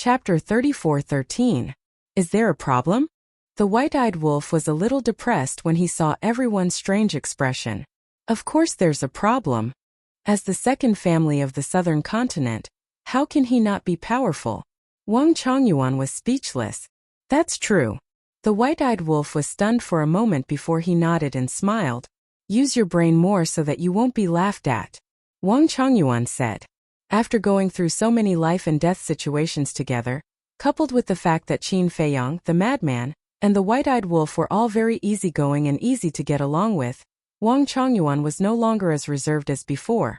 Chapter 34:13. Is there a problem? The white-eyed wolf was a little depressed when he saw everyone's strange expression. Of course there's a problem. As the second family of the southern continent, how can he not be powerful? Wang Chongyuan was speechless. That's true. The white-eyed wolf was stunned for a moment before he nodded and smiled. Use your brain more so that you won't be laughed at, Wang Chongyuan said. After going through so many life and death situations together, coupled with the fact that Qin Feiyang, the madman, and the white-eyed wolf were all very easygoing and easy to get along with, Wang Chongyuan was no longer as reserved as before.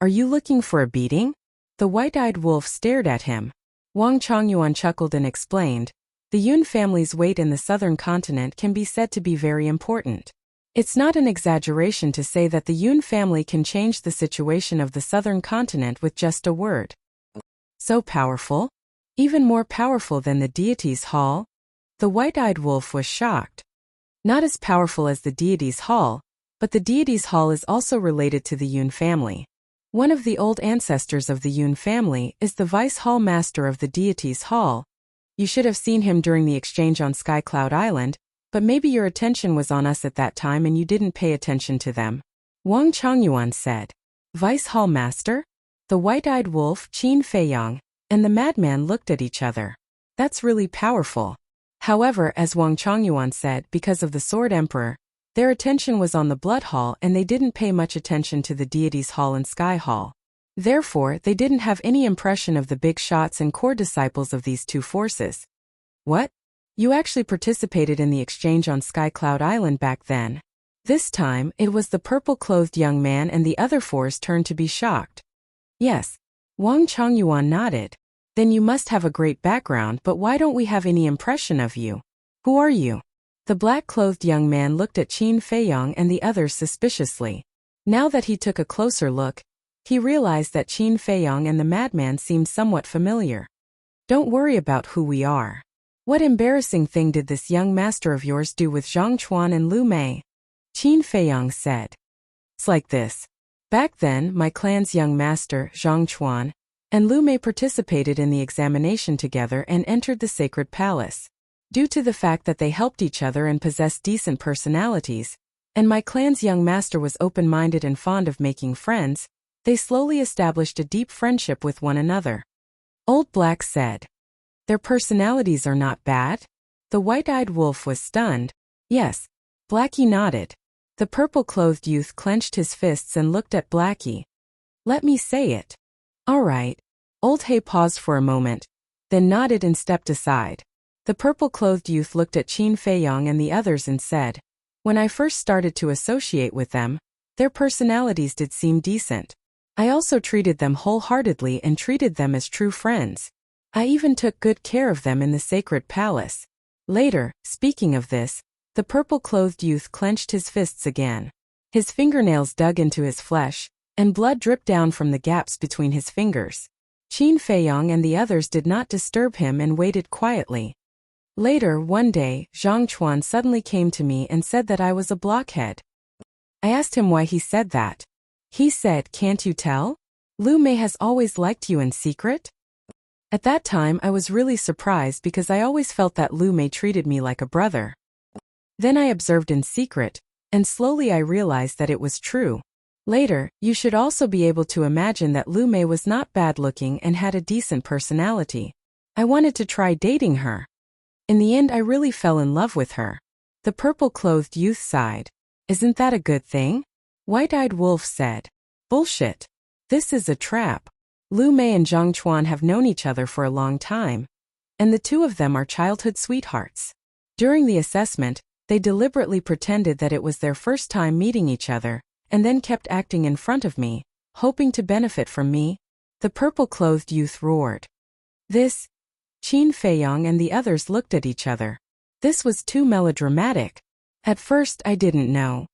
Are you looking for a beating? The white-eyed wolf stared at him. Wang Chongyuan chuckled and explained, the Yun family's weight in the southern continent can be said to be very important. It's not an exaggeration to say that the Yun family can change the situation of the southern continent with just a word. So powerful? Even more powerful than the deity's hall? The white-eyed wolf was shocked. Not as powerful as the deity's hall, but the deity's hall is also related to the Yun family. One of the old ancestors of the Yun family is the vice hall master of the deity's hall. You should have seen him during the exchange on Sky Cloud Island, but maybe your attention was on us at that time and you didn't pay attention to them, Wang Chongyuan said. Vice Hall Master? The white-eyed wolf, Qin Feiyang, and the madman looked at each other. That's really powerful. However, as Wang Chongyuan said, because of the Sword Emperor, their attention was on the Blood Hall and they didn't pay much attention to the deity's hall and Sky Hall. Therefore, they didn't have any impression of the big shots and core disciples of these two forces. What? You actually participated in the exchange on Sky Cloud Island back then. This time, it was the purple-clothed young man and the other four's turn to be shocked. Yes. Wang Chongyuan nodded. Then you must have a great background, but why don't we have any impression of you? Who are you? The black-clothed young man looked at Qin Feiyang and the others suspiciously. Now that he took a closer look, he realized that Qin Feiyang and the madman seemed somewhat familiar. Don't worry about who we are. What embarrassing thing did this young master of yours do with Zhang Chuan and Lu Mei? Qin Feiyang said. It's like this. Back then, my clan's young master, Zhang Chuan, and Lu Mei participated in the examination together and entered the sacred palace. Due to the fact that they helped each other and possessed decent personalities, and my clan's young master was open-minded and fond of making friends, they slowly established a deep friendship with one another. Old Black said. Their personalities are not bad? The white-eyed wolf was stunned. Yes. Blackie nodded. The purple-clothed youth clenched his fists and looked at Blackie. Let me say it. All right. Old Hay paused for a moment, then nodded and stepped aside. The purple-clothed youth looked at Qin Feiyang and the others and said, when I first started to associate with them, their personalities did seem decent. I also treated them wholeheartedly and treated them as true friends. I even took good care of them in the sacred palace. Later, speaking of this, the purple-clothed youth clenched his fists again. His fingernails dug into his flesh, and blood dripped down from the gaps between his fingers. Qin Feiyang and the others did not disturb him and waited quietly. Later, one day, Zhang Chuan suddenly came to me and said that I was a blockhead. I asked him why he said that. He said, can't you tell? Lu Mei has always liked you in secret? At that time I was really surprised because I always felt that Lu Mei treated me like a brother. Then I observed in secret, and slowly I realized that it was true. Later, you should also be able to imagine that Lu Mei was not bad-looking and had a decent personality. I wanted to try dating her. In the end I really fell in love with her. The purple-clothed youth sighed. Isn't that a good thing? White-eyed wolf said. Bullshit. This is a trap. Lu Mei and Zhang Chuan have known each other for a long time, and the two of them are childhood sweethearts. During the assessment, they deliberately pretended that it was their first time meeting each other, and then kept acting in front of me, hoping to benefit from me. The purple-clothed youth roared. This? Qin Feiyang and the others looked at each other. This was too melodramatic. At first I didn't know.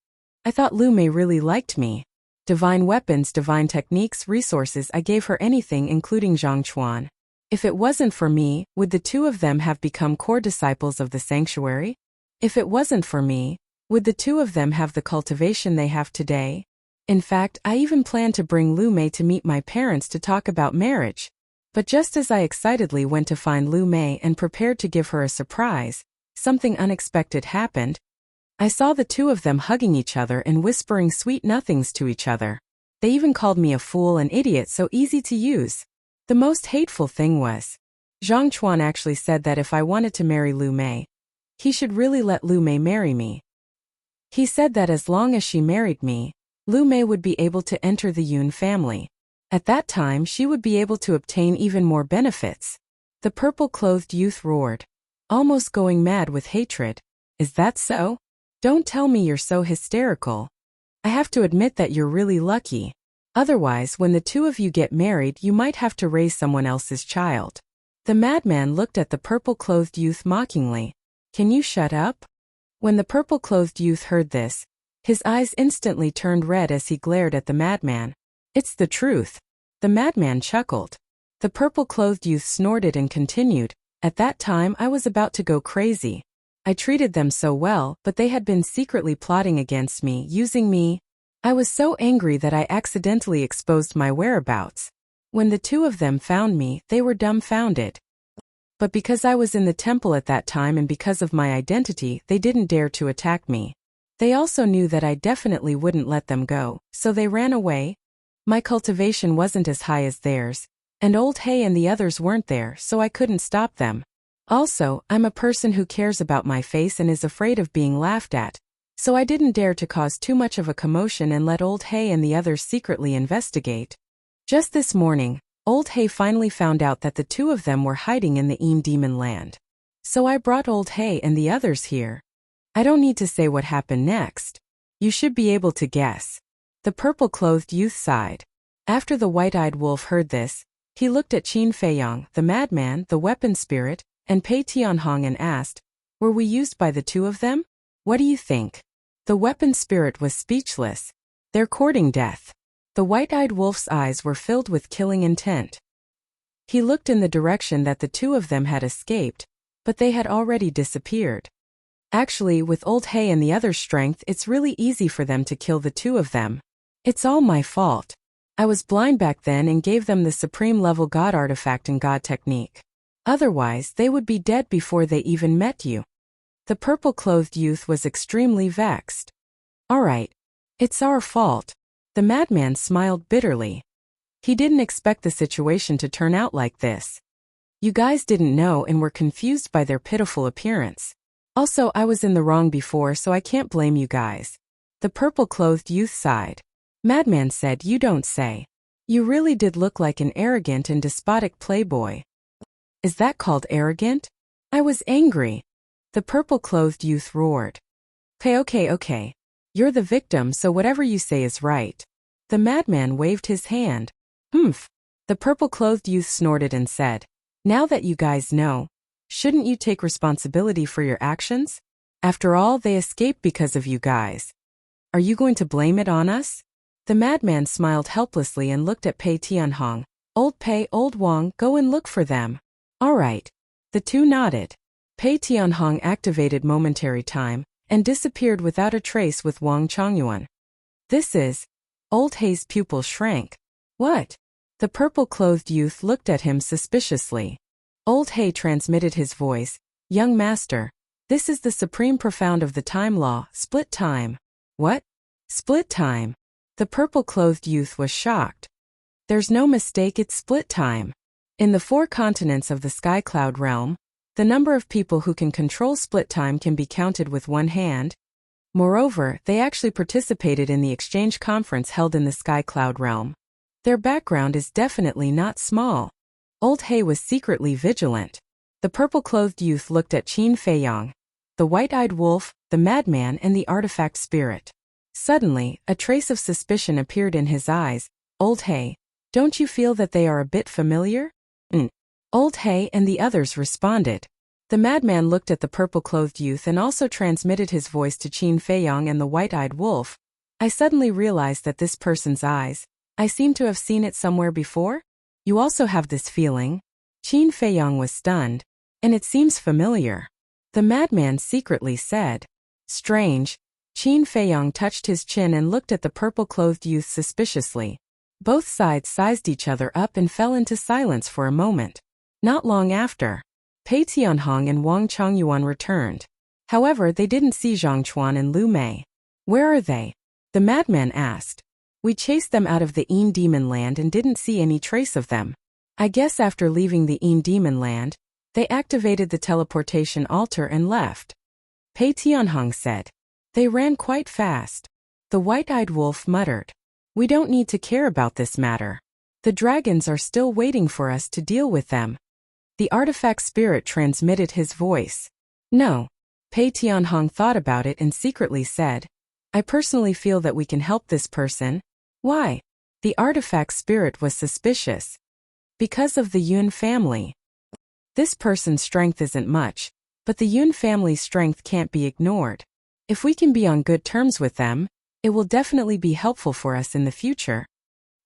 I thought Lu Mei really liked me. Divine weapons, divine techniques, resources, I gave her anything including Zhang Chuan. If it wasn't for me, would the two of them have become core disciples of the sanctuary? If it wasn't for me, would the two of them have the cultivation they have today? In fact, I even planned to bring Lu Mei to meet my parents to talk about marriage. But just as I excitedly went to find Lu Mei and prepared to give her a surprise, something unexpected happened. I saw the two of them hugging each other and whispering sweet nothings to each other. They even called me a fool and idiot, so easy to use. The most hateful thing was, Zhang Chuan actually said that if I wanted to marry Lu Mei, he should really let Lu Mei marry me. He said that as long as she married me, Lu Mei would be able to enter the Yun family. At that time she would be able to obtain even more benefits. The purple-clothed youth roared, almost going mad with hatred. Is that so? Don't tell me you're so hysterical. I have to admit that you're really lucky. Otherwise, when the two of you get married, you might have to raise someone else's child. The madman looked at the purple-clothed youth mockingly. Can you shut up? When the purple-clothed youth heard this, his eyes instantly turned red as he glared at the madman. It's the truth. The madman chuckled. The purple-clothed youth snorted and continued. At that time I was about to go crazy. I treated them so well, but they had been secretly plotting against me, using me. I was so angry that I accidentally exposed my whereabouts. When the two of them found me, they were dumbfounded. But because I was in the temple at that time and because of my identity, they didn't dare to attack me. They also knew that I definitely wouldn't let them go, so they ran away. My cultivation wasn't as high as theirs, and Old Hay and the others weren't there, so I couldn't stop them. Also, I'm a person who cares about my face and is afraid of being laughed at, so I didn't dare to cause too much of a commotion and let Old Hay and the others secretly investigate. Just this morning, Old Hay finally found out that the two of them were hiding in the Demon Land. So I brought Old Hay and the others here. I don't need to say what happened next. You should be able to guess. The purple-clothed youth sighed. After the white-eyed wolf heard this, he looked at Qin Feiyang, the madman, the weapon spirit, and Pei Tianhong and asked, were we used by the two of them? What do you think? The weapon spirit was speechless. They're courting death. The white-eyed wolf's eyes were filled with killing intent. He looked in the direction that the two of them had escaped, but they had already disappeared. Actually, with Old Hay and the other's strength, it's really easy for them to kill the two of them. It's all my fault. I was blind back then and gave them the supreme-level God artifact and God technique. Otherwise, they would be dead before they even met you. The purple-clothed youth was extremely vexed. All right. It's our fault. The madman smiled bitterly. He didn't expect the situation to turn out like this. You guys didn't know and were confused by their pitiful appearance. Also, I was in the wrong before, so I can't blame you guys. The purple-clothed youth sighed. Madman said, you don't say. You really did look like an arrogant and despotic playboy. Is that called arrogant? I was angry. The purple-clothed youth roared. Okay. You're the victim, so whatever you say is right. The madman waved his hand. Humph. The purple-clothed youth snorted and said, now that you guys know, shouldn't you take responsibility for your actions? After all, they escaped because of you guys. Are you going to blame it on us? The madman smiled helplessly and looked at Pei Tianhong. Old Pei, Old Wang, go and look for them. All right. The two nodded. Pei Tianhong activated momentary time and disappeared without a trace with Wang Chongyuan. This is... Old Hei's pupil shrank. What? The purple-clothed youth looked at him suspiciously. Old Hay transmitted his voice. Young master, this is the supreme profound of the time law, split time. What? Split time? The purple-clothed youth was shocked. There's no mistake, it's split time. In the 4 continents of the Sky Cloud realm, the number of people who can control split time can be counted with one hand. Moreover, they actually participated in the exchange conference held in the Sky Cloud realm. Their background is definitely not small. Old Hay was secretly vigilant. The purple-clothed youth looked at Qin Feiyang, the white-eyed wolf, the madman, and the artifact spirit. Suddenly, a trace of suspicion appeared in his eyes. Old Hay, don't you feel that they are a bit familiar? Old Hay and the others responded. The madman looked at the purple-clothed youth and also transmitted his voice to Qin Feiyang and the white-eyed wolf. I suddenly realized that this person's eyes, I seem to have seen it somewhere before? You also have this feeling? Qin Feiyang was stunned. And it seems familiar. The madman secretly said. Strange. Qin Feiyang touched his chin and looked at the purple-clothed youth suspiciously. Both sides sized each other up and fell into silence for a moment. Not long after, Pei Tianhong and Wang Chongyuan returned. However, they didn't see Zhang Chuan and Lu Mei. Where are they? The madman asked. We chased them out of the Yin Demon Land and didn't see any trace of them. I guess after leaving the Yin Demon Land, they activated the teleportation altar and left. Pei Tianhong said. They ran quite fast. The white-eyed wolf muttered. We don't need to care about this matter. The dragons are still waiting for us to deal with them. The artifact spirit transmitted his voice. No. Pei Tianhong thought about it and secretly said, I personally feel that we can help this person. Why? The artifact spirit was suspicious. Because of the Yun family. This person's strength isn't much, but the Yun family's strength can't be ignored. If we can be on good terms with them, it will definitely be helpful for us in the future.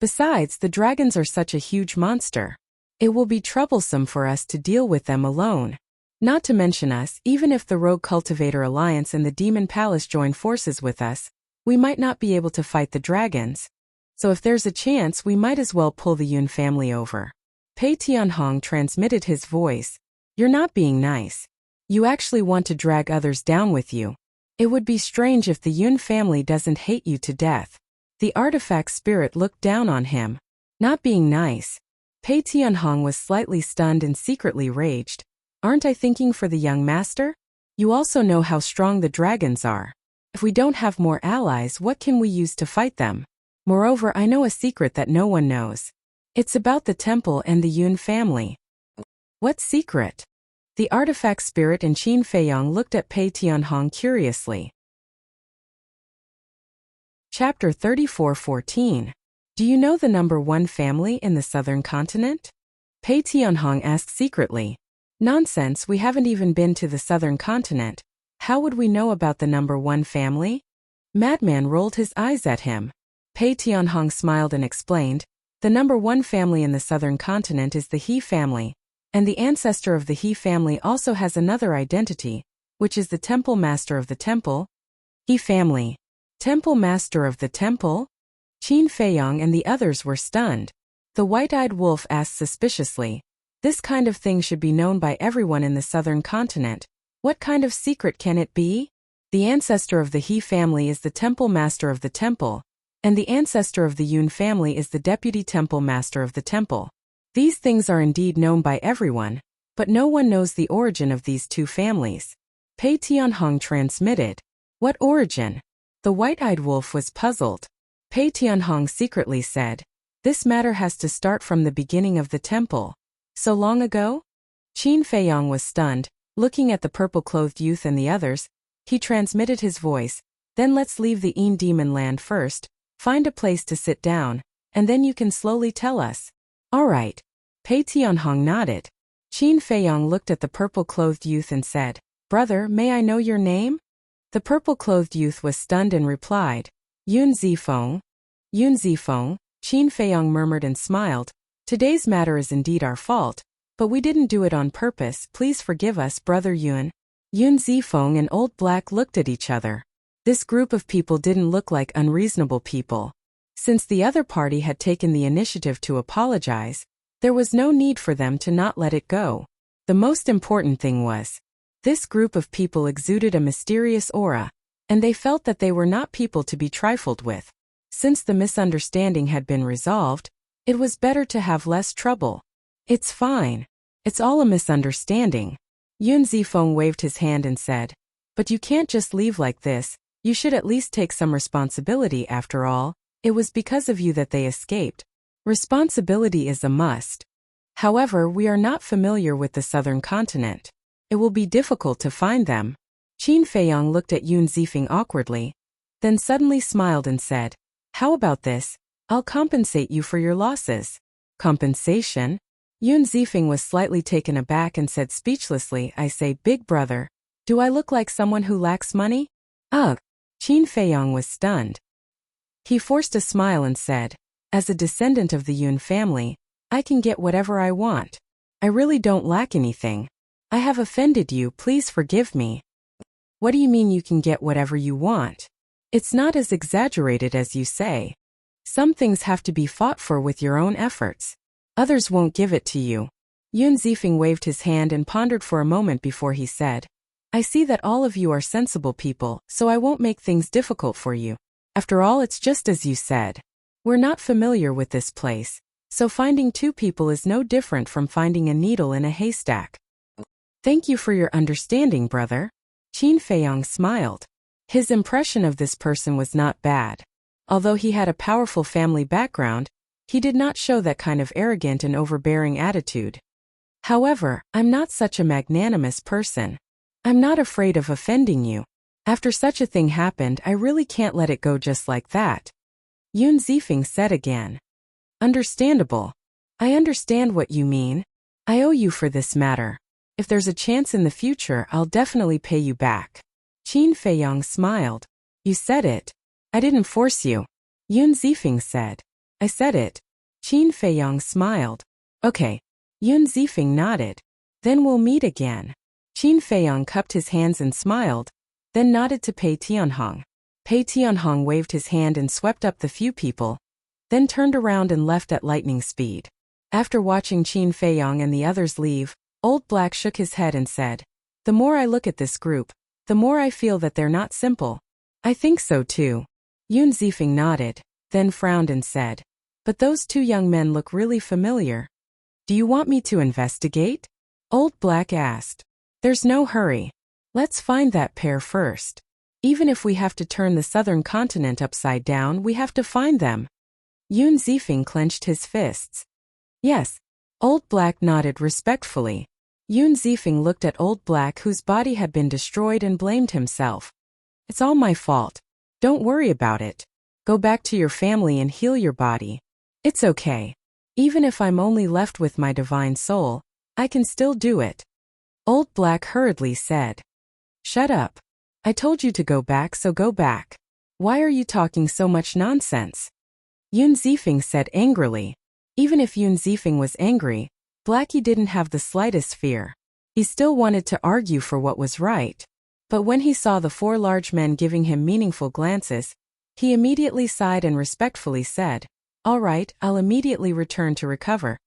Besides, the dragons are such a huge monster. It will be troublesome for us to deal with them alone. Not to mention us, even if the Rogue Cultivator Alliance and the Demon Palace join forces with us, we might not be able to fight the dragons. So if there's a chance, we might as well pull the Yun family over. Pei Tianhong transmitted his voice. You're not being nice. You actually want to drag others down with you. It would be strange if the Yun family doesn't hate you to death. The artifact spirit looked down on him. Not being nice. Pei Tianhong was slightly stunned and secretly raged. Aren't I thinking for the young master? You also know how strong the dragons are. If we don't have more allies, what can we use to fight them? Moreover, I know a secret that no one knows. It's about the temple and the Yun family. What secret? The artifact spirit and Qin Feiyang looked at Pei Tianhong curiously. Chapter 34:14. Do you know the number 1 family in the southern continent? Pei Tianhong asked secretly. Nonsense, we haven't even been to the southern continent. How would we know about the number 1 family? Madman rolled his eyes at him. Pei Tianhong smiled and explained, the number 1 family in the southern continent is the He family, and the ancestor of the He family also has another identity, which is the temple master of the temple. He family. Temple master of the temple? Qin Feiyang and the others were stunned. The white-eyed wolf asked suspiciously, this kind of thing should be known by everyone in the southern continent. What kind of secret can it be? The ancestor of the He family is the temple master of the temple, and the ancestor of the Yun family is the deputy temple master of the temple. These things are indeed known by everyone, but no one knows the origin of these 2 families. Pei Tianhong transmitted. What origin? The white-eyed wolf was puzzled. Pei Tianhong secretly said, this matter has to start from the beginning of the temple. So long ago? Qin Feiyang was stunned, looking at the purple-clothed youth and the others. He transmitted his voice, then let's leave the Yin Demon Land first, find a place to sit down, and then you can slowly tell us. All right. Pei Tianhong nodded. Qin Feiyang looked at the purple-clothed youth and said, brother, may I know your name? The purple-clothed youth was stunned and replied, Yun Zifeng. Yun Zifeng, Qin Feiyang murmured and smiled. Today's matter is indeed our fault, but we didn't do it on purpose. Please forgive us, brother Yun. Yun Zifeng and Old Black looked at each other. This group of people didn't look like unreasonable people. Since the other party had taken the initiative to apologize, there was no need for them to not let it go. The most important thing was, this group of people exuded a mysterious aura, and they felt that they were not people to be trifled with. Since the misunderstanding had been resolved, it was better to have less trouble. It's fine. It's all a misunderstanding. Yun Zifeng waved his hand and said, but you can't just leave like this. You should at least take some responsibility after all. It was because of you that they escaped. Responsibility is a must. However, we are not familiar with the southern continent. It will be difficult to find them. Qin Feiyang looked at Yun Zifeng awkwardly, then suddenly smiled and said, how about this? I'll compensate you for your losses. Compensation? Yun Zifeng was slightly taken aback and said speechlessly, I say, big brother, do I look like someone who lacks money? Ugh. Qin Feiyang was stunned. He forced a smile and said, as a descendant of the Yun family, I can get whatever I want. I really don't lack anything. I have offended you, please forgive me. What do you mean you can get whatever you want? It's not as exaggerated as you say. Some things have to be fought for with your own efforts. Others won't give it to you. Yun Zifeng waved his hand and pondered for a moment before he said, I see that all of you are sensible people, so I won't make things difficult for you. After all, it's just as you said. We're not familiar with this place, so finding two people is no different from finding a needle in a haystack. Thank you for your understanding, brother. Qin Feiyang smiled. His impression of this person was not bad. Although he had a powerful family background, he did not show that kind of arrogant and overbearing attitude. However, I'm not such a magnanimous person. I'm not afraid of offending you. After such a thing happened, I really can't let it go just like that. Yun Zifeng said again. Understandable. I understand what you mean. I owe you for this matter. If there's a chance in the future, I'll definitely pay you back. Qin Feiyang smiled. You said it. I didn't force you. Yun Zifeng said. I said it. Qin Feiyang smiled. Okay. Yun Zifeng nodded. Then we'll meet again. Qin Feiyang cupped his hands and smiled, then nodded to Pei Tianhong. Pei Tianhong waved his hand and swept up the few people, then turned around and left at lightning speed. After watching Qin Feiyang and the others leave, Old Black shook his head and said, The more I look at this group, the more I feel that they're not simple. I think so too. Yun Zifeng nodded, then frowned and said, But those two young men look really familiar. Do you want me to investigate? Old Black asked. There's no hurry. Let's find that pair first. Even if we have to turn the southern continent upside down, we have to find them. Yun Zifeng clenched his fists. Yes. Old Black nodded respectfully. Yun Zifeng looked at Old Black, whose body had been destroyed, and blamed himself. It's all my fault. Don't worry about it. Go back to your family and heal your body. It's okay. Even if I'm only left with my divine soul, I can still do it. Old Black hurriedly said. Shut up. I told you to go back, so go back. Why are you talking so much nonsense? Yun Zifeng said angrily. Even if Yun Zifeng was angry, Blackie didn't have the slightest fear. He still wanted to argue for what was right. But when he saw the four large men giving him meaningful glances, he immediately sighed and respectfully said, All right, I'll immediately return to recover.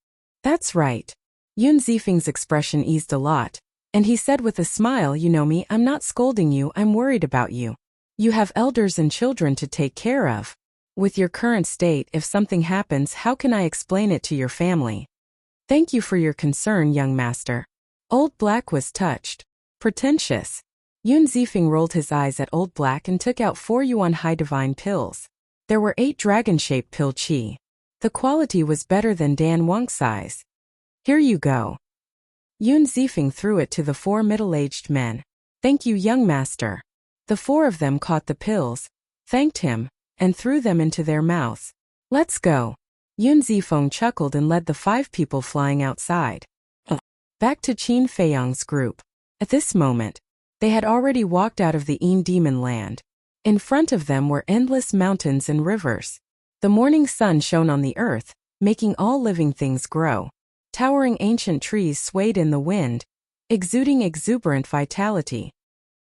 That's right. Yun Zifeng's expression eased a lot, and he said with a smile, You know me, I'm not scolding you, I'm worried about you. You have elders and children to take care of. With your current state, if something happens, how can I explain it to your family? Thank you for your concern, young master. Old Black was touched. Pretentious. Yun Zifeng rolled his eyes at Old Black and took out 4 yuan high divine pills. There were 8 dragon-shaped pill chi. The quality was better than Dan Wang's. Here you go. Yun Zifeng threw it to the 4 middle-aged men. Thank you, young master. The 4 of them caught the pills, thanked him, and threw them into their mouths. Let's go. Yun Zifeng chuckled and led the 5 people flying outside. Back to Qin Feiyang's group. At this moment, they had already walked out of the Yin Demon Land. In front of them were endless mountains and rivers. The morning sun shone on the earth, making all living things grow. Towering ancient trees swayed in the wind, exuding exuberant vitality.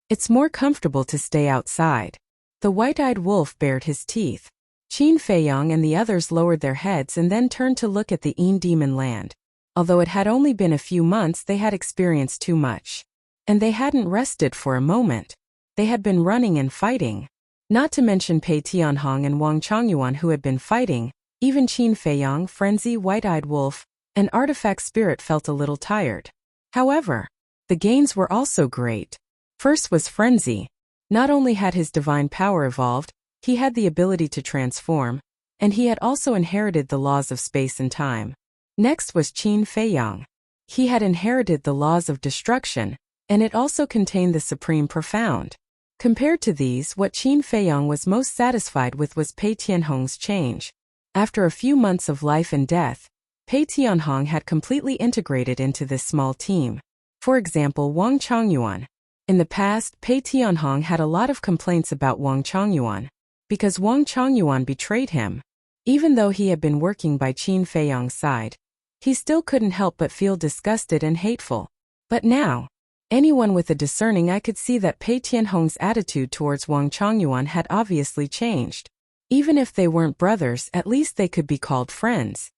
It's more comfortable to stay outside. The white-eyed wolf bared his teeth. Qin Feiyang and the others lowered their heads and then turned to look at the Yin Demon Land. Although it had only been a few months, they had experienced too much. And they hadn't rested for a moment. They had been running and fighting. Not to mention Pei Tianhong and Wang Changyuan, who had been fighting. Even Qin Feiyang, Frenzy, White-Eyed Wolf, and Artifact Spirit felt a little tired. However, the gains were also great. First was Frenzy. Not only had his divine power evolved, he had the ability to transform, and he had also inherited the laws of space and time. Next was Qin Feiyang. He had inherited the laws of destruction, and it also contained the Supreme Profound. Compared to these, what Qin Feiyang was most satisfied with was Pei Tianhong's change. After a few months of life and death, Pei Tianhong had completely integrated into this small team. For example, Wang Changyuan. In the past, Pei Tianhong had a lot of complaints about Wang Changyuan, because Wang Changyuan betrayed him. Even though he had been working by Qin Feiyang's side, he still couldn't help but feel disgusted and hateful. But now, anyone with a discerning eye could see that Pei Tianhong's attitude towards Wang Changyuan had obviously changed. Even if they weren't brothers, at least they could be called friends.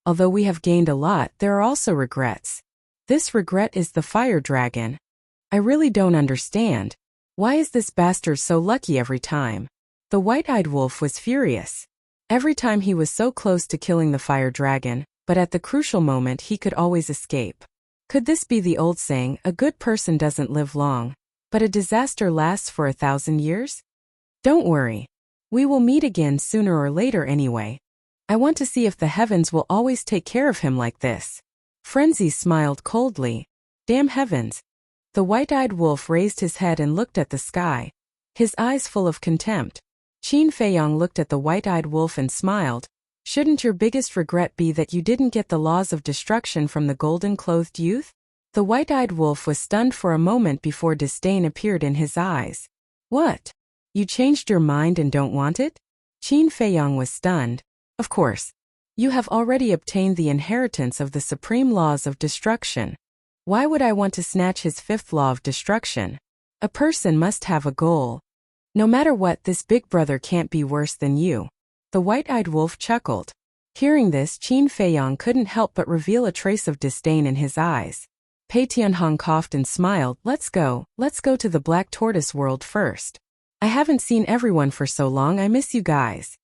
Although we have gained a lot, there are also regrets. This regret is the fire dragon. I really don't understand. Why is this bastard so lucky every time? The white-eyed wolf was furious. Every time he was so close to killing the fire dragon, but at the crucial moment he could always escape. Could this be the old saying, a good person doesn't live long, but a disaster lasts for 1,000 years? Don't worry. We will meet again sooner or later anyway. I want to see if the heavens will always take care of him like this. Frenzy smiled coldly. Damn heavens. The white-eyed wolf raised his head and looked at the sky, his eyes full of contempt. Qin Feiyong looked at the white-eyed wolf and smiled. Shouldn't your biggest regret be that you didn't get the laws of destruction from the golden-clothed youth? The white-eyed wolf was stunned for a moment before disdain appeared in his eyes. What? You changed your mind and don't want it? Qin Feiyong was stunned. Of course. You have already obtained the inheritance of the supreme laws of destruction. Why would I want to snatch his fifth law of destruction? A person must have a goal. No matter what, this big brother can't be worse than you. The white-eyed wolf chuckled. Hearing this, Qin Feiyong couldn't help but reveal a trace of disdain in his eyes. Pei Tianhong coughed and smiled. Let's go to the Black Tortoise world first. I haven't seen everyone for so long, I miss you guys.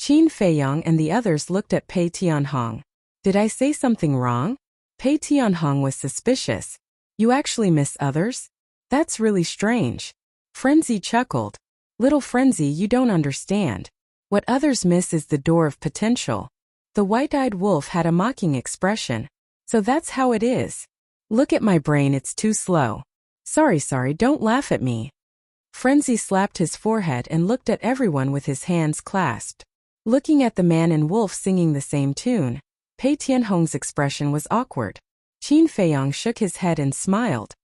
Qin Feiyong and the others looked at Pei Tianhong. Did I say something wrong? Pei Tianhong was suspicious. You actually miss others? That's really strange. Frenzy chuckled. Little Frenzy, you don't understand. What others miss is the door of potential. The white-eyed wolf had a mocking expression. So that's how it is. Look at my brain, it's too slow. Sorry, don't laugh at me. Frenzy slapped his forehead and looked at everyone with his hands clasped. Looking at the man and wolf singing the same tune, Pei Tianhong's expression was awkward. Qin Feiyong shook his head and smiled.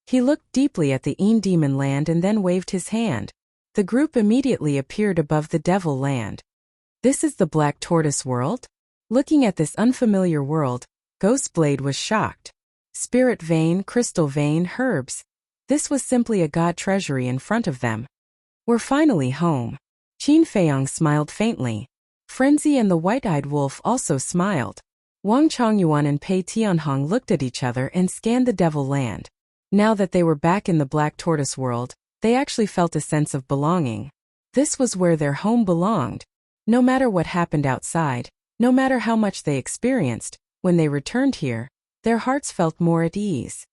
He looked deeply at the Demon Land and then waved his hand. The group immediately appeared above the Devil Land. This is the Black Tortoise world? Looking at this unfamiliar world, Ghostblade was shocked. Spirit vein, crystal vein, herbs. This was simply a god treasury in front of them. We're finally home. Qin Feiyong smiled faintly. Frenzy and the white-eyed wolf also smiled. Wang Chongyuan and Pei Tianhong looked at each other and scanned the Devil Land. Now that they were back in the Black Tortoise world, they actually felt a sense of belonging. This was where their home belonged. No matter what happened outside, no matter how much they experienced, when they returned here, their hearts felt more at ease.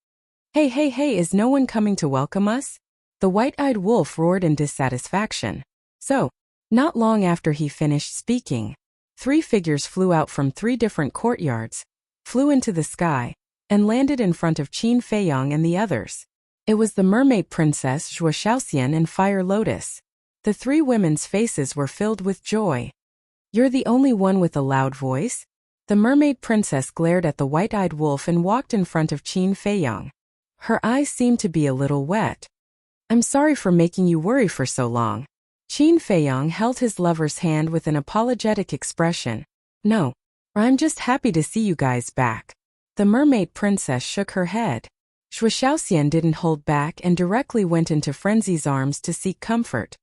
Hey, is no one coming to welcome us? The white-eyed wolf roared in dissatisfaction. So, not long after he finished speaking, 3 figures flew out from 3 different courtyards, flew into the sky, and landed in front of Qin Feiyong and the others. It was the Mermaid Princess Zhuo Shaoxian and Fire Lotus. The 3 women's faces were filled with joy. You're the only one with a loud voice? The Mermaid Princess glared at the white-eyed wolf and walked in front of Qin Feiyong. Her eyes seemed to be a little wet. I'm sorry for making you worry for so long. Qin Feiyong held his lover's hand with an apologetic expression. No, I'm just happy to see you guys back. The Mermaid Princess shook her head. Zhuo Shaoxian didn't hold back and directly went into Frenzy's arms to seek comfort.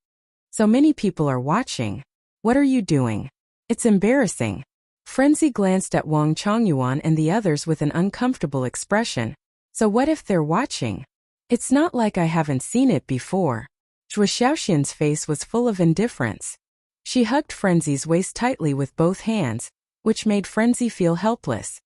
So many people are watching. What are you doing? It's embarrassing. Frenzy glanced at Wang Chongyuan and the others with an uncomfortable expression. So what if they're watching? It's not like I haven't seen it before. Zhuo Shaoxian's face was full of indifference. She hugged Frenzy's waist tightly with both hands, which made Frenzy feel helpless.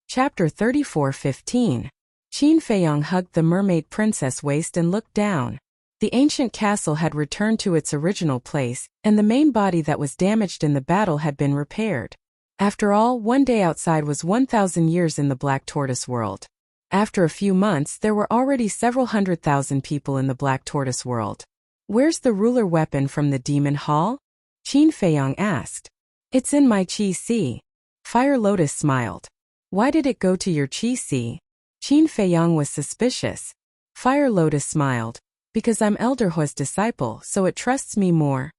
Chapter 34:15. Qin Feiyong hugged the Mermaid Princess waist and looked down. The ancient castle had returned to its original place, and the main body that was damaged in the battle had been repaired. After all, one day outside was 1,000 years in the Black Tortoise world. After a few months, there were already several 100,000 people in the Black Tortoise world. Where's the ruler weapon from the Demon Hall? Qin Feiyong asked. It's in my Qi Si. Fire Lotus smiled. Why did it go to your Qi Si? Qin Feiyong was suspicious. Fire Lotus smiled. Because I'm Elder Hua's disciple, so it trusts me more.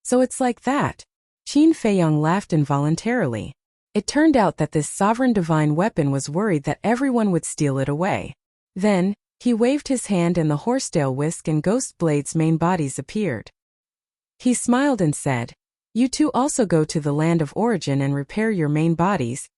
So it's like that. Qin Feiyong laughed involuntarily. It turned out that this sovereign divine weapon was worried that everyone would steal it away. Then, He waved his hand and the horsetail whisk and Ghost Blade's main bodies appeared. He smiled and said, "You two also go to the land of origin and repair your main bodies."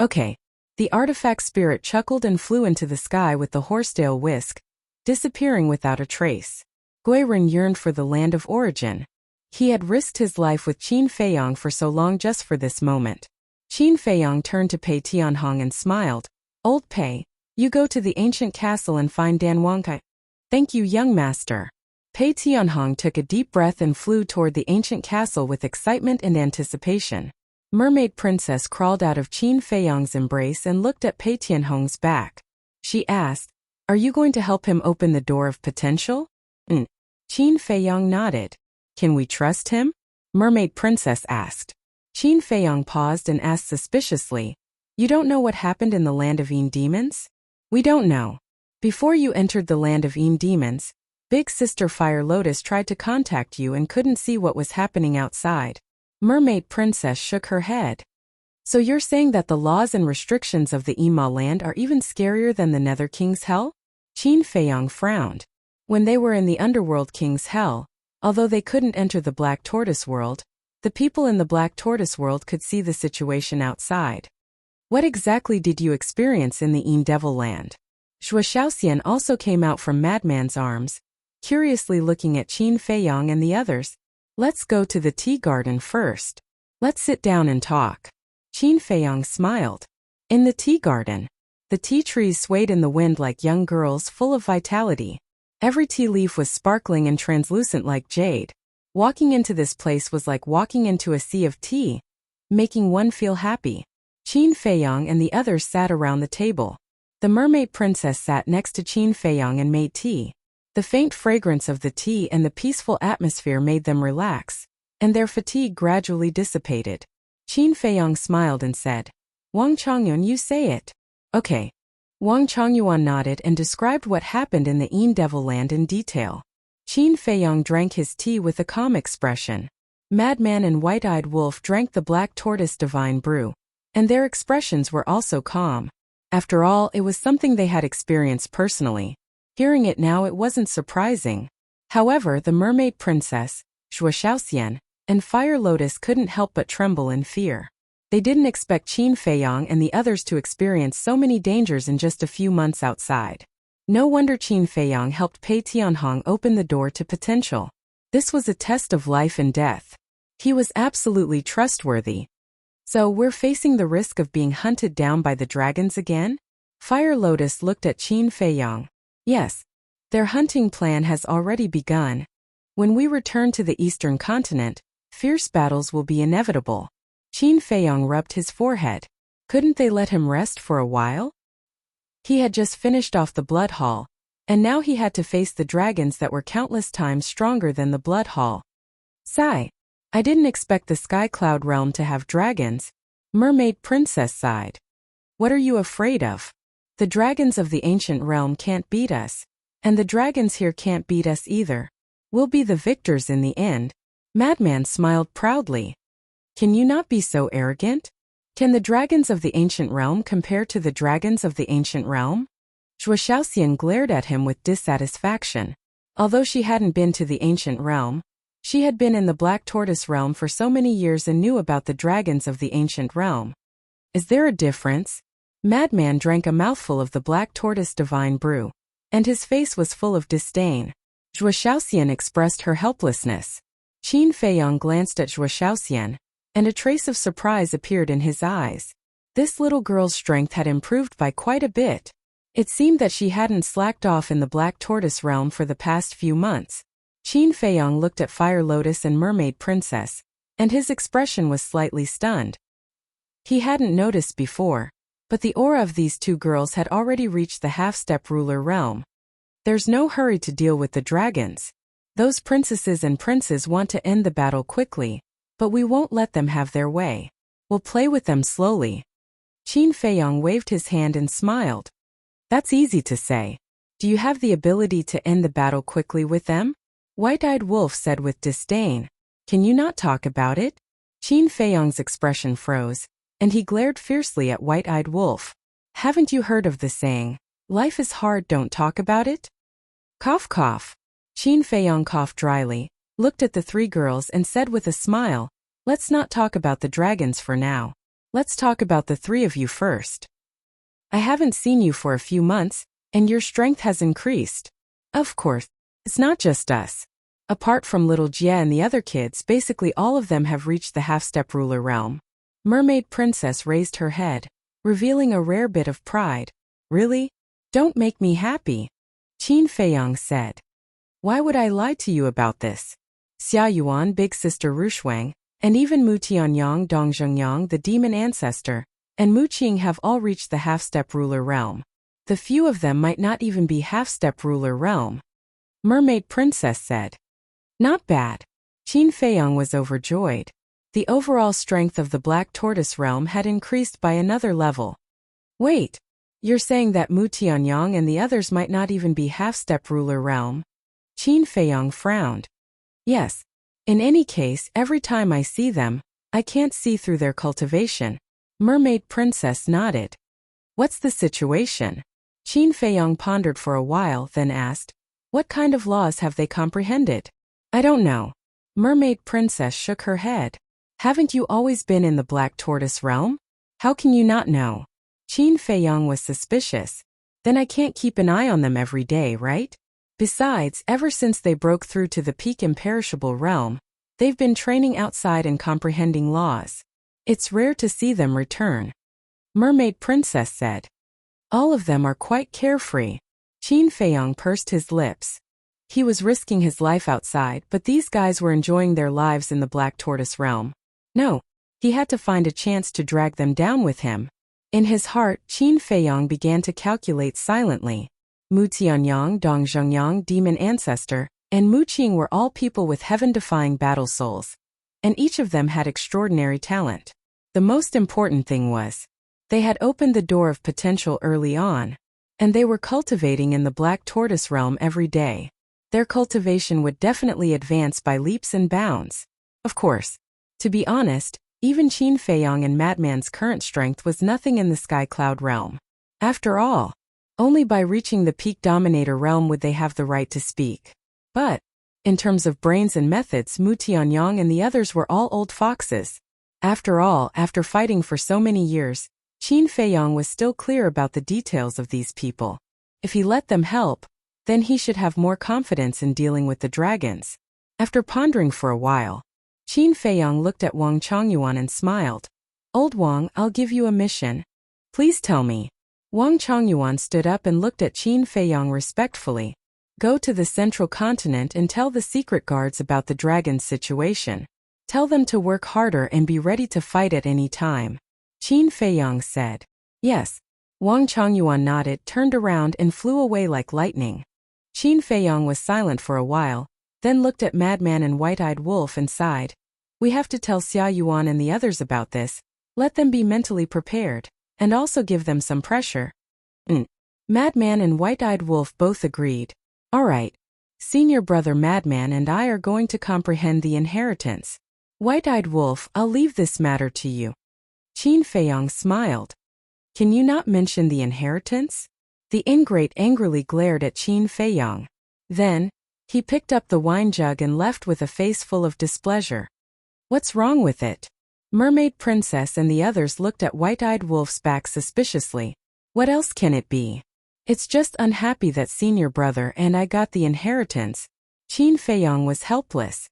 Okay. The artifact spirit chuckled and flew into the sky with the horsetail whisk, disappearing without a trace. Guiren yearned for the land of origin. He had risked his life with Qin Feiyong for so long just for this moment. Qin Feiyong turned to Pei Tianhong and smiled. "Old Pei, you go to the ancient castle and find Dan Wangkai." "Thank you, young master." Pei Tianhong took a deep breath and flew toward the ancient castle with excitement and anticipation. Mermaid Princess crawled out of Qin Feiyong's embrace and looked at Pei Tianhong's back. She asked, "Are you going to help him open the door of potential?" Qin Feiyong nodded. "Can we trust him?" Mermaid Princess asked. Qin Feiyong paused and asked suspiciously, "You don't know what happened in the land of Yin demons?" "We don't know. Before you entered the land of Yin demons, Big Sister Fire Lotus tried to contact you and couldn't see what was happening outside." Mermaid Princess shook her head. "So you're saying that the laws and restrictions of the Ima land are even scarier than the Nether King's hell?" Qin Feiyong frowned. When they were in the Underworld King's hell, although they couldn't enter the Black Tortoise world, the people in the Black Tortoise world could see the situation outside. "What exactly did you experience in the Yin Devil land?" Zhuo Xiaoxian also came out from Madman's arms, curiously looking at Qin Feiyong and the others. "Let's go to the tea garden first. Let's sit down and talk." Qin Feiyong smiled. In the tea garden, the tea trees swayed in the wind like young girls full of vitality. Every tea leaf was sparkling and translucent like jade. Walking into this place was like walking into a sea of tea, making one feel happy. Qin Feiyong and the others sat around the table. The Mermaid Princess sat next to Qin Feiyong and made tea. The faint fragrance of the tea and the peaceful atmosphere made them relax, and their fatigue gradually dissipated. Qin Feiyong smiled and said, "Wang Chongyuan, you say it." "Okay." Wang Chongyuan nodded and described what happened in the Yin Devil land in detail. Qin Feiyong drank his tea with a calm expression. Madman and White-Eyed Wolf drank the Black Tortoise Divine Brew, and their expressions were also calm. After all, it was something they had experienced personally. Hearing it now, it wasn't surprising. However, the Mermaid Princess, Zhuo Xiaoxian, and Fire Lotus couldn't help but tremble in fear. They didn't expect Qin Feiyong and the others to experience so many dangers in just a few months outside. No wonder Qin Feiyong helped Pei Tianhong open the door to potential. This was a test of life and death. He was absolutely trustworthy. "So we're facing the risk of being hunted down by the dragons again?" Fire Lotus looked at Qin Feiyong. "Yes. Their hunting plan has already begun. When we return to the Eastern continent, fierce battles will be inevitable." Qin Feiyong rubbed his forehead. Couldn't they let him rest for a while? He had just finished off the Blood Hall, and now he had to face the dragons that were countless times stronger than the Blood Hall. Sigh. "I didn't expect the Sky Cloud realm to have dragons." Mermaid Princess sighed. "What are you afraid of? The dragons of the ancient realm can't beat us, and the dragons here can't beat us either. We'll be the victors in the end." Madman smiled proudly. "Can you not be so arrogant? Can the dragons of the ancient realm compare to the dragons of the ancient realm?" Zhuo Xiaoxian glared at him with dissatisfaction. Although she hadn't been to the ancient realm, she had been in the Black Tortoise realm for so many years and knew about the dragons of the ancient realm. "Is there a difference?" Madman drank a mouthful of the Black Tortoise Divine Brew, and his face was full of disdain. Zhuo Xiaoxian expressed her helplessness. Qin Feiyong glanced at Zhuo Xiaoxian, and a trace of surprise appeared in his eyes. This little girl's strength had improved by quite a bit. It seemed that she hadn't slacked off in the Black Tortoise realm for the past few months. Qin Feiyong looked at Fire Lotus and Mermaid Princess, and his expression was slightly stunned. He hadn't noticed before, but the aura of these two girls had already reached the half-step ruler realm. There's no hurry to deal with the dragons. Those princesses and princes want to end the battle quickly, but we won't let them have their way. We'll play with them slowly. Qin Feiyong waved his hand and smiled. "That's easy to say. Do you have the ability to end the battle quickly with them?" White-Eyed Wolf said with disdain. "Can you not talk about it?" Qin Feiyong's expression froze, and he glared fiercely at White-Eyed Wolf. "Haven't you heard of the saying, Life is hard, don't talk about it? Cough cough. Qin Feiyong coughed dryly, looked at the three girls and said with a smile, let's not talk about the dragons for now. Let's talk about the three of you first. I haven't seen you for a few months, and your strength has increased. Of course, it's not just us. Apart from little Jie and the other kids, basically all of them have reached the half-step ruler realm. Mermaid Princess raised her head, revealing a rare bit of pride. Really? Don't make me happy. Qin Feiyong said. Why would I lie to you about this? Xia Yuan, big sister Rushuang, and even Mu Tianyang Dongzhengyang, the demon ancestor, and Mu Qing have all reached the half-step ruler realm. The few of them might not even be half-step ruler realm. Mermaid Princess said. Not bad. Qin Feiyong was overjoyed. The overall strength of the Black Tortoise realm had increased by another level. Wait, you're saying that Mu Tianyang and the others might not even be half-step ruler realm? Qin Feiyong frowned. Yes. In any case, every time I see them, I can't see through their cultivation. Mermaid Princess nodded. What's the situation? Qin Feiyong pondered for a while, then asked, what kind of laws have they comprehended? I don't know. Mermaid Princess shook her head. Haven't you always been in the Black Tortoise realm? How can you not know? Qin Feiyong was suspicious. Then I can't keep an eye on them every day, right? Besides, ever since they broke through to the peak imperishable realm, they've been training outside and comprehending laws. It's rare to see them return. Mermaid Princess said. All of them are quite carefree. Qin Feiyong pursed his lips. He was risking his life outside, but these guys were enjoying their lives in the Black Tortoise realm. No, he had to find a chance to drag them down with him. In his heart, Qin Feiyong began to calculate silently. Mu Tianyang Dongzhengyang, demon ancestor, and Mu Qing were all people with heaven-defying battle souls. And each of them had extraordinary talent. The most important thing was, they had opened the door of potential early on, and they were cultivating in the Black Tortoise realm every day. Their cultivation would definitely advance by leaps and bounds. Of course, to be honest, even Qin Feiyong and Madman's current strength was nothing in the Sky Cloud realm. After all, only by reaching the peak dominator realm would they have the right to speak. But, in terms of brains and methods, Mu Tianyang and the others were all old foxes. After all, after fighting for so many years, Qin Feiyong was still clear about the details of these people. If he let them help, then he should have more confidence in dealing with the dragons. After pondering for a while, Qin Feiyong looked at Wang Chongyuan and smiled. Old Wang, I'll give you a mission. Please tell me. Wang Chongyuan stood up and looked at Qin Feiyong respectfully. Go to the central continent and tell the secret guards about the dragon's situation. Tell them to work harder and be ready to fight at any time. Qin Feiyong said. Yes. Wang Chongyuan nodded, turned around and flew away like lightning. Qin Feiyong was silent for a while, then looked at Madman and White-Eyed Wolf and sighed. We have to tell Xia Yuan and the others about this. Let them be mentally prepared, and also give them some pressure. Madman and White-Eyed Wolf both agreed. All right. Senior brother Madman and I are going to comprehend the inheritance. White-Eyed Wolf, I'll leave this matter to you. Qin Feiyong smiled. Can you not mention the inheritance? The ingrate angrily glared at Qin Feiyong. Then, he picked up the wine jug and left with a face full of displeasure. What's wrong with it? Mermaid Princess and the others looked at White-Eyed Wolf's back suspiciously. What else can it be? It's just unhappy that senior brother and I got the inheritance. Qin Feiyong was helpless.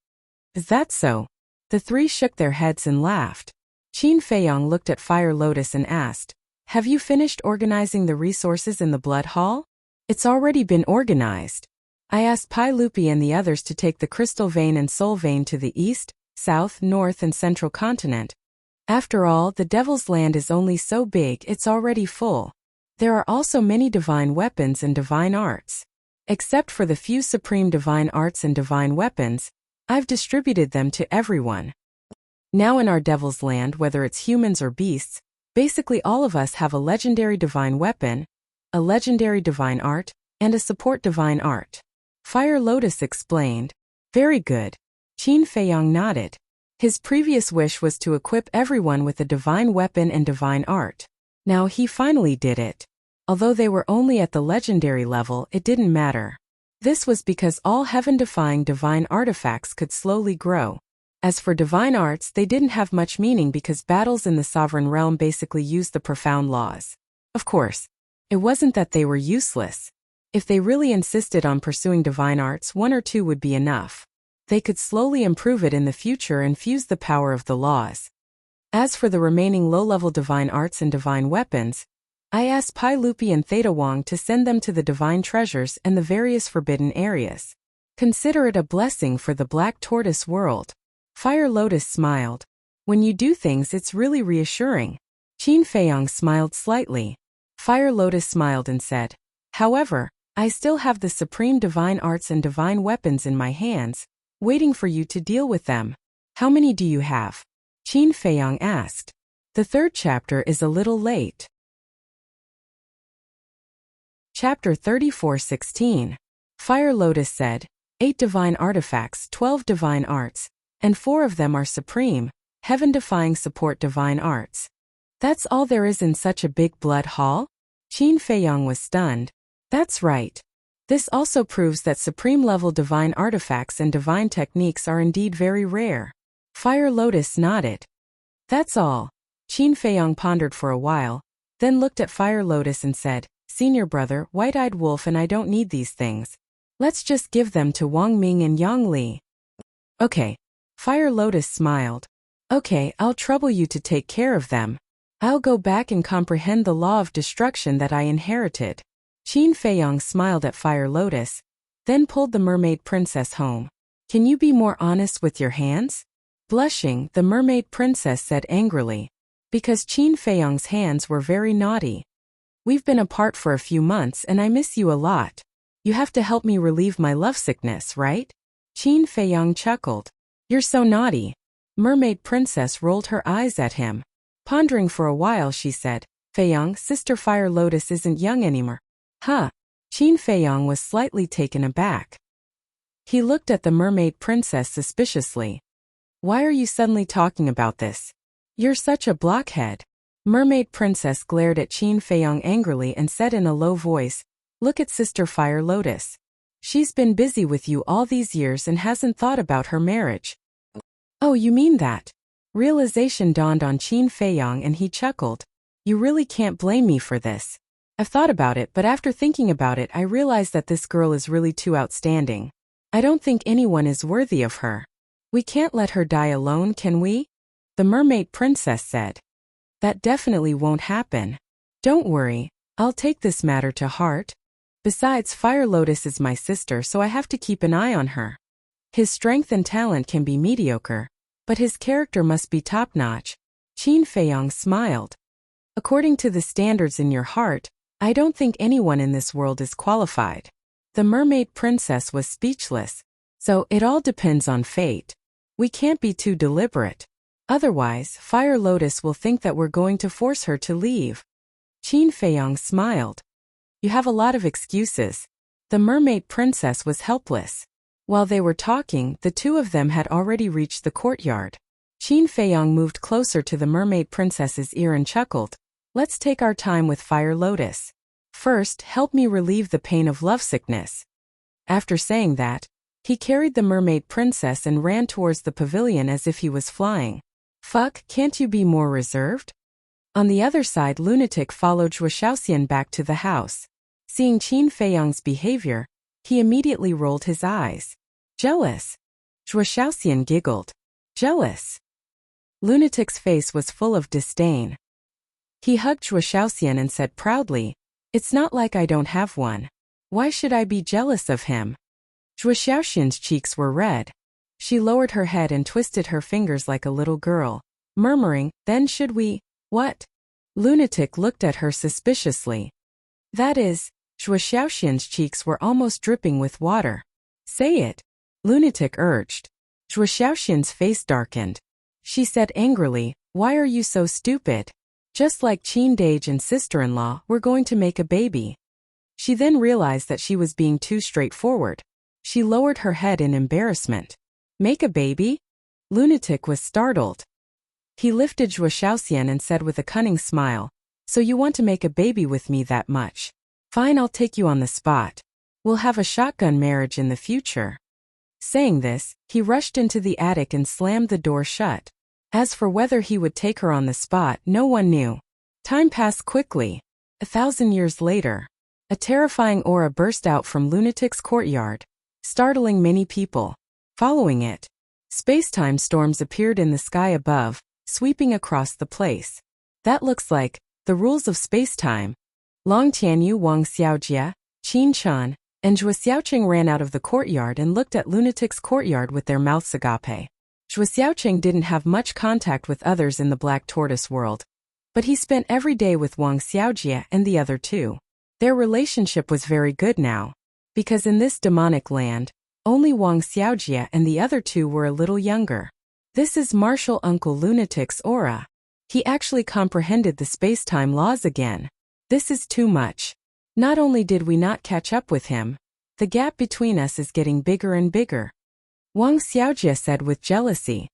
Is that so? The three shook their heads and laughed. Qin Feiyong looked at Fire Lotus and asked, have you finished organizing the resources in the Blood Hall? It's already been organized. I asked Pai Lupi and the others to take the Crystal Vein and Soul Vein to the east, south, north and central continent. After all, the Devil's Land is only so big, it's already full. There are also many divine weapons and divine arts. Except for the few supreme divine arts and divine weapons, I've distributed them to everyone. Now in our Devil's Land, whether it's humans or beasts, basically all of us have a legendary divine weapon, a legendary divine art, and a support divine art. Fire Lotus explained. Very good. Qin Feiyong nodded. His previous wish was to equip everyone with a divine weapon and divine art. Now he finally did it. Although they were only at the legendary level, it didn't matter. This was because all heaven-defying divine artifacts could slowly grow. As for divine arts, they didn't have much meaning because battles in the sovereign realm basically used the profound laws. Of course, it wasn't that they were useless. If they really insisted on pursuing divine arts, one or two would be enough. They could slowly improve it in the future and fuse the power of the laws. As for the remaining low-level divine arts and divine weapons, I asked Pai Lupi and Theta Wang to send them to the divine treasures and the various forbidden areas. Consider it a blessing for the Black Tortoise world. Fire Lotus smiled. When you do things, it's really reassuring. Qin Feiyang smiled slightly. Fire Lotus smiled and said, however, I still have the supreme divine arts and divine weapons in my hands, waiting for you to deal with them. How many do you have? Qin Feiyang asked. The third chapter is a little late. Chapter 34:16. Fire Lotus said, 8 divine artifacts, 12 divine arts, and 4 of them are supreme, heaven-defying support divine arts. That's all there is in such a big blood haul? Qin Feiyang was stunned. That's right. This also proves that supreme-level divine artifacts and divine techniques are indeed very rare. Fire Lotus nodded. That's all. Qin Feiyang pondered for a while, then looked at Fire Lotus and said, Senior brother, White-Eyed Wolf and I don't need these things. Let's just give them to Wang Ming and Yang Li. Okay. Fire Lotus smiled. Okay, I'll trouble you to take care of them. I'll go back and comprehend the law of destruction that I inherited. Qin Feiyang smiled at Fire Lotus, then pulled the mermaid princess home. Can you be more honest with your hands? Blushing, the mermaid princess said angrily. Because Qin Feiyang's hands were very naughty. We've been apart for a few months and I miss you a lot. You have to help me relieve my lovesickness, right? Qin Feiyang chuckled. You're so naughty. Mermaid princess rolled her eyes at him. Pondering for a while, she said, Feiyang, Sister Fire Lotus isn't young anymore. Huh? Qin Feiyang was slightly taken aback. He looked at the mermaid princess suspiciously. Why are you suddenly talking about this? You're such a blockhead. Mermaid princess glared at Qin Feiyang angrily and said in a low voice, Look at Sister Fire Lotus. She's been busy with you all these years and hasn't thought about her marriage. Oh, you mean that? Realization dawned on Qin Feiyang and he chuckled. You really can't blame me for this. I've thought about it, but after thinking about it, I realized that this girl is really too outstanding. I don't think anyone is worthy of her. We can't let her die alone, can we? The mermaid princess said. That definitely won't happen. Don't worry, I'll take this matter to heart. Besides, Fire Lotus is my sister, so I have to keep an eye on her. His strength and talent can be mediocre, but his character must be top-notch. Qin Feiyang smiled. According to the standards in your heart, I don't think anyone in this world is qualified. The mermaid princess was speechless. So, it all depends on fate. We can't be too deliberate. Otherwise, Fire Lotus will think that we're going to force her to leave. Qin Feiyang smiled. You have a lot of excuses. The mermaid princess was helpless. While they were talking, the two of them had already reached the courtyard. Qin Feiyang moved closer to the mermaid princess's ear and chuckled. Let's take our time with Fire Lotus. First, help me relieve the pain of lovesickness. After saying that, he carried the mermaid princess and ran towards the pavilion as if he was flying. Fuck, can't you be more reserved? On the other side, Lunatic followed Zhuo Shaoxian back to the house. Seeing Qin Feiyang's behavior, he immediately rolled his eyes. Jealous. Zhuo Shaoxian giggled. Jealous. Lunatic's face was full of disdain. He hugged Zhuo Shaoxian and said proudly, It's not like I don't have one. Why should I be jealous of him? Zhuo Shaoxian's cheeks were red. She lowered her head and twisted her fingers like a little girl, murmuring, Then should we? What? Lunatic looked at her suspiciously. That is, Zhuo Shaoxian's cheeks were almost dripping with water. Say it. Lunatic urged. Zhuo Shaoxian's face darkened. She said angrily, Why are you so stupid? Just like Qin Dage and sister-in-law, we're going to make a baby. She then realized that she was being too straightforward. She lowered her head in embarrassment. Make a baby? Lunatic was startled. He lifted Zhuo Shaoxian and said with a cunning smile, So you want to make a baby with me that much? Fine, I'll take you on the spot. We'll have a shotgun marriage in the future. Saying this, he rushed into the attic and slammed the door shut. As for whether he would take her on the spot, no one knew. Time passed quickly. 1,000 years later, a terrifying aura burst out from Lunatic's courtyard, startling many people. Following it, space-time storms appeared in the sky above, sweeping across the place. That looks like the rules of space-time. Long Tianyu, Wang Xiaojie, Qin Chan, and Zhuo Xiaoqing ran out of the courtyard and looked at Lunatic's courtyard with their mouths agape. Zhuo Xiaoqing didn't have much contact with others in the Black Tortoise world, but he spent every day with Wang Xiaojie and the other two. Their relationship was very good now, because in this demonic land, only Wang Xiaojie and the other two were a little younger. This is Martial Uncle Lunatic's aura. He actually comprehended the space-time laws again. This is too much. Not only did we not catch up with him, the gap between us is getting bigger and bigger. Wang Xiaojie said with jealousy.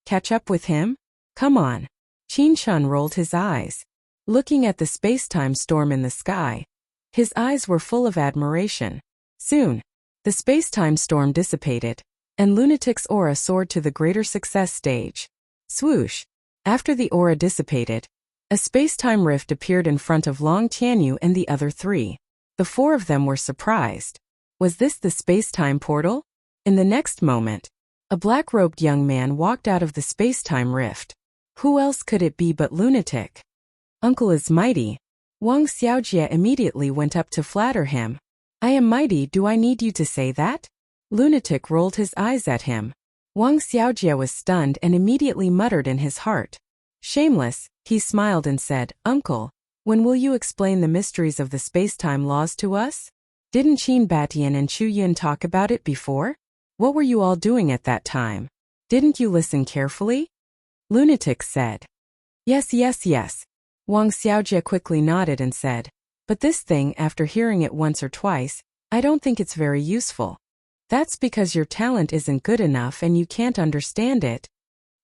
Catch up with him? Come on. Qin Shan rolled his eyes, looking at the space-time storm in the sky. His eyes were full of admiration. Soon, the space-time storm dissipated, and Lunatic's aura soared to the greater success stage. Swoosh! After the aura dissipated, a space-time rift appeared in front of Long Tianyu and the other three. The four of them were surprised. Was this the space-time portal? In the next moment, a black-robed young man walked out of the space-time rift. Who else could it be but Lunatic? Uncle is mighty. Wang Xiaojie immediately went up to flatter him. I am mighty, do I need you to say that? Lunatic rolled his eyes at him. Wang Xiaojie was stunned and immediately muttered in his heart. Shameless, he smiled and said, Uncle, when will you explain the mysteries of the space-time laws to us? Didn't Qin Batian and Chu Yun talk about it before? What were you all doing at that time? Didn't you listen carefully? Lunatic said. Yes. Wang Xiaojie quickly nodded and said, but this thing, after hearing it once or twice, I don't think it's very useful. That's because your talent isn't good enough and you can't understand it.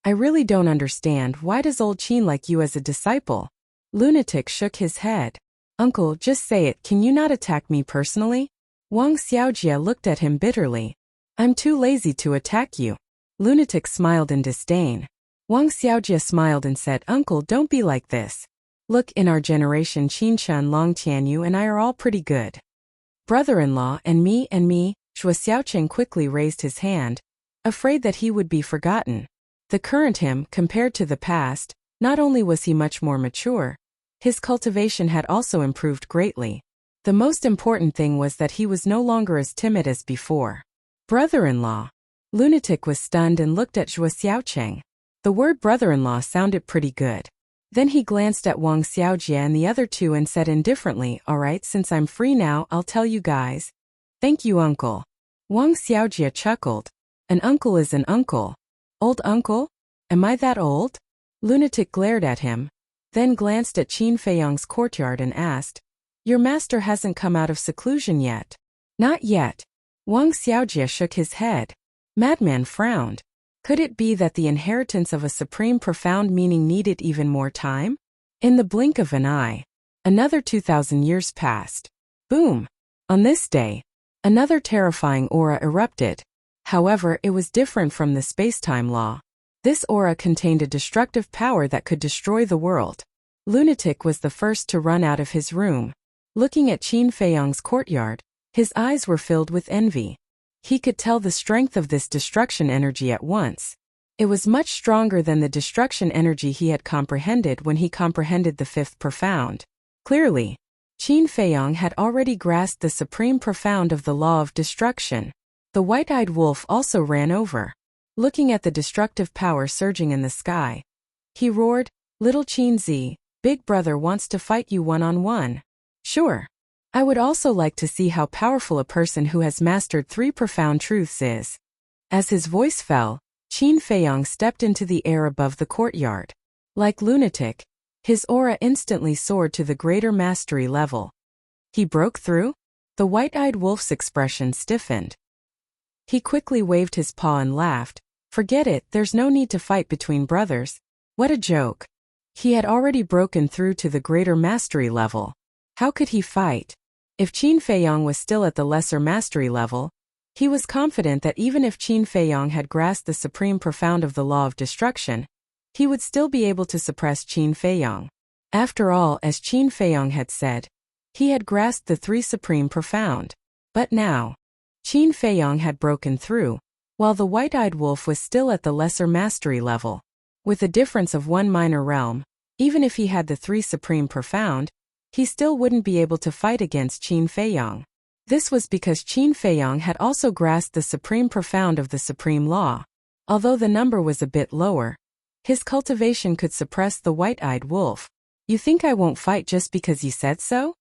I really don't understand, why does old Qin like you as a disciple? Lunatic shook his head. Uncle, just say it, can you not attack me personally? Wang Xiaojie looked at him bitterly. I'm too lazy to attack you. Lunatic smiled in disdain. Wang Xiaojie smiled and said, Uncle, don't be like this. Look, in our generation Qin Shan, Long Tianyu and I are all pretty good. Brother-in-law and me, Zhuo Xiaoqing quickly raised his hand, afraid that he would be forgotten. The current him, compared to the past, not only was he much more mature, his cultivation had also improved greatly. The most important thing was that he was no longer as timid as before. Brother-in-law. Lunatic was stunned and looked at Zhuo Xiaoqing. The word brother-in-law sounded pretty good. Then he glanced at Wang Xiaojie and the other two and said indifferently, all right, since I'm free now, I'll tell you guys. Thank you, uncle. Wang Xiaojie chuckled. An uncle is an uncle. Old uncle? Am I that old? Lunatic glared at him, then glanced at Qin Feiyang's courtyard and asked, your master hasn't come out of seclusion yet? Not yet. Wang Xiaojie shook his head. Madman frowned. Could it be that the inheritance of a supreme profound meaning needed even more time? In the blink of an eye, another 2,000 years passed. Boom! On this day, another terrifying aura erupted. However, it was different from the space-time law. This aura contained a destructive power that could destroy the world. Lunatic was the first to run out of his room. Looking at Qin Feiyang's courtyard, his eyes were filled with envy. He could tell the strength of this destruction energy at once. It was much stronger than the destruction energy he had comprehended when he comprehended the fifth profound. Clearly, Qin Feiyang had already grasped the supreme profound of the law of destruction. The white-eyed wolf also ran over, looking at the destructive power surging in the sky. He roared, Little Qin Zi, Big Brother wants to fight you one-on-one. Sure. I would also like to see how powerful a person who has mastered 3 profound truths is. As his voice fell, Qin Feiyang stepped into the air above the courtyard. Like Lunatic, his aura instantly soared to the greater mastery level. He broke through? The white-eyed wolf's expression stiffened. He quickly waved his paw and laughed. Forget it, there's no need to fight between brothers. What a joke. He had already broken through to the greater mastery level. How could he fight? If Qin Feiyong was still at the lesser mastery level, he was confident that even if Qin Feiyong had grasped the supreme profound of the law of destruction, he would still be able to suppress Qin Feiyong. After all, as Qin Feiyong had said, he had grasped the three supreme profound. But now, Qin Feiyong had broken through, while the white-eyed wolf was still at the lesser mastery level. With a difference of one minor realm, even if he had the three supreme profound, he still wouldn't be able to fight against Qin Feiyong. This was because Qin Feiyong had also grasped the supreme profound of the supreme law. Although the number was a bit lower, his cultivation could suppress the white-eyed wolf. You think I won't fight just because you said so?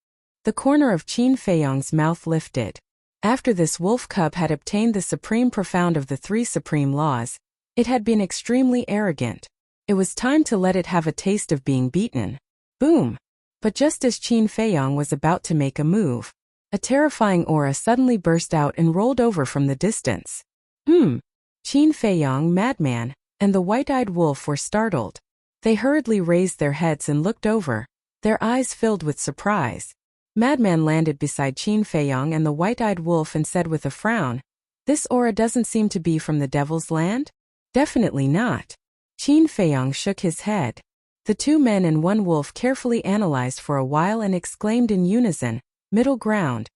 The corner of Qin Feiyong's mouth lifted. After this wolf cub had obtained the supreme profound of the three supreme laws, it had been extremely arrogant. It was time to let it have a taste of being beaten. Boom! But just as Qin Feiyong was about to make a move, a terrifying aura suddenly burst out and rolled over from the distance. Qin Feiyong, madman, and the white-eyed wolf were startled. They hurriedly raised their heads and looked over, their eyes filled with surprise. Madman landed beside Qin Feiyong and the white-eyed wolf and said with a frown, "This aura doesn't seem to be from the Devil's Land?" "Definitely not." Qin Feiyong shook his head. The two men and one wolf carefully analyzed for a while and exclaimed in unison, "Middle ground."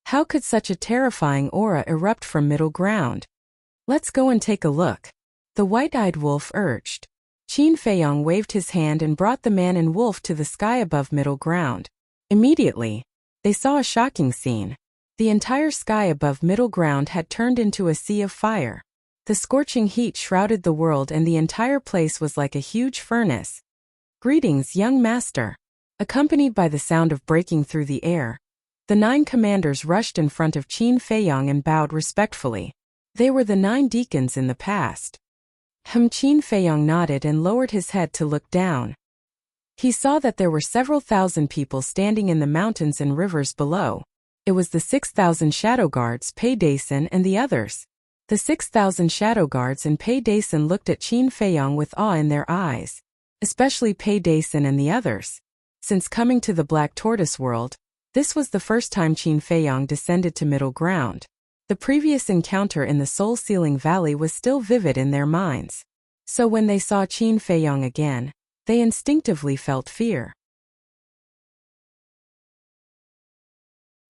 How could such a terrifying aura erupt from middle ground? "Let's go and take a look," the white-eyed wolf urged. Qin Feiyong waved his hand and brought the man and wolf to the sky above middle ground. Immediately, they saw a shocking scene. The entire sky above middle ground had turned into a sea of fire. The scorching heat shrouded the world and the entire place was like a huge furnace. "Greetings, young master." Accompanied by the sound of breaking through the air, the 9 commanders rushed in front of Qin Feiyong and bowed respectfully. They were the 9 deacons in the past. Qin Feiyong nodded and lowered his head to look down. He saw that there were several thousand people standing in the mountains and rivers below. It was the 6,000 shadow guards, Pei Dason and the others. The 6,000 shadow guards and Pei Dason looked at Qin Feiyong with awe in their eyes. Especially Pei Dason and the others. Since coming to the Black Tortoise world, this was the first time Qin Feiyong descended to middle ground. The previous encounter in the Soul-Sealing Valley was still vivid in their minds. So when they saw Qin Feiyong again, they instinctively felt fear.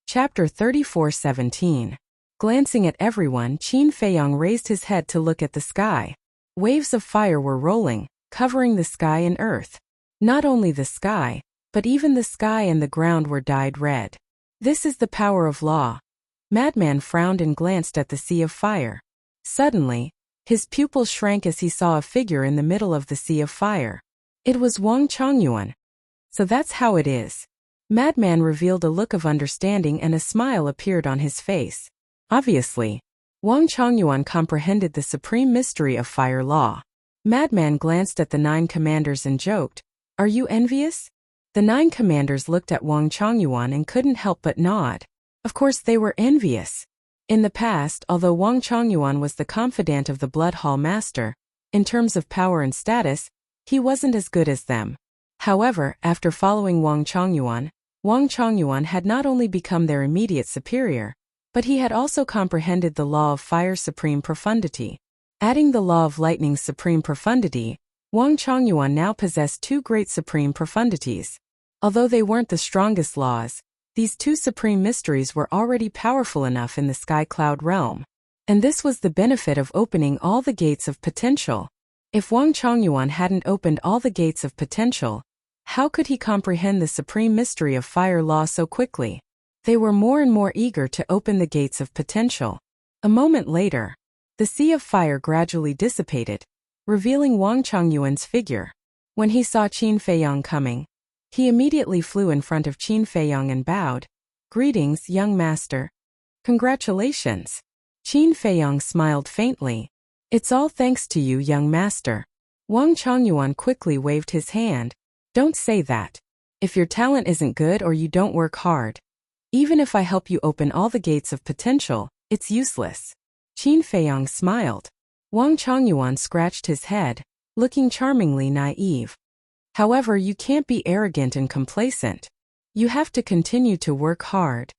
Chapter 34:17. Glancing at everyone, Qin Feiyong raised his head to look at the sky. Waves of fire were rolling, covering the sky and earth. Not only the sky, but even the sky and the ground were dyed red. This is the power of law. Madman frowned and glanced at the sea of fire. Suddenly, his pupils shrank as he saw a figure in the middle of the sea of fire. It was Wang Chongyuan. So that's how it is. Madman revealed a look of understanding and a smile appeared on his face. Obviously, Wang Chongyuan comprehended the supreme mystery of fire law. Madman glanced at the 9 commanders and joked, "Are you envious?" The 9 commanders looked at Wang Chongyuan and couldn't help but nod. Of course they were envious. In the past, although Wang Chongyuan was the confidant of the Blood Hall Master, in terms of power and status, he wasn't as good as them. However, after following Wang Chongyuan had not only become their immediate superior, but he had also comprehended the law of fire's supreme profundity. Adding the law of lightning's supreme profundity, Wang Chongyuan now possessed 2 great supreme profundities. Although they weren't the strongest laws, these 2 supreme mysteries were already powerful enough in the sky cloud realm. And this was the benefit of opening all the gates of potential. If Wang Chongyuan hadn't opened all the gates of potential, how could he comprehend the supreme mystery of fire law so quickly? They were more and more eager to open the gates of potential. A moment later, the sea of fire gradually dissipated, revealing Wang Chongyuan's figure. When he saw Qin Feiyong coming, he immediately flew in front of Qin Feiyong and bowed. "Greetings, young master." "Congratulations." Qin Feiyong smiled faintly. "It's all thanks to you, young master." Wang Chongyuan quickly waved his hand. "Don't say that. If your talent isn't good or you don't work hard, even if I help you open all the gates of potential, it's useless." Qin Feiyong smiled. Wang Chongyuan scratched his head, looking charmingly naive. However, you can't be arrogant and complacent. You have to continue to work hard.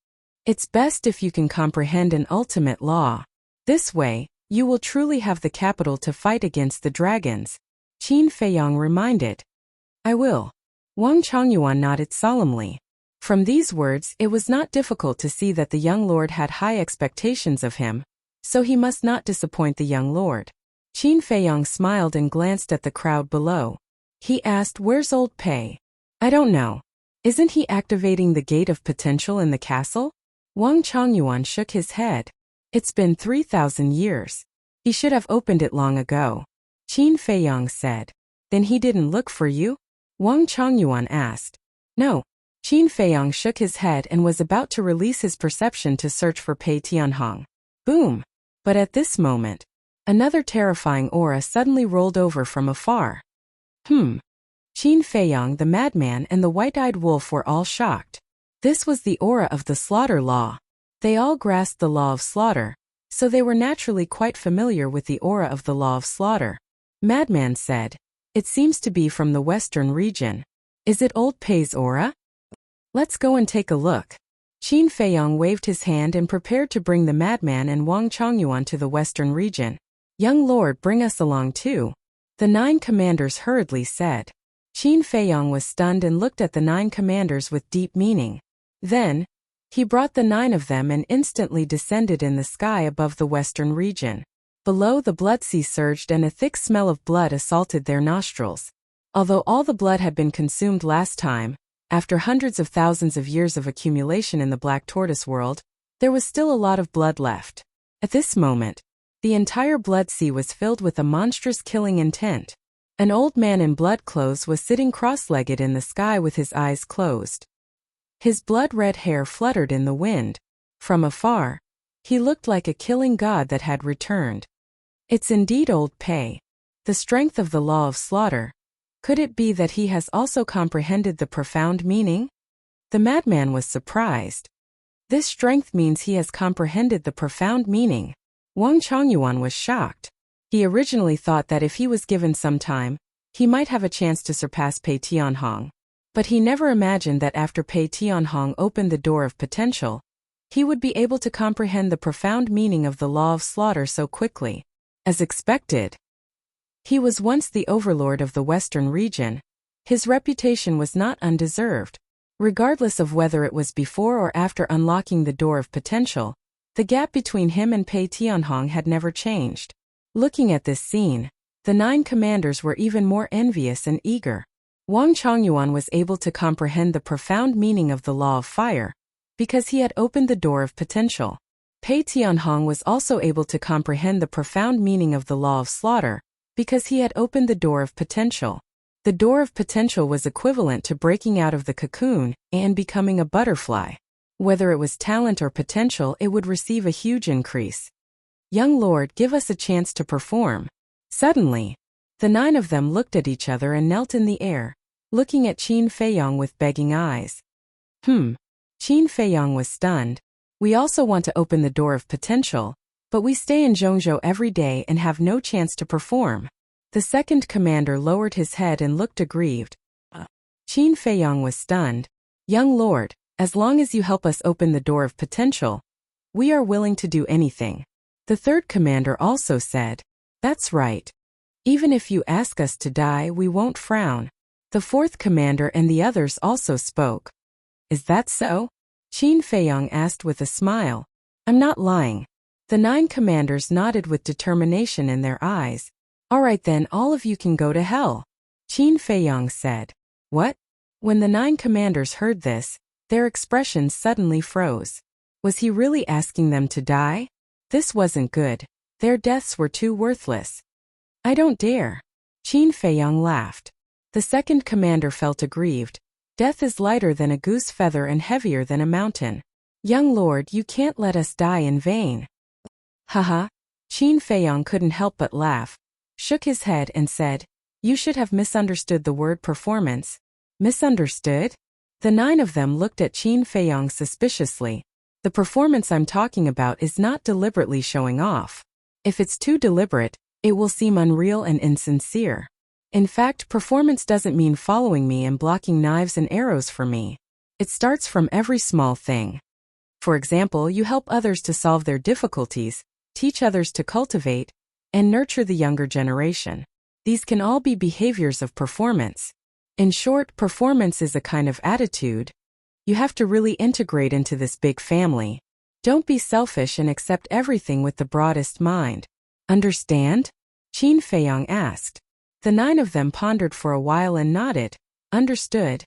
It's best if you can comprehend an ultimate law. This way, you will truly have the capital to fight against the dragons, Qin Feiyang reminded. I will. Wang Changyuan nodded solemnly. From these words, it was not difficult to see that the young lord had high expectations of him, so he must not disappoint the young lord. Qin Feiyang smiled and glanced at the crowd below. He asked, "Where's old Pei?" "I don't know. Isn't he activating the gate of potential in the castle?" Wang Changyuan shook his head. "It's been 3,000 years. He should have opened it long ago," Qin Feiyang said. "Then he didn't look for you?" Wang Changyuan asked. "No." Qin Feiyang shook his head and was about to release his perception to search for Pei Tianhong. Boom! But at this moment, another terrifying aura suddenly rolled over from afar. Qin Feiyang, the madman, and the white-eyed wolf were all shocked. This was the aura of the slaughter law. They all grasped the law of slaughter, so they were naturally quite familiar with the aura of the law of slaughter. Madman said, "It seems to be from the western region. Is it old Pei's aura? Let's go and take a look." Qin Feiyang waved his hand and prepared to bring the madman and Wang Changyuan to the western region. "Young lord, bring us along too," the 9 commanders hurriedly said. Qin Feiyang was stunned and looked at the 9 commanders with deep meaning. Then, he brought the 9 of them and instantly descended in the sky above the western region. Below, the blood sea surged and a thick smell of blood assaulted their nostrils. Although all the blood had been consumed last time, after hundreds of thousands of years of accumulation in the Black Tortoise world, there was still a lot of blood left. At this moment, the entire blood sea was filled with a monstrous killing intent. An old man in blood clothes was sitting cross-legged in the sky with his eyes closed. His blood-red hair fluttered in the wind. From afar, he looked like a killing god that had returned. It's indeed old Pei, the strength of the law of slaughter. Could it be that he has also comprehended the profound meaning? The madman was surprised. This strength means he has comprehended the profound meaning. Wang Changyuan was shocked. He originally thought that if he was given some time, he might have a chance to surpass Pei Tianhong. But he never imagined that after Pei Tianhong opened the door of potential, he would be able to comprehend the profound meaning of the law of slaughter so quickly. As expected, he was once the overlord of the western region. His reputation was not undeserved. Regardless of whether it was before or after unlocking the door of potential, the gap between him and Pei Tianhong had never changed. Looking at this scene, the 9 commanders were even more envious and eager. Wang Changyuan was able to comprehend the profound meaning of the law of fire, because he had opened the door of potential. Pei Tianhong was also able to comprehend the profound meaning of the law of slaughter, because he had opened the door of potential. The door of potential was equivalent to breaking out of the cocoon and becoming a butterfly. Whether it was talent or potential, it would receive a huge increase. "Young lord, give us a chance to perform." Suddenly, the 9 of them looked at each other and knelt in the air, looking at Qin Feiyang with begging eyes. Qin Feiyang was stunned. "We also want to open the door of potential, but we stay in Zhongzhou every day and have no chance to perform." The second commander lowered his head and looked aggrieved. Qin Feiyang was stunned. "Young lord, as long as you help us open the door of potential, we are willing to do anything." The third commander also said, "That's right. Even if you ask us to die, we won't frown." The fourth commander and the others also spoke. "Is that so?" Qin Feiyang asked with a smile. "I'm not lying." The 9 commanders nodded with determination in their eyes. "All right then, all of you can go to hell," Qin Feiyang said. "What?" When the 9 commanders heard this, their expressions suddenly froze. Was he really asking them to die? This wasn't good. Their deaths were too worthless. "I don't dare." Qin Feiyang laughed. The second commander felt aggrieved. "Death is lighter than a goose feather and heavier than a mountain. Young lord, you can't let us die in vain." Haha. Qin Feiyang couldn't help but laugh, shook his head and said, "You should have misunderstood the word performance." Misunderstood? The 9 of them looked at Qin Feiyang suspiciously. "The performance I'm talking about is not deliberately showing off. If it's too deliberate, it will seem unreal and insincere." In fact, performance doesn't mean following me and blocking knives and arrows for me. It starts from every small thing. For example, you help others to solve their difficulties, teach others to cultivate, and nurture the younger generation. These can all be behaviors of performance. In short, performance is a kind of attitude. You have to really integrate into this big family. Don't be selfish and accept everything with the broadest mind. Understand? Qin Feiyang asked. The 9 of them pondered for a while and nodded. Understood.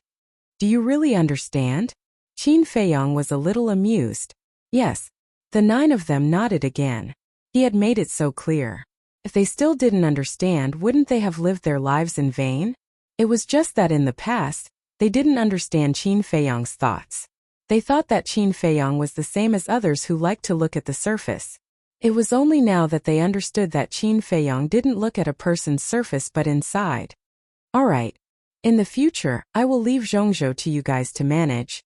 Do you really understand? Qin Feiyang was a little amused. Yes. The 9 of them nodded again. He had made it so clear. If they still didn't understand, wouldn't they have lived their lives in vain? It was just that in the past, they didn't understand Qin Feiyang's thoughts. They thought that Qin Feiyang was the same as others who liked to look at the surface. It was only now that they understood that Qin Feiyang didn't look at a person's surface but inside. All right. In the future, I will leave Zhongzhou to you guys to manage.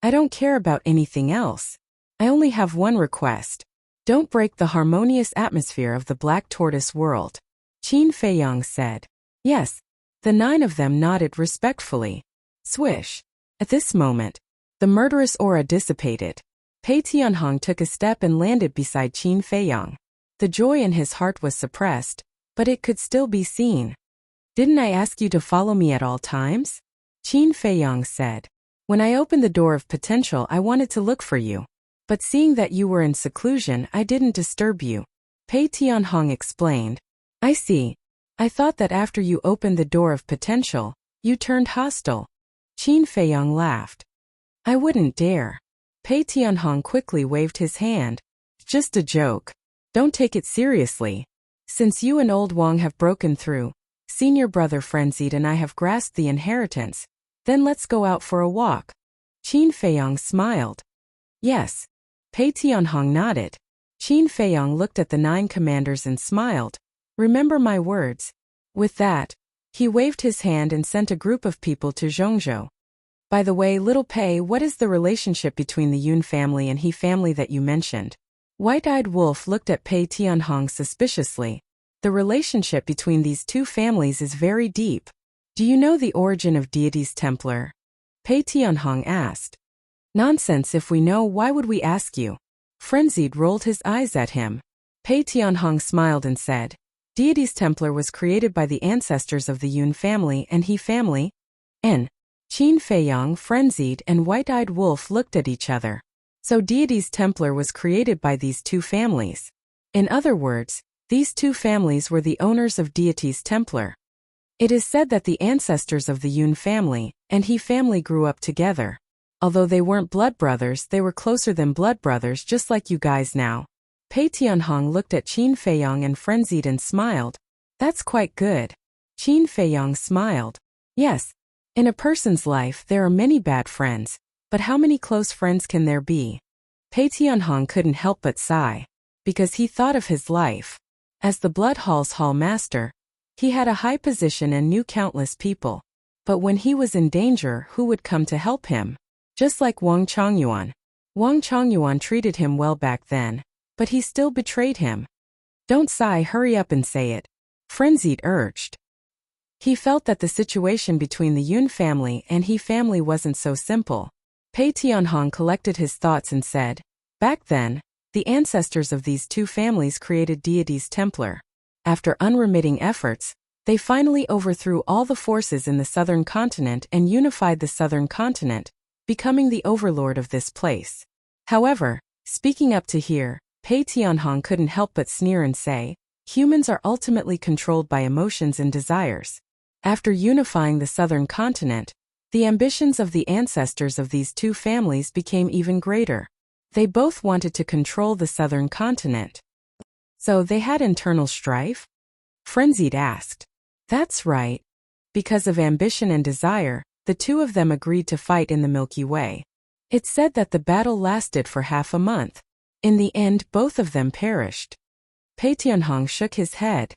I don't care about anything else. I only have one request. Don't break the harmonious atmosphere of the Black Tortoise world. Qin Feiyang said. Yes. The 9 of them nodded respectfully. Swish. At this moment, the murderous aura dissipated. Pei Tianhong took a step and landed beside Qin Feiyang. The joy in his heart was suppressed, but it could still be seen. Didn't I ask you to follow me at all times? Qin Feiyang said. When I opened the door of potential, I wanted to look for you. But seeing that you were in seclusion, I didn't disturb you. Pei Tianhong explained. I see. I thought that after you opened the door of potential, you turned hostile. Qin Feiyang laughed. I wouldn't dare. Pei Tianhong quickly waved his hand. Just a joke. Don't take it seriously. Since you and old Wang have broken through, senior brother Frenzied and I have grasped the inheritance, then let's go out for a walk. Qin Feiyang smiled. Yes. Pei Tianhong nodded. Qin Feiyang looked at the 9 commanders and smiled. Remember my words. With that, he waved his hand and sent a group of people to Zhongzhou. By the way, little Pei, what is the relationship between the Yun family and He family that you mentioned? White-eyed Wolf looked at Pei Tianhong suspiciously. The relationship between these two families is very deep. Do you know the origin of Deity's Templar? Pei Tianhong asked. Nonsense, if we know, why would we ask you? Frenzied rolled his eyes at him. Pei Tianhong smiled and said, Deity's Templar was created by the ancestors of the Yun family and He family. N. Qin Feiyang, Frenzied, and White-eyed Wolf looked at each other. So Deity's Templar was created by these two families. In other words, these two families were the owners of Deity's Templar. It is said that the ancestors of the Yun family and He family grew up together. Although they weren't blood brothers, they were closer than blood brothers, just like you guys now. Pei Tianhong looked at Qin Feiyang and Frenzied and smiled. That's quite good. Qin Feiyang smiled. Yes. In a person's life, there are many bad friends, but how many close friends can there be? Pei Tianhong couldn't help but sigh, because he thought of his life. As the Blood Hall's hall master, he had a high position and knew countless people. But when he was in danger, who would come to help him? Just like Wang Chongyuan. Wang Chongyuan treated him well back then, but he still betrayed him. Don't sigh, hurry up and say it. Frenzied urged. He felt that the situation between the Yun family and He family wasn't so simple. Pei Tianhong collected his thoughts and said, back then, the ancestors of these two families created Deity's Templar. After unremitting efforts, they finally overthrew all the forces in the southern continent and unified the southern continent, becoming the overlord of this place. However, speaking up to here, Pei Tianhong couldn't help but sneer and say, humans are ultimately controlled by emotions and desires. After unifying the southern continent, the ambitions of the ancestors of these two families became even greater. They both wanted to control the southern continent. So they had internal strife? Frenzied asked. That's right. Because of ambition and desire, the two of them agreed to fight in the Milky Way. It's said that the battle lasted for half a month. In the end, both of them perished. Pei Tianhong shook his head.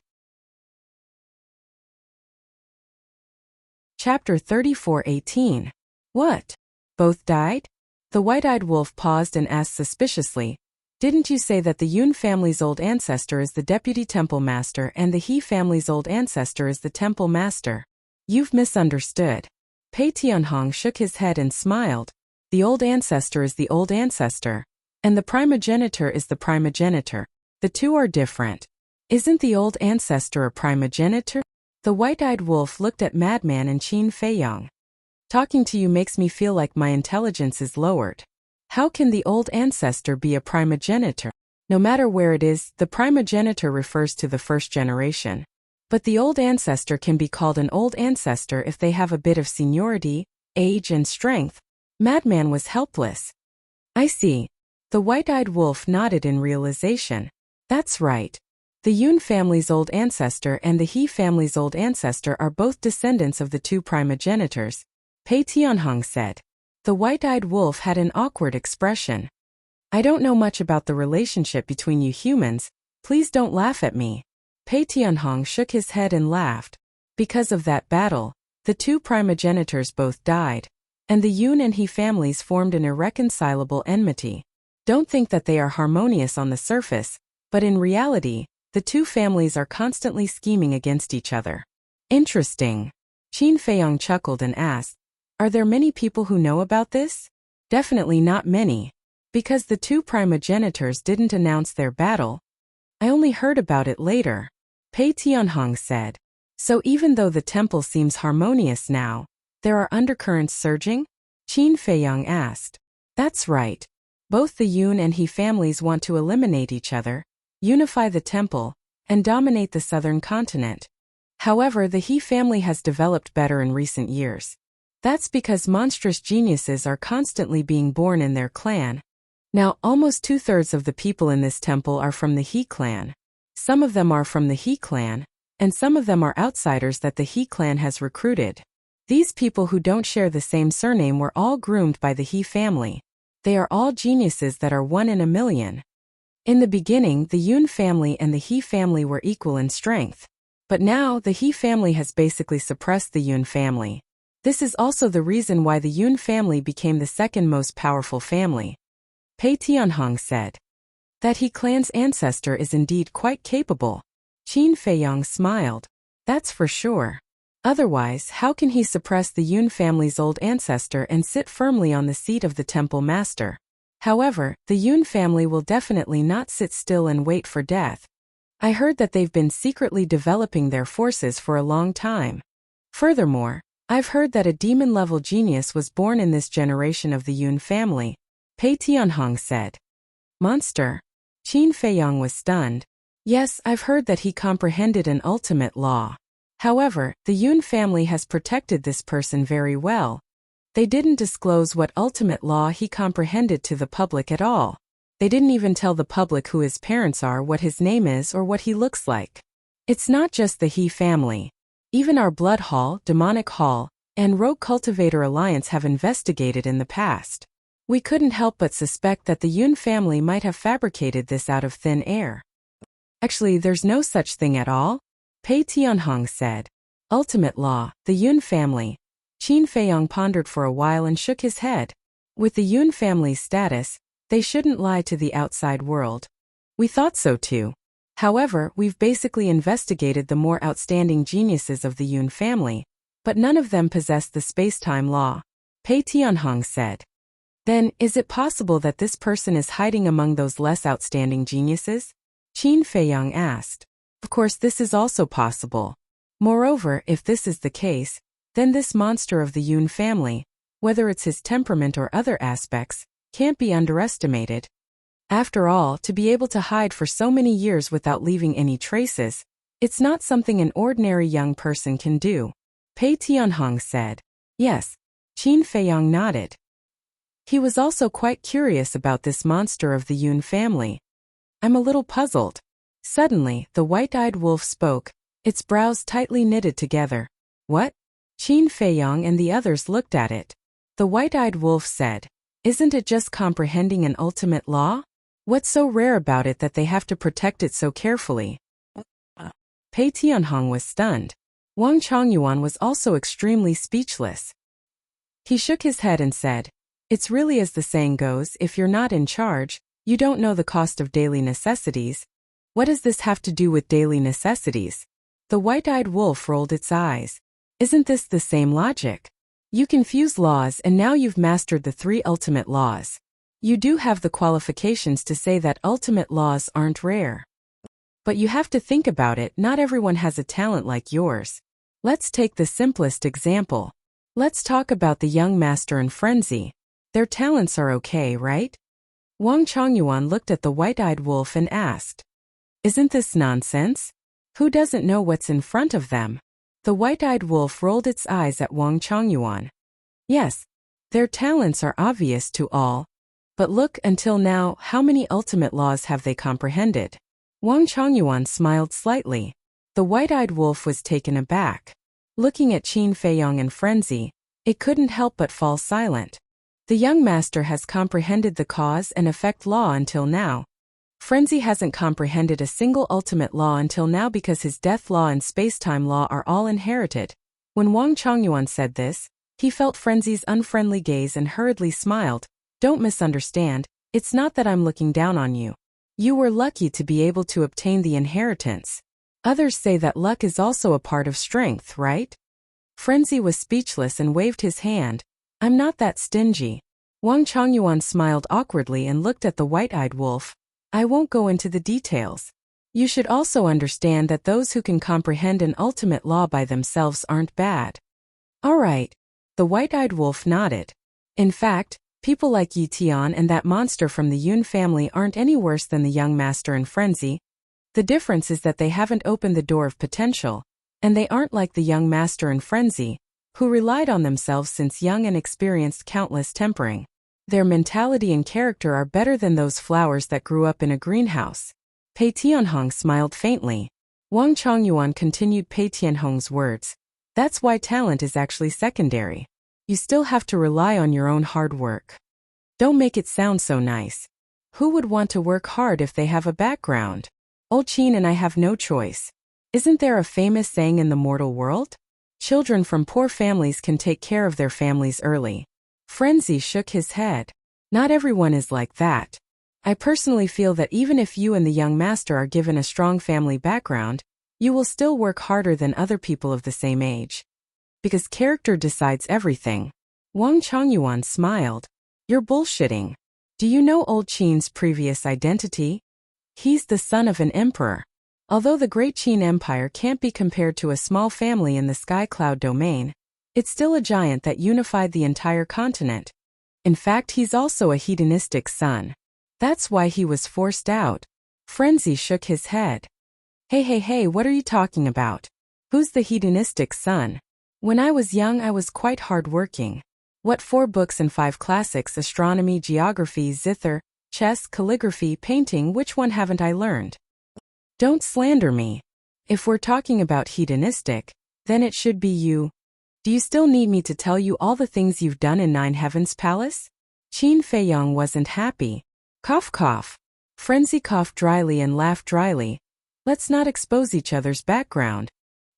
Chapter 34:18. What? Both died? The white-eyed wolf paused and asked suspiciously, Didn't you say that the Yun family's old ancestor is the deputy temple master and the He family's old ancestor is the temple master? You've misunderstood. Pei Tianhong shook his head and smiled. The old ancestor is the old ancestor, and the primogenitor is the primogenitor. The two are different. Isn't the old ancestor a primogenitor? The white-eyed wolf looked at Madman and Qin Feiyang. Talking to you makes me feel like my intelligence is lowered. How can the old ancestor be a primogenitor? No matter where it is, the primogenitor refers to the first generation. But the old ancestor can be called an old ancestor if they have a bit of seniority, age and strength. Madman was helpless. I see. The white-eyed wolf nodded in realization. That's right. The Yun family's old ancestor and the He family's old ancestor are both descendants of the two primogenitors, Pei Tianhong said. The white-eyed wolf had an awkward expression. I don't know much about the relationship between you humans. Please don't laugh at me. Pei Tianhong shook his head and laughed. Because of that battle, the two primogenitors both died, and the Yun and He families formed an irreconcilable enmity. Don't think that they are harmonious on the surface, but in reality, the two families are constantly scheming against each other. Interesting. Qin Feiyang chuckled and asked, are there many people who know about this? Definitely not many. Because the two primogenitors didn't announce their battle. I only heard about it later. Pei Tianhong said. So even though the temple seems harmonious now, there are undercurrents surging? Qin Feiyang asked. That's right. Both the Yun and He families want to eliminate each other, unify the temple, and dominate the southern continent. However, the He family has developed better in recent years. That's because monstrous geniuses are constantly being born in their clan. Now, almost 2/3 of the people in this temple are from the He clan. Some of them are from the He clan, and some of them are outsiders that the He clan has recruited. These people who don't share the same surname were all groomed by the He family. They are all geniuses that are one in a million. In the beginning, the Yun family and the He family were equal in strength. But now, the He family has basically suppressed the Yun family. This is also the reason why the Yun family became the second most powerful family. Pei Tianhong said. That He clan's ancestor is indeed quite capable. Qin Feiyang smiled. That's for sure. Otherwise, how can he suppress the Yun family's old ancestor and sit firmly on the seat of the temple master? However, the Yun family will definitely not sit still and wait for death. I heard that they've been secretly developing their forces for a long time. Furthermore, I've heard that a demon-level genius was born in this generation of the Yun family, Pei Tianhong said. Monster? Qin Feiyang was stunned. Yes, I've heard that he comprehended an ultimate law. However, the Yun family has protected this person very well. They didn't disclose what ultimate law he comprehended to the public at all. They didn't even tell the public who his parents are, what his name is, or what he looks like. It's not just the He family. Even our Blood Hall, Demonic Hall, and Rogue Cultivator Alliance have investigated in the past. We couldn't help but suspect that the Yun family might have fabricated this out of thin air. Actually, there's no such thing at all, Pei Tianhong said. Ultimate law, the Yun family. Qin Feiyang pondered for a while and shook his head. With the Yun family's status, they shouldn't lie to the outside world. We thought so too. However, we've basically investigated the more outstanding geniuses of the Yun family, but none of them possess the space-time law, Pei Tianhong said. Then, is it possible that this person is hiding among those less outstanding geniuses? Qin Feiyang asked. Of course, this is also possible. Moreover, if this is the case, then this monster of the Yun family, whether it's his temperament or other aspects, can't be underestimated. After all, to be able to hide for so many years without leaving any traces, it's not something an ordinary young person can do, Pei Tianhong said. Yes. Qin Feiyang nodded. He was also quite curious about this monster of the Yun family. I'm a little puzzled. Suddenly, the white-eyed wolf spoke, its brows tightly knitted together. What? Qin Feiyang and the others looked at it. The white-eyed wolf said, isn't it just comprehending an ultimate law? What's so rare about it that they have to protect it so carefully? Pei Tianhong was stunned. Wang Chongyuan was also extremely speechless. He shook his head and said, it's really as the saying goes, if you're not in charge, You don't know the cost of daily necessities. What does this have to do with daily necessities? The white-eyed wolf rolled its eyes. Isn't this the same logic? You confuse laws and now you've mastered the 3 ultimate laws. You do have the qualifications to say that ultimate laws aren't rare. But you have to think about it, not everyone has a talent like yours. Let's take the simplest example. Let's talk about the young master and frenzy. Their talents are okay, right? Wang Chongyuan looked at the white-eyed wolf and asked, "Isn't this nonsense? Who doesn't know what's in front of them?" The white-eyed wolf rolled its eyes at Wang Chongyuan. Yes, their talents are obvious to all. But look, until now, how many ultimate laws have they comprehended? Wang Chongyuan smiled slightly. The white-eyed wolf was taken aback. Looking at Qin Feiyong and frenzy, it couldn't help but fall silent. The young master has comprehended the cause and effect law until now. Frenzy hasn't comprehended a single ultimate law until now because his death law and space-time law are all inherited. When Wang Chongyuan said this, he felt Frenzy's unfriendly gaze and hurriedly smiled. Don't misunderstand, it's not that I'm looking down on you. You were lucky to be able to obtain the inheritance. Others say that luck is also a part of strength, right? Frenzy was speechless and waved his hand. I'm not that stingy. Wang Chongyuan smiled awkwardly and looked at the white-eyed wolf. I won't go into the details. You should also understand that those who can comprehend an ultimate law by themselves aren't bad. All right. The white-eyed wolf nodded. In fact, people like Yi Tian and that monster from the Yun family aren't any worse than the young master and frenzy. The difference is that they haven't opened the door of potential, and they aren't like the young master and frenzy, who relied on themselves since young and experienced countless tempering. Their mentality and character are better than those flowers that grew up in a greenhouse. Pei Tianhong smiled faintly. Wang Chongyuan continued Pei Tianhong's words. That's why talent is actually secondary. You still have to rely on your own hard work. Don't make it sound so nice. Who would want to work hard if they have a background? Old Qin and I have no choice. Isn't there a famous saying in the mortal world? Children from poor families can take care of their families early. Frenzy shook his head. Not everyone is like that. I personally feel that even if you and the young master are given a strong family background, you will still work harder than other people of the same age. Because character decides everything. Wang Chongyuan smiled. You're bullshitting. Do you know old Qin's previous identity? He's the son of an emperor. Although the Great Qin Empire can't be compared to a small family in the Sky Cloud domain, it's still a giant that unified the entire continent. In fact, he's also a hedonistic son. That's why he was forced out. Frenzy shook his head. Hey, what are you talking about? Who's the hedonistic son? When I was young, I was quite hard-working. What 4 books and 5 classics: astronomy, geography, zither, chess, calligraphy, painting, which one haven't I learned? Don't slander me. If we're talking about hedonistic, then it should be you. Do you still need me to tell you all the things you've done in Nine Heavens Palace? Qin Feiyong wasn't happy. Cough. Frenzy coughed dryly and laughed dryly. Let's not expose each other's background.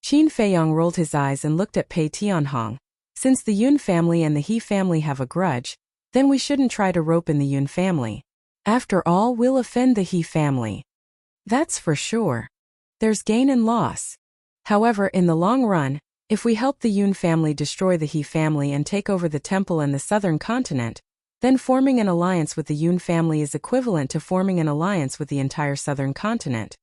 Qin Feiyong rolled his eyes and looked at Pei Tianhong. Since the Yun family and the He family have a grudge, then we shouldn't try to rope in the Yun family. After all, we'll offend the He family. That's for sure. There's gain and loss. However, in the long run, if we help the Yun family destroy the He family and take over the temple and the southern continent, then forming an alliance with the Yun family is equivalent to forming an alliance with the entire southern continent.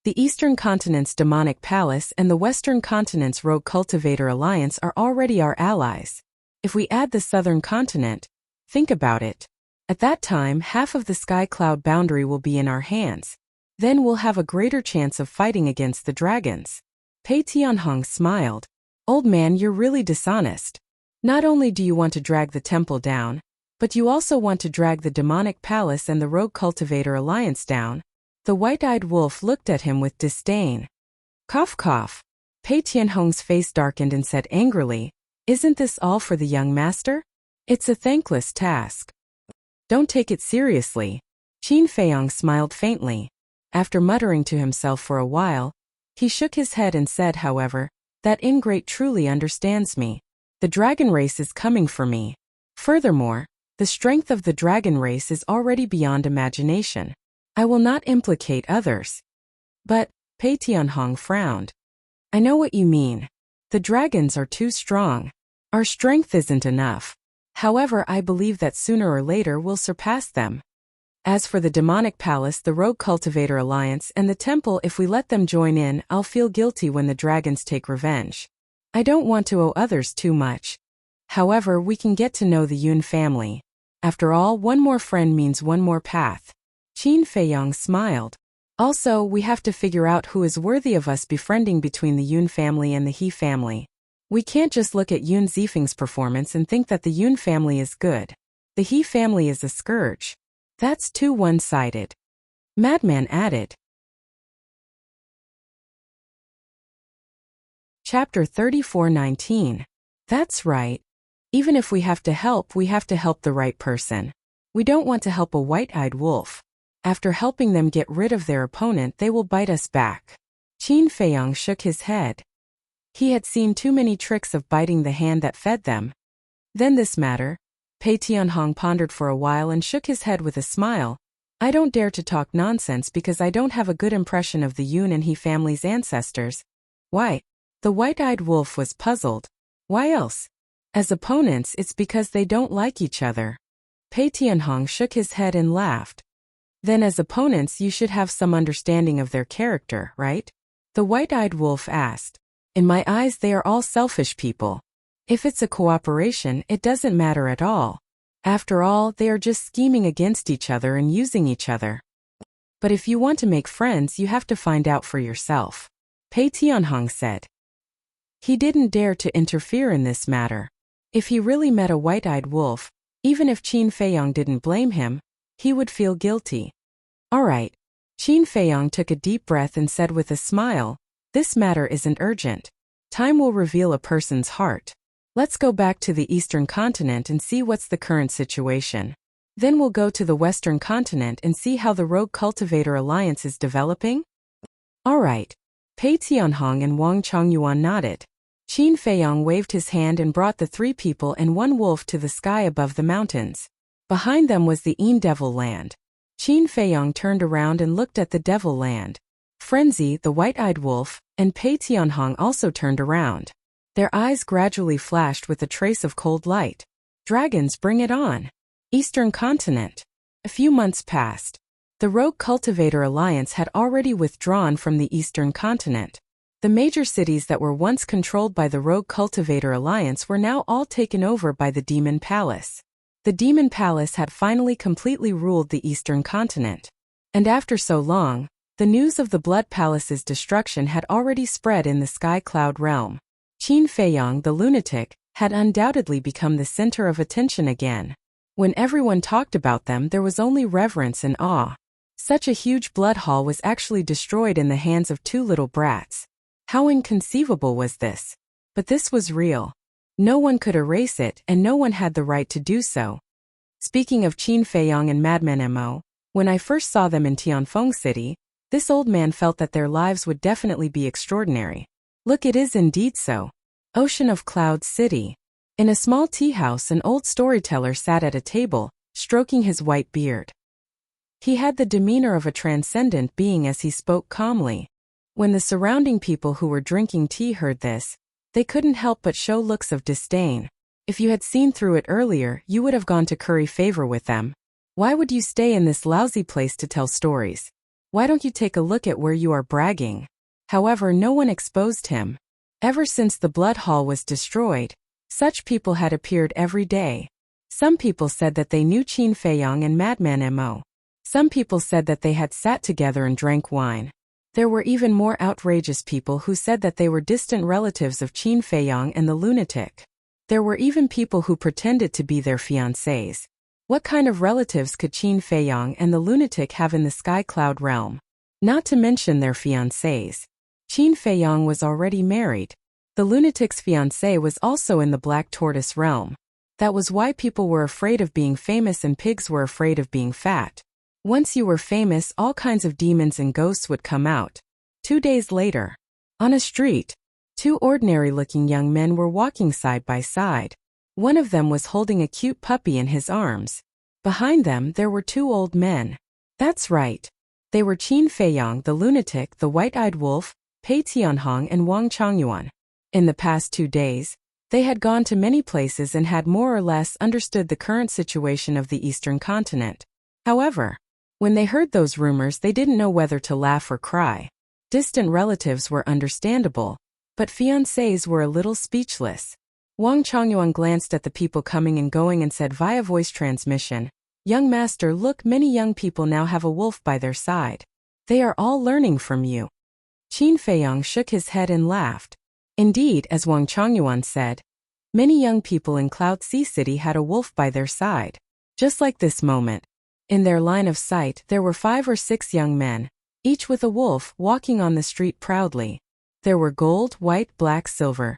The eastern continent's demonic palace and the western continent's rogue cultivator alliance are already our allies. If we add the southern continent, think about it. At that time, half of the sky cloud boundary will be in our hands. Then we'll have a greater chance of fighting against the dragons. Pei Tianhong smiled. Old man, you're really dishonest. Not only do you want to drag the temple down, but you also want to drag the demonic palace and the rogue cultivator alliance down. The white-eyed wolf looked at him with disdain. Cough. Pei Tianhong's face darkened and said angrily, Isn't this all for the young master? It's a thankless task. Don't take it seriously. Qin Feiyong smiled faintly. After muttering to himself for a while, he shook his head and said, however, that ingrate truly understands me. The dragon race is coming for me. Furthermore, The strength of the dragon race is already beyond imagination. I will not implicate others. But, Pei Tianhong frowned. I know what you mean. The dragons are too strong. Our strength isn't enough. However, I believe that sooner or later we'll surpass them. As for the demonic palace, the rogue cultivator alliance, and the temple, if we let them join in, I'll feel guilty when the dragons take revenge. I don't want to owe others too much. However, we can get to know the Yun family. After all, one more friend means one more path. Qin Feiyang smiled. Also, we have to figure out who is worthy of us befriending between the Yun family and the He family. We can't just look at Yun Zifeng's performance and think that the Yun family is good. The He family is a scourge. That's too one-sided. Madman added. Chapter 34:19. That's right. Even if we have to help the right person. We don't want to help a white-eyed wolf. After helping them get rid of their opponent, they will bite us back. Qin Feiyang shook his head. He had seen too many tricks of biting the hand that fed them. Then this matter. Pei Tianhong pondered for a while and shook his head with a smile. I don't dare to talk nonsense because I don't have a good impression of the Yun and He family's ancestors. Why? The white-eyed wolf was puzzled. Why else? As opponents, it's because they don't like each other. Pei Tianhong shook his head and laughed. Then as opponents you should have some understanding of their character, right? The white-eyed wolf asked. In my eyes they are all selfish people. If it's a cooperation, it doesn't matter at all. After all, they are just scheming against each other and using each other. But if you want to make friends, you have to find out for yourself. Pei Tianhong said. He didn't dare to interfere in this matter. If he really met a white-eyed wolf, even if Qin Feiyang didn't blame him, he would feel guilty. All right. Qin Feiyang took a deep breath and said with a smile, this matter isn't urgent. Time will reveal a person's heart. Let's go back to the Eastern continent and see what's the current situation. Then we'll go to the Western continent and see how the Rogue Cultivator Alliance is developing? All right. Pei Tianhong and Wang Chongyuan nodded. Qin Feiyang waved his hand and brought the three people and one wolf to the sky above the mountains. Behind them was the Een Devil Land. Qin Feiyang turned around and looked at the Devil Land. Frenzy, the white-eyed wolf, and Pei Tianhong also turned around. Their eyes gradually flashed with a trace of cold light. Dragons, bring it on! Eastern continent. A few months passed. The Rogue Cultivator Alliance had already withdrawn from the Eastern continent. The major cities that were once controlled by the Rogue Cultivator Alliance were now all taken over by the Demon Palace. The Demon Palace had finally completely ruled the Eastern continent. And after so long, the news of the Blood Palace's destruction had already spread in the Sky Cloud realm. Qin Feiyang, the lunatic, had undoubtedly become the center of attention again. When everyone talked about them, there was only reverence and awe. Such a huge blood hall was actually destroyed in the hands of two little brats. How inconceivable was this? But this was real. No one could erase it, and no one had the right to do so. Speaking of Qin Feiyang and Madman Mo, when I first saw them in Tianfeng City, this old man felt that their lives would definitely be extraordinary. Look, it is indeed so. Ocean of Cloud City. In a small tea house, an old storyteller sat at a table, stroking his white beard. He had the demeanor of a transcendent being as he spoke calmly. When the surrounding people who were drinking tea heard this, they couldn't help but show looks of disdain. If you had seen through it earlier, you would have gone to curry favor with them. Why would you stay in this lousy place to tell stories? Why don't you take a look at where you are bragging? However, no one exposed him. Ever since the Blood Hall was destroyed, such people had appeared every day. Some people said that they knew Qin Feiyang and Madman Mo. Some people said that they had sat together and drank wine. There were even more outrageous people who said that they were distant relatives of Qin Feiyang and the lunatic. There were even people who pretended to be their fiancés. What kind of relatives could Qin Feiyang and the lunatic have in the Sky Cloud realm? Not to mention their fiancés. Qin Feiyang was already married. The lunatic's fiancé was also in the Black Tortoise realm. That was why people were afraid of being famous and pigs were afraid of being fat. Once you were famous, all kinds of demons and ghosts would come out. 2 days later, on a street, two ordinary-looking young men were walking side by side. One of them was holding a cute puppy in his arms. Behind them there were two old men. That's right. They were Qin Feiyang the lunatic, the white-eyed wolf, Pei Tianhong and Wang Changyuan. In the past 2 days, they had gone to many places and had more or less understood the current situation of the Eastern continent. However, when they heard those rumors, they didn't know whether to laugh or cry. Distant relatives were understandable, but fiancés were a little speechless. Wang Changyuan glanced at the people coming and going and said via voice transmission, "Young master, look, many young people now have a wolf by their side. They are all learning from you." Qin Feiyang shook his head and laughed. Indeed, as Wang Changyuan said, many young people in Cloud Sea City had a wolf by their side. Just like this moment, in their line of sight there were 5 or 6 young men, each with a wolf, walking on the street proudly. There were gold, white, black, silver.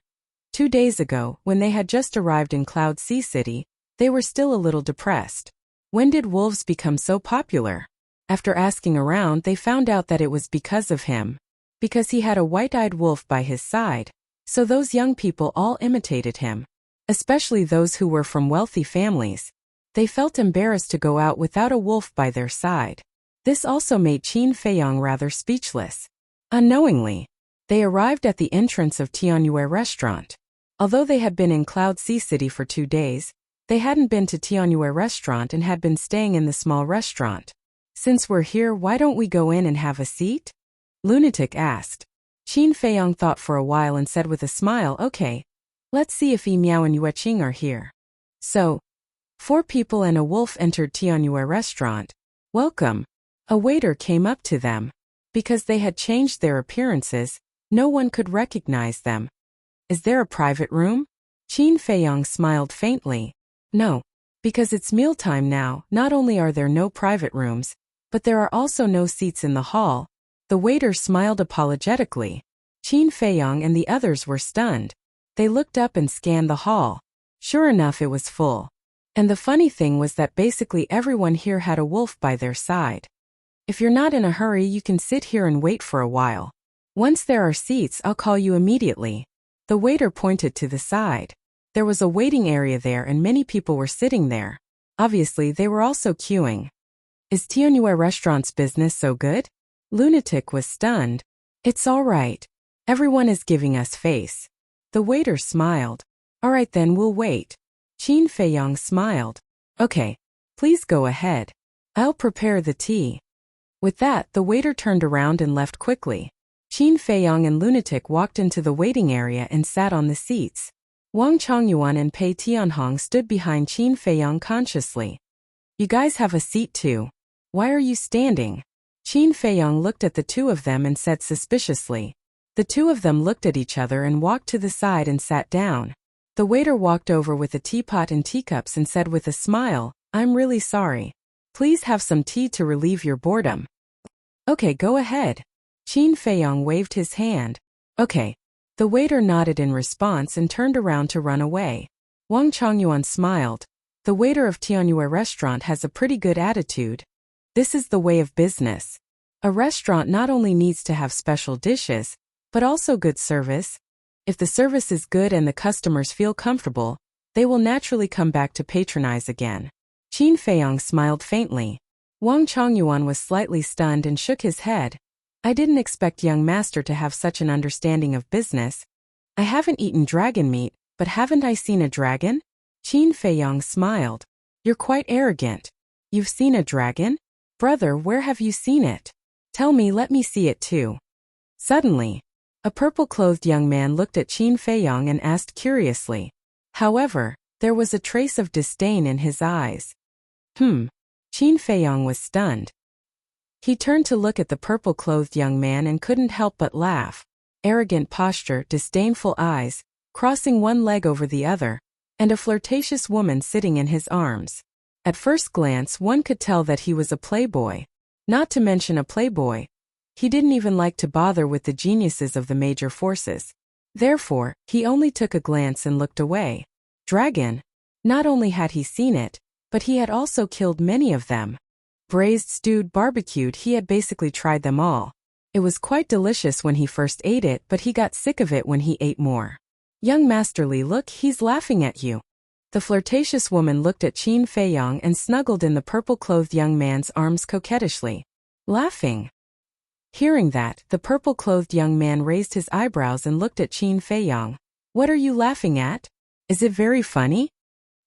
2 days ago, when they had just arrived in Cloud Sea City, they were still a little depressed. When did wolves become so popular? After asking around, they found out that it was because of him. Because he had a white-eyed wolf by his side. So those young people all imitated him. Especially those who were from wealthy families. They felt embarrassed to go out without a wolf by their side. This also made Qin Feiyang rather speechless. Unknowingly, they arrived at the entrance of Tianyue restaurant. Although they had been in Cloud Sea City for 2 days, they hadn't been to Tianyue restaurant and had been staying in the small restaurant. "Since we're here, why don't we go in and have a seat?" Lunatic asked. Qin Feiyang thought for a while and said with a smile, "Okay, let's see if Yi Miao and Yueqing are here." So, 4 people and a wolf entered Tianyue restaurant. "Welcome." A waiter came up to them. Because they had changed their appearances, no one could recognize them. "Is there a private room?" Qin Feiyang smiled faintly. "No. Because it's mealtime now, not only are there no private rooms, but there are also no seats in the hall." The waiter smiled apologetically. Qin Feiyang and the others were stunned. They looked up and scanned the hall. Sure enough, it was full. And the funny thing was that basically everyone here had a wolf by their side. "If you're not in a hurry, you can sit here and wait for a while. Once there are seats, I'll call you immediately." The waiter pointed to the side. There was a waiting area there and many people were sitting there. Obviously, they were also queuing. "Is Tianyue restaurant's business so good?" Lunatic was stunned. "It's all right. Everyone is giving us face." The waiter smiled. "All right then, we'll wait." Qin Feiyang smiled. "Okay, please go ahead. I'll prepare the tea." With that, the waiter turned around and left quickly. Qin Feiyang and Lunatic walked into the waiting area and sat on the seats. Wang Changyuan and Pei Tianhong stood behind Qin Feiyang consciously. "You guys have a seat too. Why are you standing?" Qin Feiyang looked at the 2 of them and said suspiciously. The 2 of them looked at each other and walked to the side and sat down. The waiter walked over with a teapot and teacups and said with a smile, "I'm really sorry. Please have some tea to relieve your boredom." "Okay, go ahead." Qin Feiyang waved his hand. "Okay." The waiter nodded in response and turned around to run away. Wang Changyuan smiled. The waiter of Tianyue restaurant has a pretty good attitude. This is the way of business. A restaurant not only needs to have special dishes, but also good service. If the service is good and the customers feel comfortable, they will naturally come back to patronize again. Qin Feiyang smiled faintly. Wang Changyuan was slightly stunned and shook his head. "I didn't expect young master to have such an understanding of business. I haven't eaten dragon meat, but haven't I seen a dragon?" Qin Feiyang smiled. "You're quite arrogant. You've seen a dragon? Brother, where have you seen it? Tell me, let me see it too." Suddenly, a purple-clothed young man looked at Qin Feiyang and asked curiously. However, there was a trace of disdain in his eyes. Qin Feiyang was stunned. He turned to look at the purple-clothed young man and couldn't help but laugh. Arrogant posture, disdainful eyes, crossing one leg over the other, and a flirtatious woman sitting in his arms. At first glance, one could tell that he was a playboy. Not to mention a playboy. He didn't even like to bother with the geniuses of the major forces. Therefore, he only took a glance and looked away. Dragon. Not only had he seen it, but he had also killed many of them. Braised, stewed, barbecued, he had basically tried them all. It was quite delicious when he first ate it, but he got sick of it when he ate more. "Young Masterly, look, he's laughing at you." The flirtatious woman looked at Qin Feiyang and snuggled in the purple-clothed young man's arms coquettishly, laughing. Hearing that, the purple-clothed young man raised his eyebrows and looked at Qin Feiyang. What are you laughing at? Is it very funny?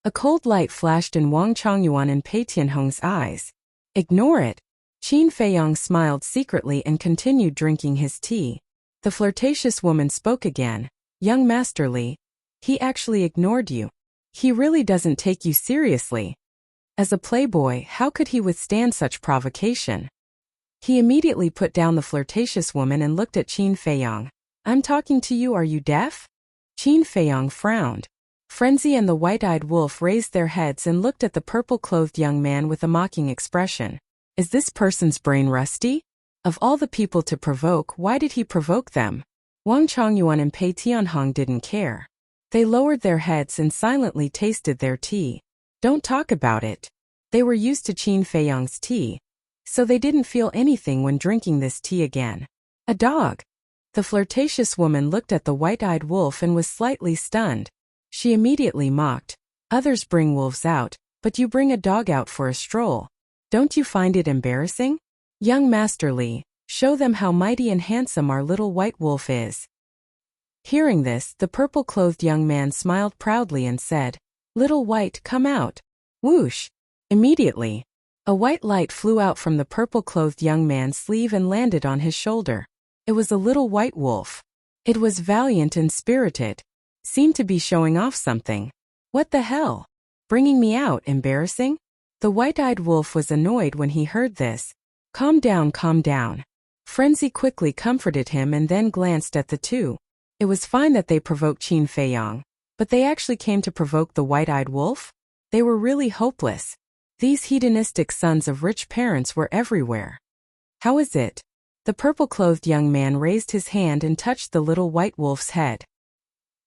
A cold light flashed in Wang Chongyuan and Pei Tianhong's eyes. Ignore it. Qin Feiyang smiled secretly and continued drinking his tea. The flirtatious woman spoke again. Young Master Li, he actually ignored you. He really doesn't take you seriously. As a playboy, how could he withstand such provocation? He immediately put down the flirtatious woman and looked at Qin Feiyang. I'm talking to you, are you deaf? Qin Feiyang frowned. Frenzy and the white-eyed wolf raised their heads and looked at the purple-clothed young man with a mocking expression. Is this person's brain rusty? Of all the people to provoke, why did he provoke them? Wang Chongyuan and Pei Tianhong didn't care. They lowered their heads and silently tasted their tea. Don't talk about it. They were used to Qin Feiyang's tea, so they didn't feel anything when drinking this tea again. A dog. The flirtatious woman looked at the white-eyed wolf and was slightly stunned. She immediately mocked. Others bring wolves out, but you bring a dog out for a stroll. Don't you find it embarrassing? Young Master Li, show them how mighty and handsome our little white wolf is. Hearing this, the purple-clothed young man smiled proudly and said, Little White, come out. Whoosh! Immediately, a white light flew out from the purple-clothed young man's sleeve and landed on his shoulder. It was a little white wolf. It was valiant and spirited. Seemed to be showing off something. What the hell? Bringing me out, embarrassing? The white-eyed wolf was annoyed when he heard this. Calm down, calm down. Frenzy quickly comforted him and then glanced at the two. It was fine that they provoked Qin Feiyang, but they actually came to provoke the white-eyed wolf? They were really hopeless. These hedonistic sons of rich parents were everywhere. How is it? The purple-clothed young man raised his hand and touched the little white wolf's head.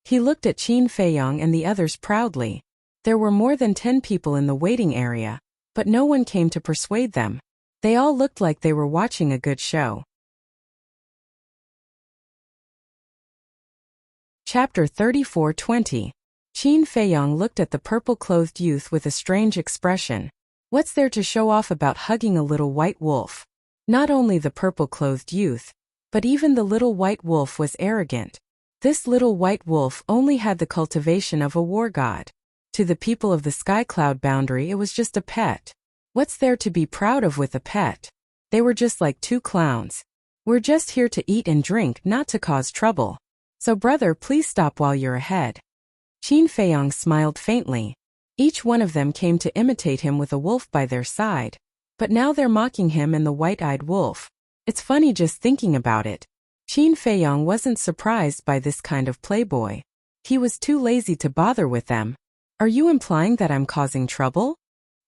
He looked at Qin Feiyang and the others proudly. There were more than 10 people in the waiting area, but no one came to persuade them. They all looked like they were watching a good show. Chapter 34:20. Qin Feiyang looked at the purple-clothed youth with a strange expression. What's there to show off about hugging a little white wolf? Not only the purple-clothed youth, but even the little white wolf was arrogant. This little white wolf only had the cultivation of a war god. To the people of the sky cloud boundary, it was just a pet. What's there to be proud of with a pet? They were just like two clowns. We're just here to eat and drink, not to cause trouble. So brother, please stop while you're ahead. Qin Feiyang smiled faintly. Each one of them came to imitate him with a wolf by their side. But now they're mocking him and the white-eyed wolf. It's funny just thinking about it. Qin Feiyang wasn't surprised by this kind of playboy. He was too lazy to bother with them. Are you implying that I'm causing trouble?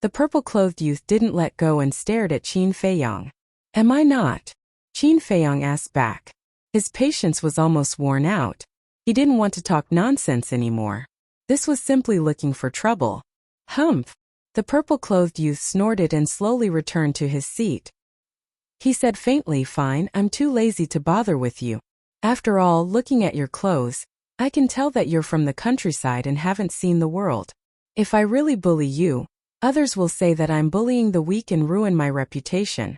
The purple-clothed youth didn't let go and stared at Qin Feiyang. Am I not? Qin Feiyang asked back. His patience was almost worn out. He didn't want to talk nonsense anymore. This was simply looking for trouble. Humph! The purple-clothed youth snorted and slowly returned to his seat. He said faintly, fine, I'm too lazy to bother with you. After all, looking at your clothes, I can tell that you're from the countryside and haven't seen the world. If I really bully you, others will say that I'm bullying the weak and ruin my reputation.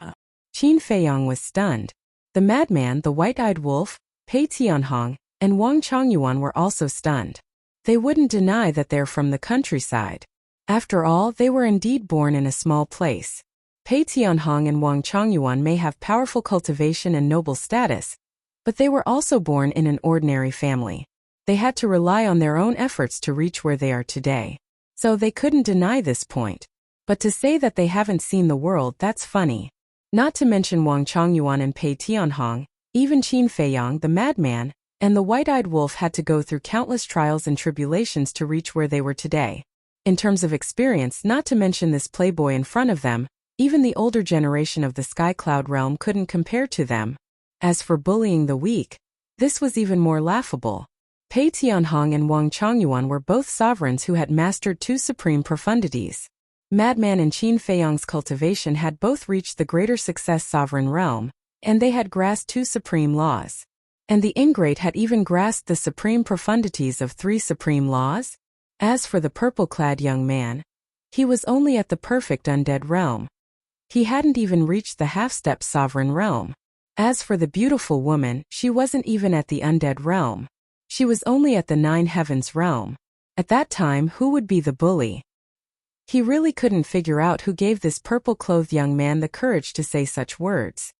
Qin Feiyang was stunned. The madman, the white-eyed wolf, Pei Tianhong, and Wang Chongyuan were also stunned. They wouldn't deny that they're from the countryside. After all, they were indeed born in a small place. Pei Tianhong and Wang Chongyuan may have powerful cultivation and noble status, but they were also born in an ordinary family. They had to rely on their own efforts to reach where they are today. So they couldn't deny this point. But to say that they haven't seen the world, that's funny. Not to mention Wang Chongyuan and Pei Tianhong, even Qin Feiyang, the madman, and the white-eyed wolf had to go through countless trials and tribulations to reach where they were today. In terms of experience, not to mention this playboy in front of them, even the older generation of the Sky Cloud realm couldn't compare to them. As for bullying the weak, this was even more laughable. Pei Tianhong and Wang Chongyuan were both sovereigns who had mastered two supreme profundities. Madman and Qin Feiyang's cultivation had both reached the greater success sovereign realm, and they had grasped two supreme laws. And the ingrate had even grasped the supreme profundities of three supreme laws? As for the purple-clad young man, he was only at the perfect undead realm. He hadn't even reached the half-step sovereign realm. As for the beautiful woman, she wasn't even at the undead realm. She was only at the nine heavens realm. At that time, who would be the bully? He really couldn't figure out who gave this purple-clothed young man the courage to say such words.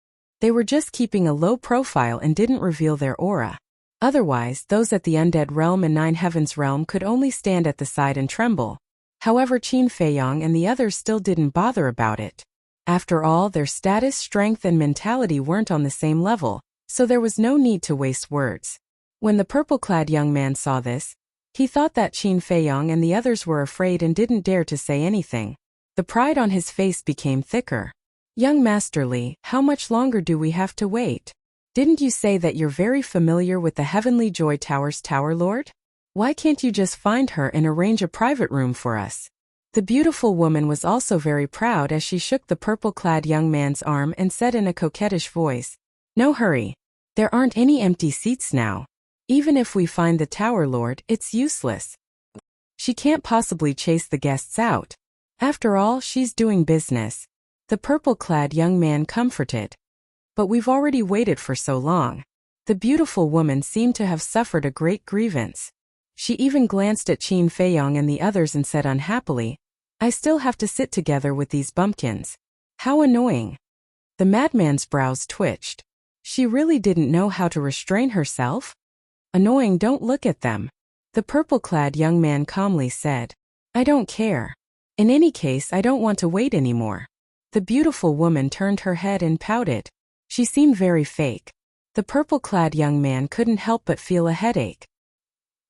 They were just keeping a low profile and didn't reveal their aura. Otherwise, those at the undead realm and nine heavens realm could only stand at the side and tremble. However, Qin Feiyong and the others still didn't bother about it. After all, their status, strength, and mentality weren't on the same level, so there was no need to waste words. When the purple-clad young man saw this, he thought that Qin Feiyong and the others were afraid and didn't dare to say anything. The pride on his face became thicker. Young Master Li, how much longer do we have to wait? Didn't you say that you're very familiar with the Heavenly Joy Tower's Tower Lord? Why can't you just find her and arrange a private room for us? The beautiful woman was also very proud as she shook the purple-clad young man's arm and said in a coquettish voice, "No hurry. There aren't any empty seats now. Even if we find the Tower Lord, it's useless. She can't possibly chase the guests out. After all, she's doing business." The purple-clad young man comforted. "But we've already waited for so long." The beautiful woman seemed to have suffered a great grievance. She even glanced at Qin Feiyong and the others and said unhappily, "I still have to sit together with these bumpkins. How annoying." The madman's brows twitched. She really didn't know how to restrain herself? "Annoying, don't look at them," the purple-clad young man calmly said. "I don't care. In any case, I don't want to wait anymore." The beautiful woman turned her head and pouted. She seemed very fake. The purple-clad young man couldn't help but feel a headache.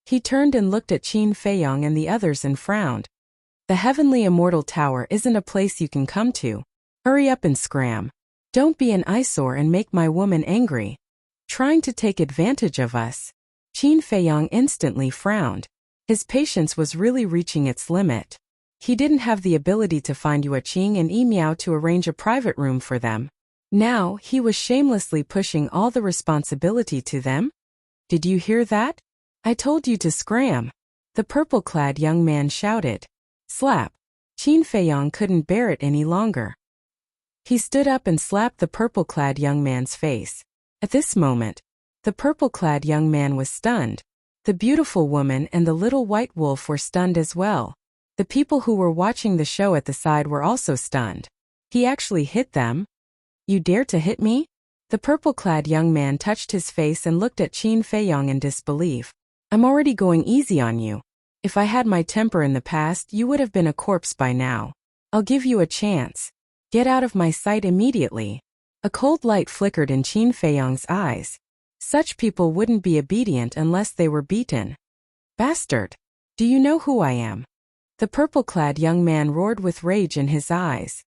He turned and looked at Qin Feiyong and the others and frowned. "The Heavenly Immortal Tower isn't a place you can come to. Hurry up and scram. Don't be an eyesore and make my woman angry. Trying to take advantage of us." Qin Feiyong instantly frowned. His patience was really reaching its limit. He didn't have the ability to find Yue Qing and Yi Miao to arrange a private room for them. Now, he was shamelessly pushing all the responsibility to them. "Did you hear that? I told you to scram," the purple-clad young man shouted. Slap. Qin Feiyong couldn't bear it any longer. He stood up and slapped the purple-clad young man's face. At this moment, the purple-clad young man was stunned. The beautiful woman and the little white wolf were stunned as well. The people who were watching the show at the side were also stunned. He actually hit them. "You dare to hit me?" The purple-clad young man touched his face and looked at Qin Feiyong in disbelief. "I'm already going easy on you. If I had my temper in the past, you would have been a corpse by now. I'll give you a chance. Get out of my sight immediately." A cold light flickered in Qin Feiyong's eyes. Such people wouldn't be obedient unless they were beaten. "Bastard! Do you know who I am?" The purple-clad young man roared with rage in his eyes.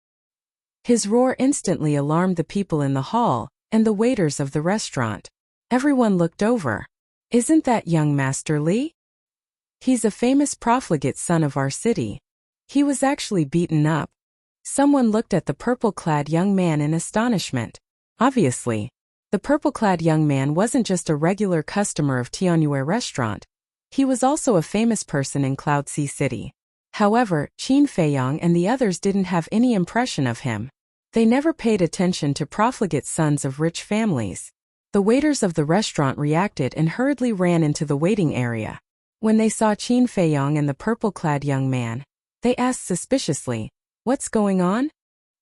His roar instantly alarmed the people in the hall and the waiters of the restaurant. Everyone looked over. "Isn't that young Master Li? He's a famous profligate son of our city. He was actually beaten up." Someone looked at the purple-clad young man in astonishment. Obviously, the purple-clad young man wasn't just a regular customer of Tianyue restaurant. He was also a famous person in Cloud Sea City. However, Qin Feiyong and the others didn't have any impression of him. They never paid attention to profligate sons of rich families. The waiters of the restaurant reacted and hurriedly ran into the waiting area. When they saw Qin Feiyong and the purple-clad young man, they asked suspiciously, "What's going on?"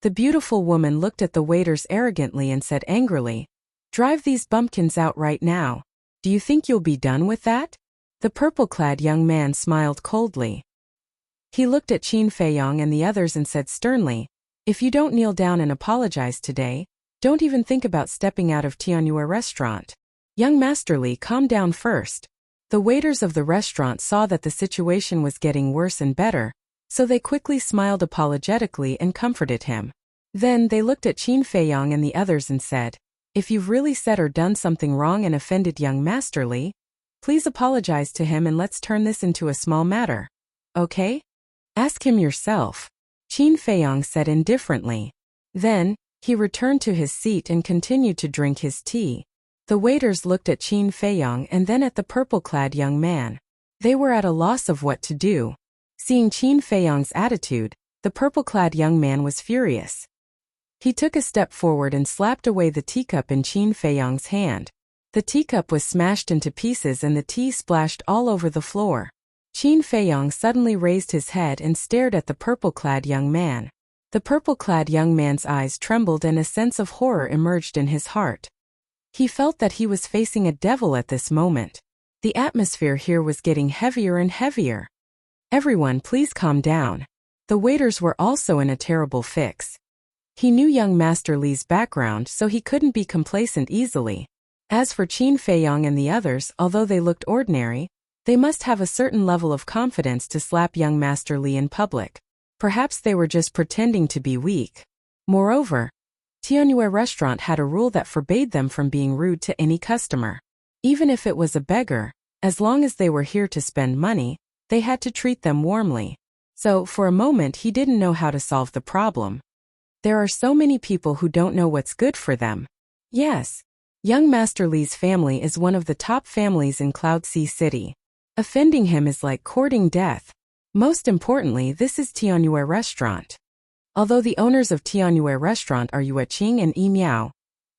The beautiful woman looked at the waiters arrogantly and said angrily, "Drive these bumpkins out right now. Do you think you'll be done with that?" The purple-clad young man smiled coldly. He looked at Qin Feiyong and the others and said sternly, "If you don't kneel down and apologize today, don't even think about stepping out of Tianyue restaurant." "Young Master Li, calm down first." The waiters of the restaurant saw that the situation was getting worse and better, so they quickly smiled apologetically and comforted him. Then they looked at Qin Feiyong and the others and said, "If you've really said or done something wrong and offended young Master Li, please apologize to him and let's turn this into a small matter. Okay? Ask him yourself," Qin Feiyong said indifferently. Then, he returned to his seat and continued to drink his tea. The waiters looked at Qin Feiyong and then at the purple-clad young man. They were at a loss of what to do. Seeing Qin Feiyang's attitude, the purple-clad young man was furious. He took a step forward and slapped away the teacup in Qin Feiyang's hand. The teacup was smashed into pieces and the tea splashed all over the floor. Qin Feiyang suddenly raised his head and stared at the purple-clad young man. The purple-clad young man's eyes trembled and a sense of horror emerged in his heart. He felt that he was facing a devil at this moment. The atmosphere here was getting heavier and heavier. Everyone, please calm down. The waiters were also in a terrible fix. He knew young Master Li's background, so he couldn't be complacent easily. As for Qin Feiyang and the others, although they looked ordinary, they must have a certain level of confidence to slap young Master Li in public. Perhaps they were just pretending to be weak. Moreover, Tianyue Restaurant had a rule that forbade them from being rude to any customer. Even if it was a beggar, as long as they were here to spend money, they had to treat them warmly. So, for a moment he didn't know how to solve the problem. There are so many people who don't know what's good for them. Yes, young Master Li's family is one of the top families in Cloud Sea City. Offending him is like courting death. Most importantly, this is Tianyue Restaurant. Although the owners of Tianyue Restaurant are Yue Qing and Yi Miao,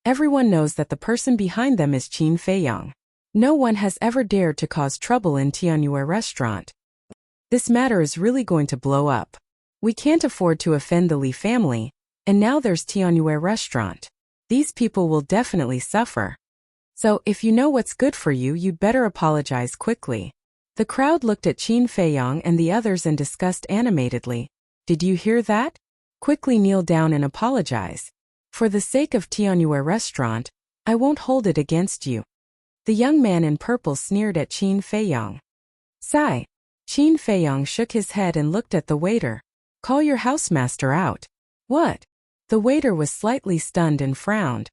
everyone knows that the person behind them is Qin Feiyang. No one has ever dared to cause trouble in Tianyue Restaurant. This matter is really going to blow up. We can't afford to offend the Li family, and now there's Tianyue Restaurant. These people will definitely suffer. So, if you know what's good for you, you'd better apologize quickly. The crowd looked at Qin Feiyang and the others and discussed animatedly. Did you hear that? Quickly kneel down and apologize. For the sake of Tianyue Restaurant, I won't hold it against you. The young man in purple sneered at Qin Feiyang. Sigh. Qin Feiyang shook his head and looked at the waiter. Call your housemaster out. What? The waiter was slightly stunned and frowned.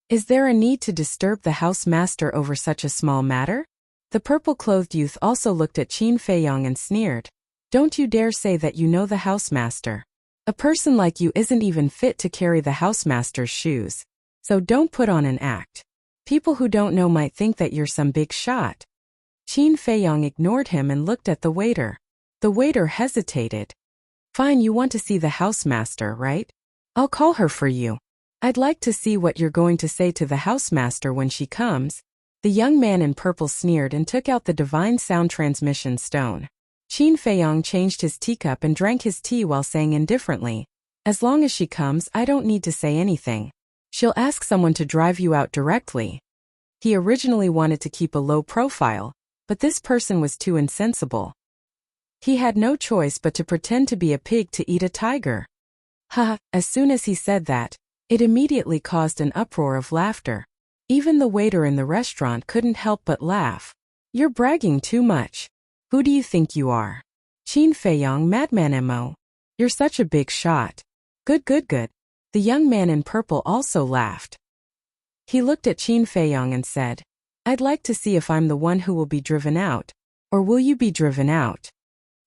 Is there a need to disturb the housemaster over such a small matter? The purple-clothed youth also looked at Qin Feiyang and sneered. Don't you dare say that you know the housemaster. A person like you isn't even fit to carry the housemaster's shoes. So don't put on an act. People who don't know might think that you're some big shot. Qin Feiyang ignored him and looked at the waiter. The waiter hesitated. Fine, you want to see the housemaster, right? I'll call her for you. I'd like to see what you're going to say to the housemaster when she comes. The young man in purple sneered and took out the divine sound transmission stone. Qin Feiyang changed his teacup and drank his tea while saying indifferently, as long as she comes, I don't need to say anything. She'll ask someone to drive you out directly. He originally wanted to keep a low profile, but this person was too insensible. He had no choice but to pretend to be a pig to eat a tiger. Ha! As soon as he said that, it immediately caused an uproar of laughter. Even the waiter in the restaurant couldn't help but laugh. You're bragging too much. Who do you think you are? Qin Feiyang, madman mo. You're such a big shot. Good. The young man in purple also laughed. He looked at Qin Feiyang and said, I'd like to see if I'm the one who will be driven out. Or will you be driven out?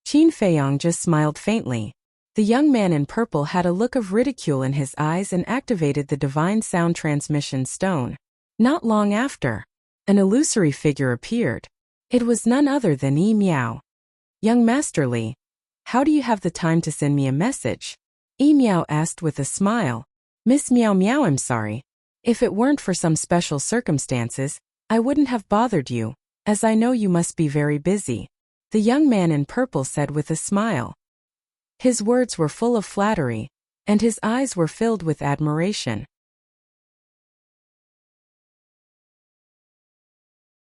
Qin Feiyang just smiled faintly. The young man in purple had a look of ridicule in his eyes and activated the divine sound transmission stone. Not long after, an illusory figure appeared. It was none other than Yi Miao. Young Master Li, how do you have the time to send me a message? Yi Miao asked with a smile. Miss Miao Miao, I'm sorry. If it weren't for some special circumstances, I wouldn't have bothered you, as I know you must be very busy. The young man in purple said with a smile. His words were full of flattery, and his eyes were filled with admiration.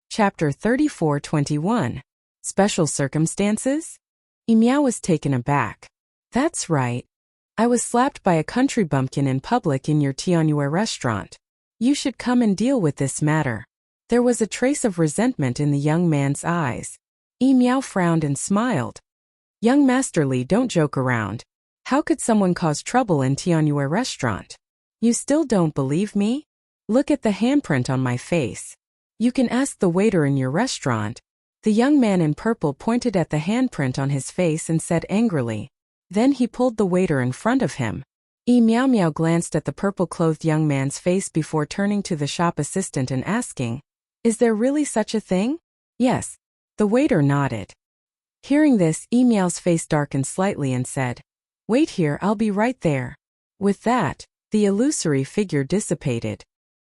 Chapter 34-21. Special Circumstances? Yi Miao was taken aback. That's right. I was slapped by a country bumpkin in public in your Tianyue restaurant. You should come and deal with this matter. There was a trace of resentment in the young man's eyes. Yi Miao frowned and smiled. Young Master Li, don't joke around. How could someone cause trouble in Tianyue restaurant? You still don't believe me? Look at the handprint on my face. You can ask the waiter in your restaurant. The young man in purple pointed at the handprint on his face and said angrily. Then he pulled the waiter in front of him. Yi Miao Miao glanced at the purple-clothed young man's face before turning to the shop assistant and asking, Is there really such a thing? Yes. The waiter nodded. Hearing this, Emiao's face darkened slightly and said, "Wait here, I'll be right there." With that, the illusory figure dissipated.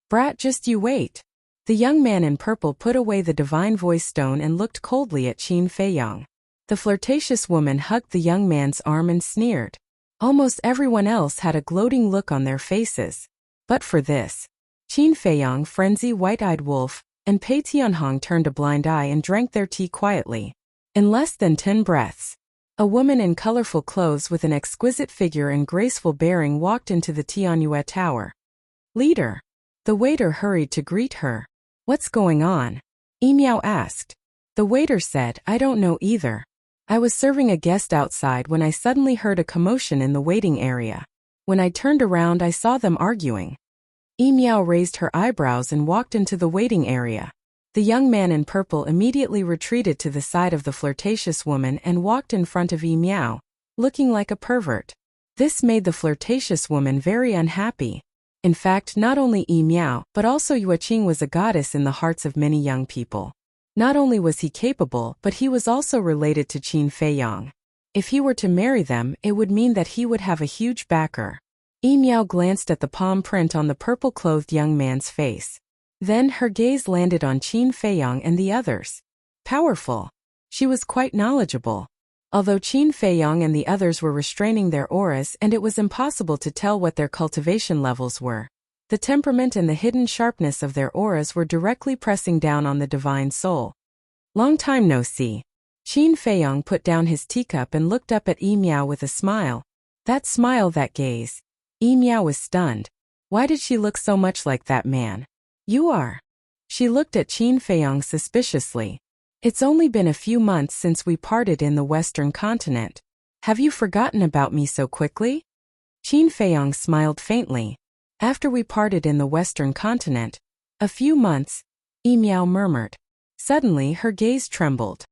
"Brat, just you wait." The young man in purple put away the divine voice stone and looked coldly at Qin Feiyang. The flirtatious woman hugged the young man's arm and sneered. Almost everyone else had a gloating look on their faces. But for this, Qin Feiyang, Frenzy, White-Eyed Wolf, and Pei Tianhong turned a blind eye and drank their tea quietly. In less than 10 breaths, a woman in colorful clothes with an exquisite figure and graceful bearing walked into the Tianyue Tower. "Leader." The waiter hurried to greet her. "What's going on?" Emiao asked. The waiter said, "I don't know either. I was serving a guest outside when I suddenly heard a commotion in the waiting area. When I turned around, I saw them arguing." Emiao raised her eyebrows and walked into the waiting area. The young man in purple immediately retreated to the side of the flirtatious woman and walked in front of Emiao, looking like a pervert. This made the flirtatious woman very unhappy. In fact, not only Emiao, but also Yueqing was a goddess in the hearts of many young people. Not only was he capable, but he was also related to Qin Feiyang. If he were to marry them, it would mean that he would have a huge backer. Emiao glanced at the palm print on the purple-clothed young man's face. Then her gaze landed on Qin Feiyang and the others. Powerful. She was quite knowledgeable. Although Qin Feiyang and the others were restraining their auras and it was impossible to tell what their cultivation levels were, the temperament and the hidden sharpness of their auras were directly pressing down on the divine soul. "Long time no see." Qin Feiyang put down his teacup and looked up at Emiao with a smile. That smile, that gaze. Emiao was stunned. Why did she look so much like that man? "You are." She looked at Qin Feiyang suspiciously. "It's only been a few months since we parted in the Western continent. Have you forgotten about me so quickly?" Qin Feiyang smiled faintly. "After we parted in the Western continent, a few months," Emiao murmured. Suddenly her gaze trembled.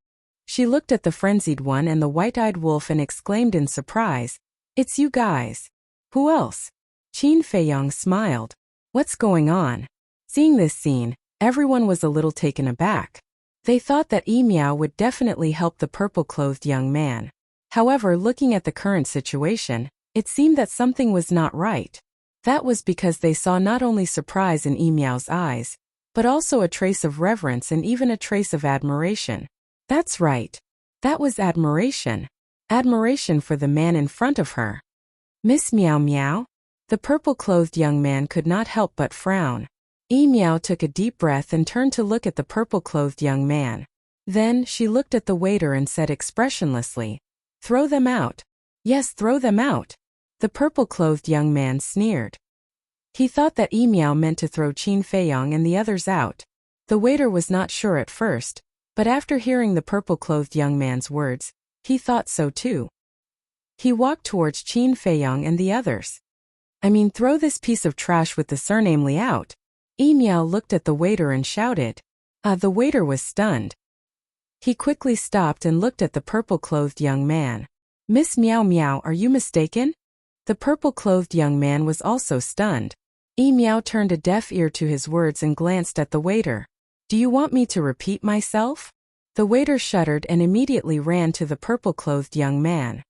She looked at the frenzied one and the white-eyed wolf and exclaimed in surprise, "It's you guys." "Who else?" Qin Feiyang smiled. "What's going on?" Seeing this scene, everyone was a little taken aback. They thought that Emiao would definitely help the purple-clothed young man. However, looking at the current situation, it seemed that something was not right. That was because they saw not only surprise in Emiao's eyes, but also a trace of reverence and even a trace of admiration. That's right. That was admiration. Admiration for the man in front of her. "Miss Meow Meow?" The purple-clothed young man could not help but frown. Emiao took a deep breath and turned to look at the purple-clothed young man. Then, she looked at the waiter and said expressionlessly, "Throw them out." "Yes, throw them out." The purple-clothed young man sneered. He thought that Emiao meant to throw Qin Feiyang and the others out. The waiter was not sure at first, but after hearing the purple-clothed young man's words, he thought so too. He walked towards Qin Feiyang and the others. Throw this piece of trash with the surname Li out." Emiao looked at the waiter and shouted. The waiter was stunned. He quickly stopped and looked at the purple-clothed young man. "Miss Meow Meow, are you mistaken?" The purple-clothed young man was also stunned. Emiao turned a deaf ear to his words and glanced at the waiter. "Do you want me to repeat myself?" The waiter shuddered and immediately ran to the purple-clothed young man.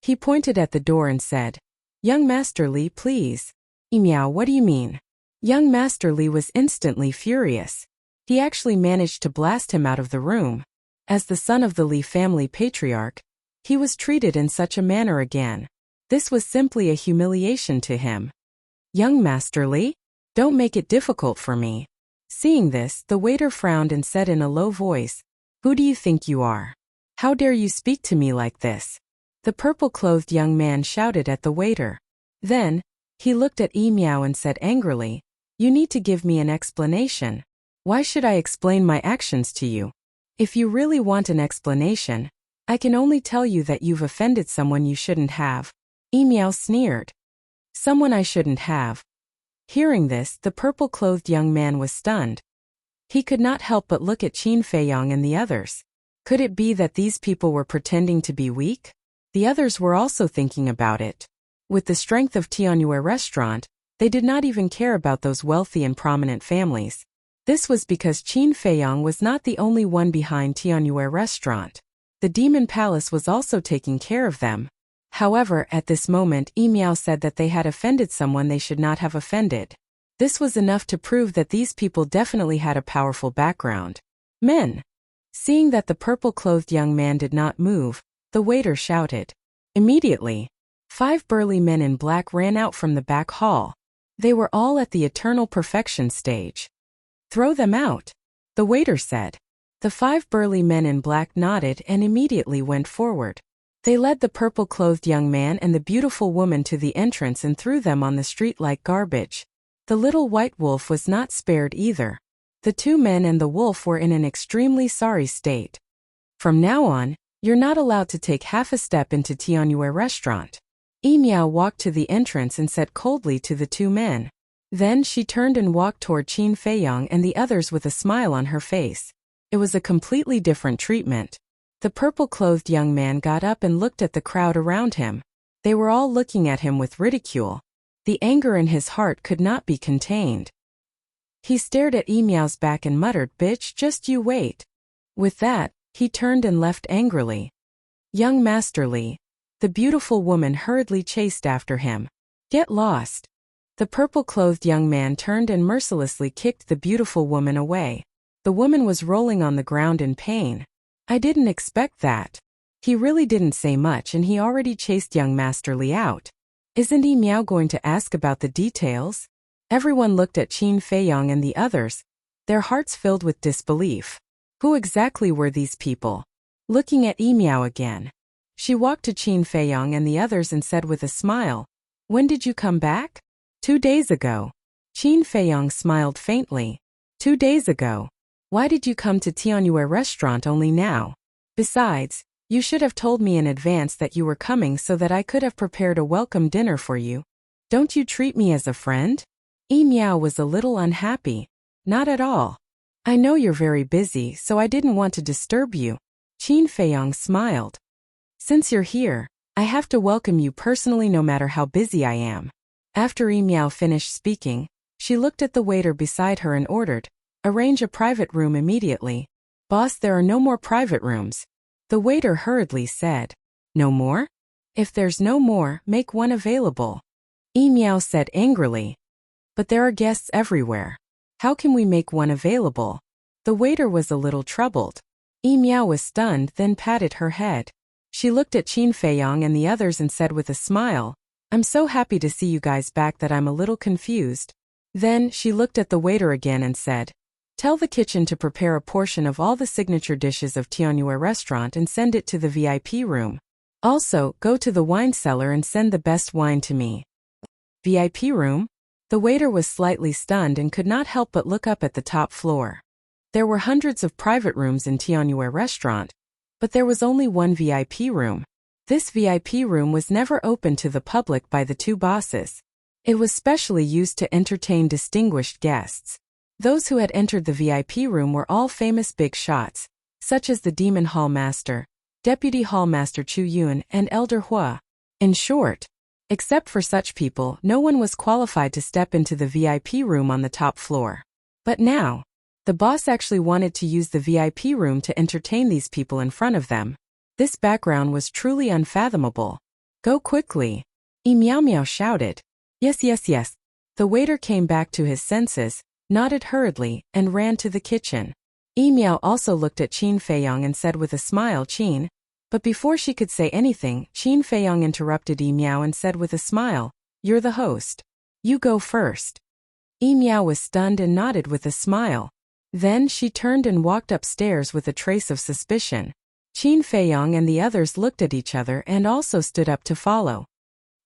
He pointed at the door and said, "Young Master Li, please." "Emiao, what do you mean?" Young Master Li was instantly furious. He actually managed to blast him out of the room. As the son of the Li family patriarch, he was treated in such a manner again. This was simply a humiliation to him. "Young Master Li? Don't make it difficult for me." Seeing this, the waiter frowned and said in a low voice, "Who do you think you are? How dare you speak to me like this?" The purple-clothed young man shouted at the waiter. Then, he looked at Emiao and said angrily, "You need to give me an explanation. Why should I explain my actions to you? If you really want an explanation, I can only tell you that you've offended someone you shouldn't have." Emiao sneered. "Someone I shouldn't have." Hearing this, the purple-clothed young man was stunned. He could not help but look at Qin Feiyang and the others. Could it be that these people were pretending to be weak? The others were also thinking about it. With the strength of Tianyue Restaurant, they did not even care about those wealthy and prominent families. This was because Qin Feiyang was not the only one behind Tianyue Restaurant. The demon palace was also taking care of them. However, at this moment Miao said that they had offended someone they should not have offended. This was enough to prove that these people definitely had a powerful background. Men. Seeing that the purple-clothed young man did not move, the waiter shouted. Immediately, 5 burly men in black ran out from the back hall. They were all at the eternal perfection stage. Throw them out, the waiter said. The 5 burly men in black nodded and immediately went forward. They led the purple-clothed young man and the beautiful woman to the entrance and threw them on the street like garbage. The little white wolf was not spared either. The 2 men and the wolf were in an extremely sorry state. From now on, you're not allowed to take half a step into Tianyue restaurant. Miao walked to the entrance and said coldly to the 2 men. Then she turned and walked toward Qin Feiyang and the others with a smile on her face. It was a completely different treatment. The purple-clothed young man got up and looked at the crowd around him. They were all looking at him with ridicule. The anger in his heart could not be contained. He stared at Miao's back and muttered, "Bitch, just you wait." With that, he turned and left angrily. Young Master Li. The beautiful woman hurriedly chased after him. Get lost. The purple-clothed young man turned and mercilessly kicked the beautiful woman away. The woman was rolling on the ground in pain. I didn't expect that. He really didn't say much and he already chased young Master Li out. Isn't Miao going to ask about the details? Everyone looked at Qin Feiyang and the others, their hearts filled with disbelief. Who exactly were these people? Looking at Miao again. She walked to Qin Feiyang and the others and said with a smile, "When did you come back?" 2 days ago. Qin Feiyang smiled faintly. 2 days ago. Why did you come to Tianyue restaurant only now? Besides, you should have told me in advance that you were coming so that I could have prepared a welcome dinner for you. Don't you treat me as a friend? Miao was a little unhappy. Not at all. I know you're very busy, so I didn't want to disturb you. Qin Feiyang smiled. Since you're here, I have to welcome you personally no matter how busy I am. After Miao finished speaking, she looked at the waiter beside her and ordered, "Arrange a private room immediately." "Boss, there are no more private rooms." The waiter hurriedly said. "No more? If there's no more, make one available." Miao said angrily. "But there are guests everywhere. How can we make one available?" The waiter was a little troubled. Miao was stunned, then patted her head. She looked at Qin Feiyang and the others and said with a smile, "I'm so happy to see you guys back that I'm a little confused." Then she looked at the waiter again and said, "Tell the kitchen to prepare a portion of all the signature dishes of Tianyue restaurant and send it to the VIP room. Also, go to the wine cellar and send the best wine to me." VIP room? The waiter was slightly stunned and could not help but look up at the top floor. There were hundreds of private rooms in Tianyue restaurant, but there was only one VIP room. This VIP room was never opened to the public by the 2 bosses. It was specially used to entertain distinguished guests. Those who had entered the VIP room were all famous big shots, such as the Demon Hall Master, Deputy Hall Master Chu Yun, and Elder Hua. In short, except for such people, no one was qualified to step into the VIP room on the top floor. But now, the boss actually wanted to use the VIP room to entertain these people in front of them. This background was truly unfathomable. "Go quickly," Miao shouted. "Yes, yes, yes." The waiter came back to his senses, nodded hurriedly, and ran to the kitchen. Miao also looked at Qin Feiyang and said with a smile, "Qin." But before she could say anything, Qin Feiyang interrupted Miao and said with a smile, "You're the host. You go first." Miao was stunned and nodded with a smile. Then she turned and walked upstairs with a trace of suspicion. Qin Feiyang and the others looked at each other and also stood up to follow.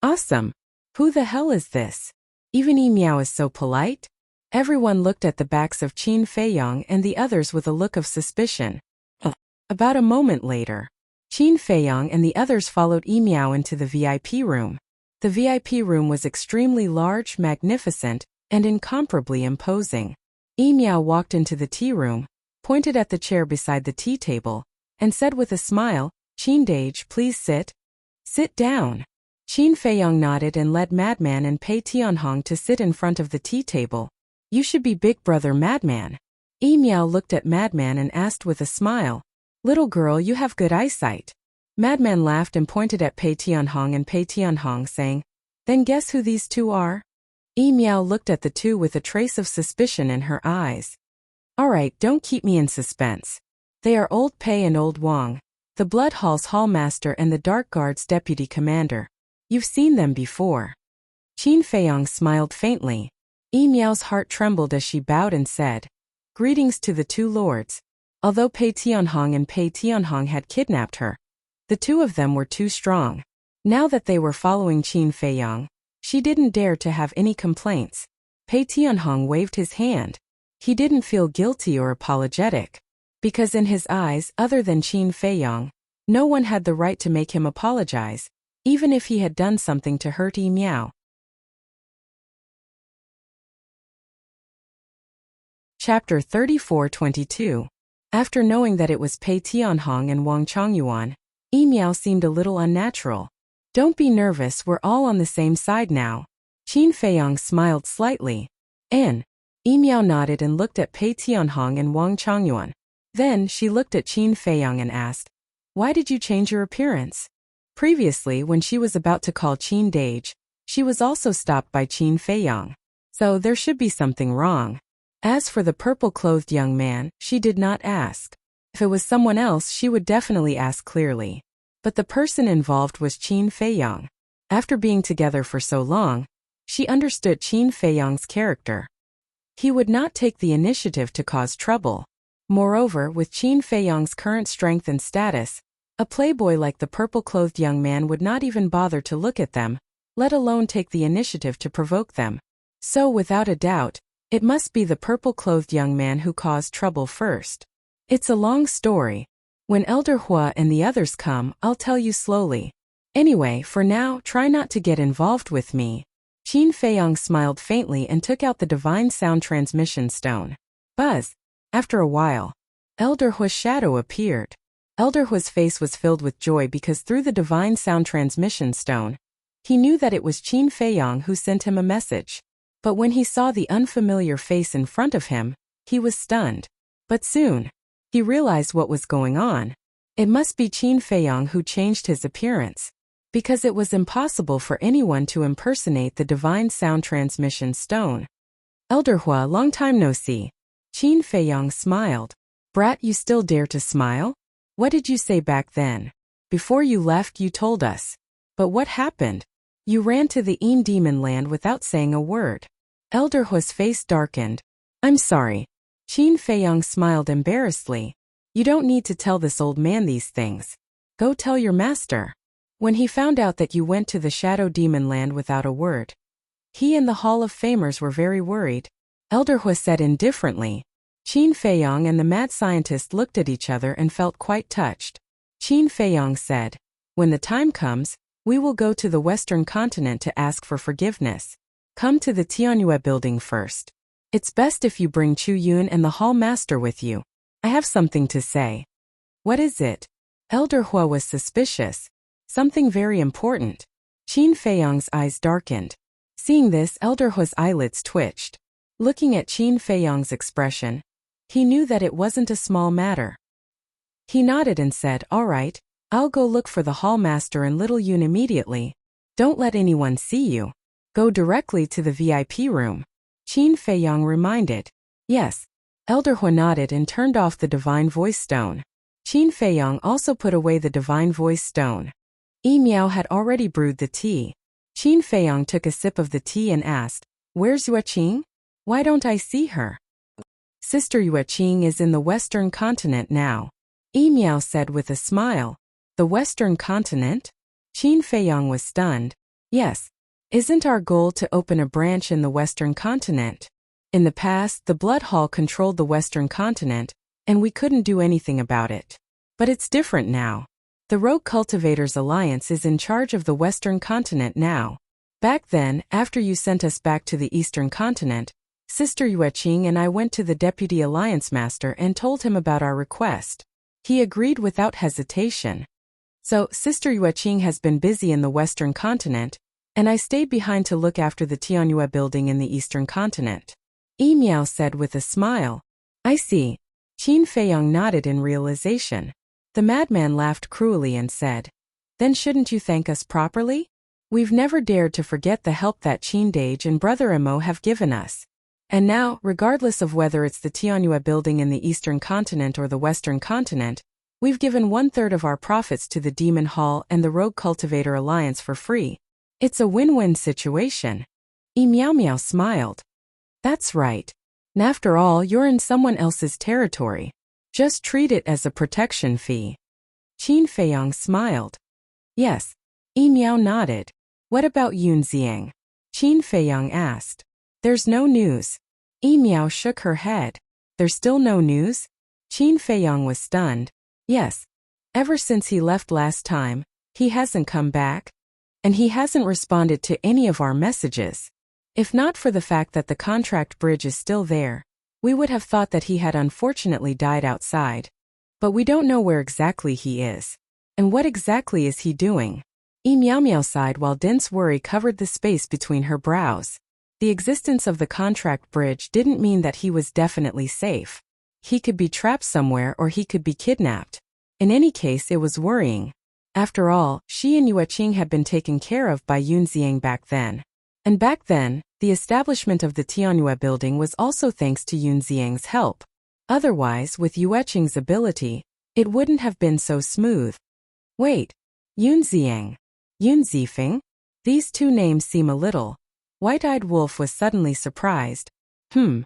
Awesome. Who the hell is this? Even Miao is so polite? Everyone looked at the backs of Qin Feiyang and the others with a look of suspicion. About a moment later, Qin Feiyang and the others followed Miao into the VIP room. The VIP room was extremely large, magnificent, and incomparably imposing. Miao walked into the tea room, pointed at the chair beside the tea table, and said with a smile, "Qin Dage, please sit." "Sit down." Qin Feiyang nodded and led Madman and Pei Tianhong to sit in front of the tea table. "You should be Big Brother Madman." Miao looked at Madman and asked with a smile, Little girl, you have good eyesight. Madman laughed and pointed at Pei Tianhong and Pei Tianhong, saying, then guess who these two are? Yi Miao looked at the two with a trace of suspicion in her eyes. All right, don't keep me in suspense. They are Old Pei and Old Wang, the Blood Hall's Hallmaster and the Dark Guard's deputy commander. You've seen them before. Qin Feiyong smiled faintly. Yi Miao's heart trembled as she bowed and said, greetings to the two lords. Although Pei Tianhong and Pei Tianhong had kidnapped her, the two of them were too strong. Now that they were following Qin Feiyong, she didn't dare to have any complaints. Pei Tianhong waved his hand. He didn't feel guilty or apologetic. Because in his eyes, other than Qin Feiyong, no one had the right to make him apologize, even if he had done something to hurt Yi Miao. Chapter 34-22. After knowing that it was Pei Tianhong and Wang Chongyuan, Yi Miao seemed a little unnatural. Don't be nervous, we're all on the same side now. Qin Feiyong smiled slightly. And Yi Miao nodded and looked at Pei Tianhong and Wang Chongyuan. Then she looked at Qin Feiyong and asked, why did you change your appearance? Previously, when she was about to call Qin Dage, she was also stopped by Qin Feiyong. So there should be something wrong. As for the purple-clothed young man, she did not ask. If it was someone else, she would definitely ask clearly. But the person involved was Qin Feiyong. After being together for so long, she understood Qin Feiyong's character. He would not take the initiative to cause trouble. Moreover, with Qin Feiyong's current strength and status, a playboy like the purple-clothed young man would not even bother to look at them, let alone take the initiative to provoke them. So without a doubt, it must be the purple-clothed young man who caused trouble first. It's a long story. When Elder Hua and the others come, I'll tell you slowly. Anyway, for now, try not to get involved with me. Qin Feiyong smiled faintly and took out the divine sound transmission stone. Buzz. After a while, Elder Hua's shadow appeared. Elder Hua's face was filled with joy because through the divine sound transmission stone, he knew that it was Qin Feiyong who sent him a message. But when he saw the unfamiliar face in front of him, he was stunned. But soon, he realized what was going on. It must be Qin Feiyong who changed his appearance. Because it was impossible for anyone to impersonate the divine sound transmission stone. Elder Hua, long time no see. Qin Feiyong smiled. Brat, you still dare to smile? What did you say back then? Before you left, you told us. But what happened? You ran to the Een Demon Land without saying a word. Elder Hua's face darkened. I'm sorry. Qin Feiyong smiled embarrassedly. You don't need to tell this old man these things. Go tell your master. When he found out that you went to the Shadow Demon Land without a word, he and the Hall of Famers were very worried. Elder Hua said indifferently. Qin Feiyong and the mad scientist looked at each other and felt quite touched. Qin Feiyong said, when the time comes, we will go to the Western continent to ask for forgiveness. Come to the Tianyue building first. It's best if you bring Chu Yun and the Hall Master with you. I have something to say. What is it? Elder Hua was suspicious. Something very important. Qin Feiyong's eyes darkened. Seeing this, Elder Hua's eyelids twitched. Looking at Qin Feiyong's expression, he knew that it wasn't a small matter. He nodded and said, all right, I'll go look for the Hall Master and Little Yun immediately. Don't let anyone see you. Go directly to the VIP room. Qin Feiyong reminded. Yes. Elder Hua nodded and turned off the Divine Voice Stone. Qin Feiyong also put away the Divine Voice Stone. Yi Miao had already brewed the tea. Qin Feiyong took a sip of the tea and asked, where's Yueqing? Why don't I see her? Sister Yueqing is in the Western continent now. Yi Miao said with a smile. The Western continent? Qin Feiyong was stunned. Yes. Isn't our goal to open a branch in the Western continent? In the past, the Blood Hall controlled the Western continent, and we couldn't do anything about it. But it's different now. The Rogue Cultivators Alliance is in charge of the Western continent now. Back then, after you sent us back to the Eastern continent, Sister Yueqing and I went to the Deputy Alliance Master and told him about our request. He agreed without hesitation. So, Sister Yueqing has been busy in the Western continent, and I stayed behind to look after the Tianyue building in the Eastern continent. Yi Miao said with a smile. I see. Qin Feiyong nodded in realization. The madman laughed cruelly and said, "Then shouldn't you thank us properly? We've never dared to forget the help that Qindage and Brother Emo have given us. And now, regardless of whether it's the Tianhua building in the Eastern Continent or the Western Continent, we've given 1/3 of our profits to the Demon Hall and the Rogue Cultivator Alliance for free. It's a win-win situation." Meow Meow smiled. "That's right. And after all, you're in someone else's territory. Just treat it as a protection fee." Qin Feiyang smiled. "Yes." Meow nodded. "What about Yun Xiang?" Qin Feiyang asked. "There's no news." Meow shook her head. "There's still no news?" Qin Feiyang was stunned. "Yes. Ever since he left last time, he hasn't come back. And he hasn't responded to any of our messages. If not for the fact that the contract bridge is still there, we would have thought that he had unfortunately died outside. But we don't know where exactly he is. And what exactly is he doing?" Meow Meow sighed while dense worry covered the space between her brows. The existence of the contract bridge didn't mean that he was definitely safe. He could be trapped somewhere or he could be kidnapped. In any case, it was worrying. After all, she and Yueqing had been taken care of by Yun Xiang back then. And back then, the establishment of the Tianhua building was also thanks to Yun Xiang's help. Otherwise, with Yueqing's ability, it wouldn't have been so smooth. Wait, Yun Xiang? Yun Zifeng? These two names seem a little. White-Eyed Wolf was suddenly surprised. Qin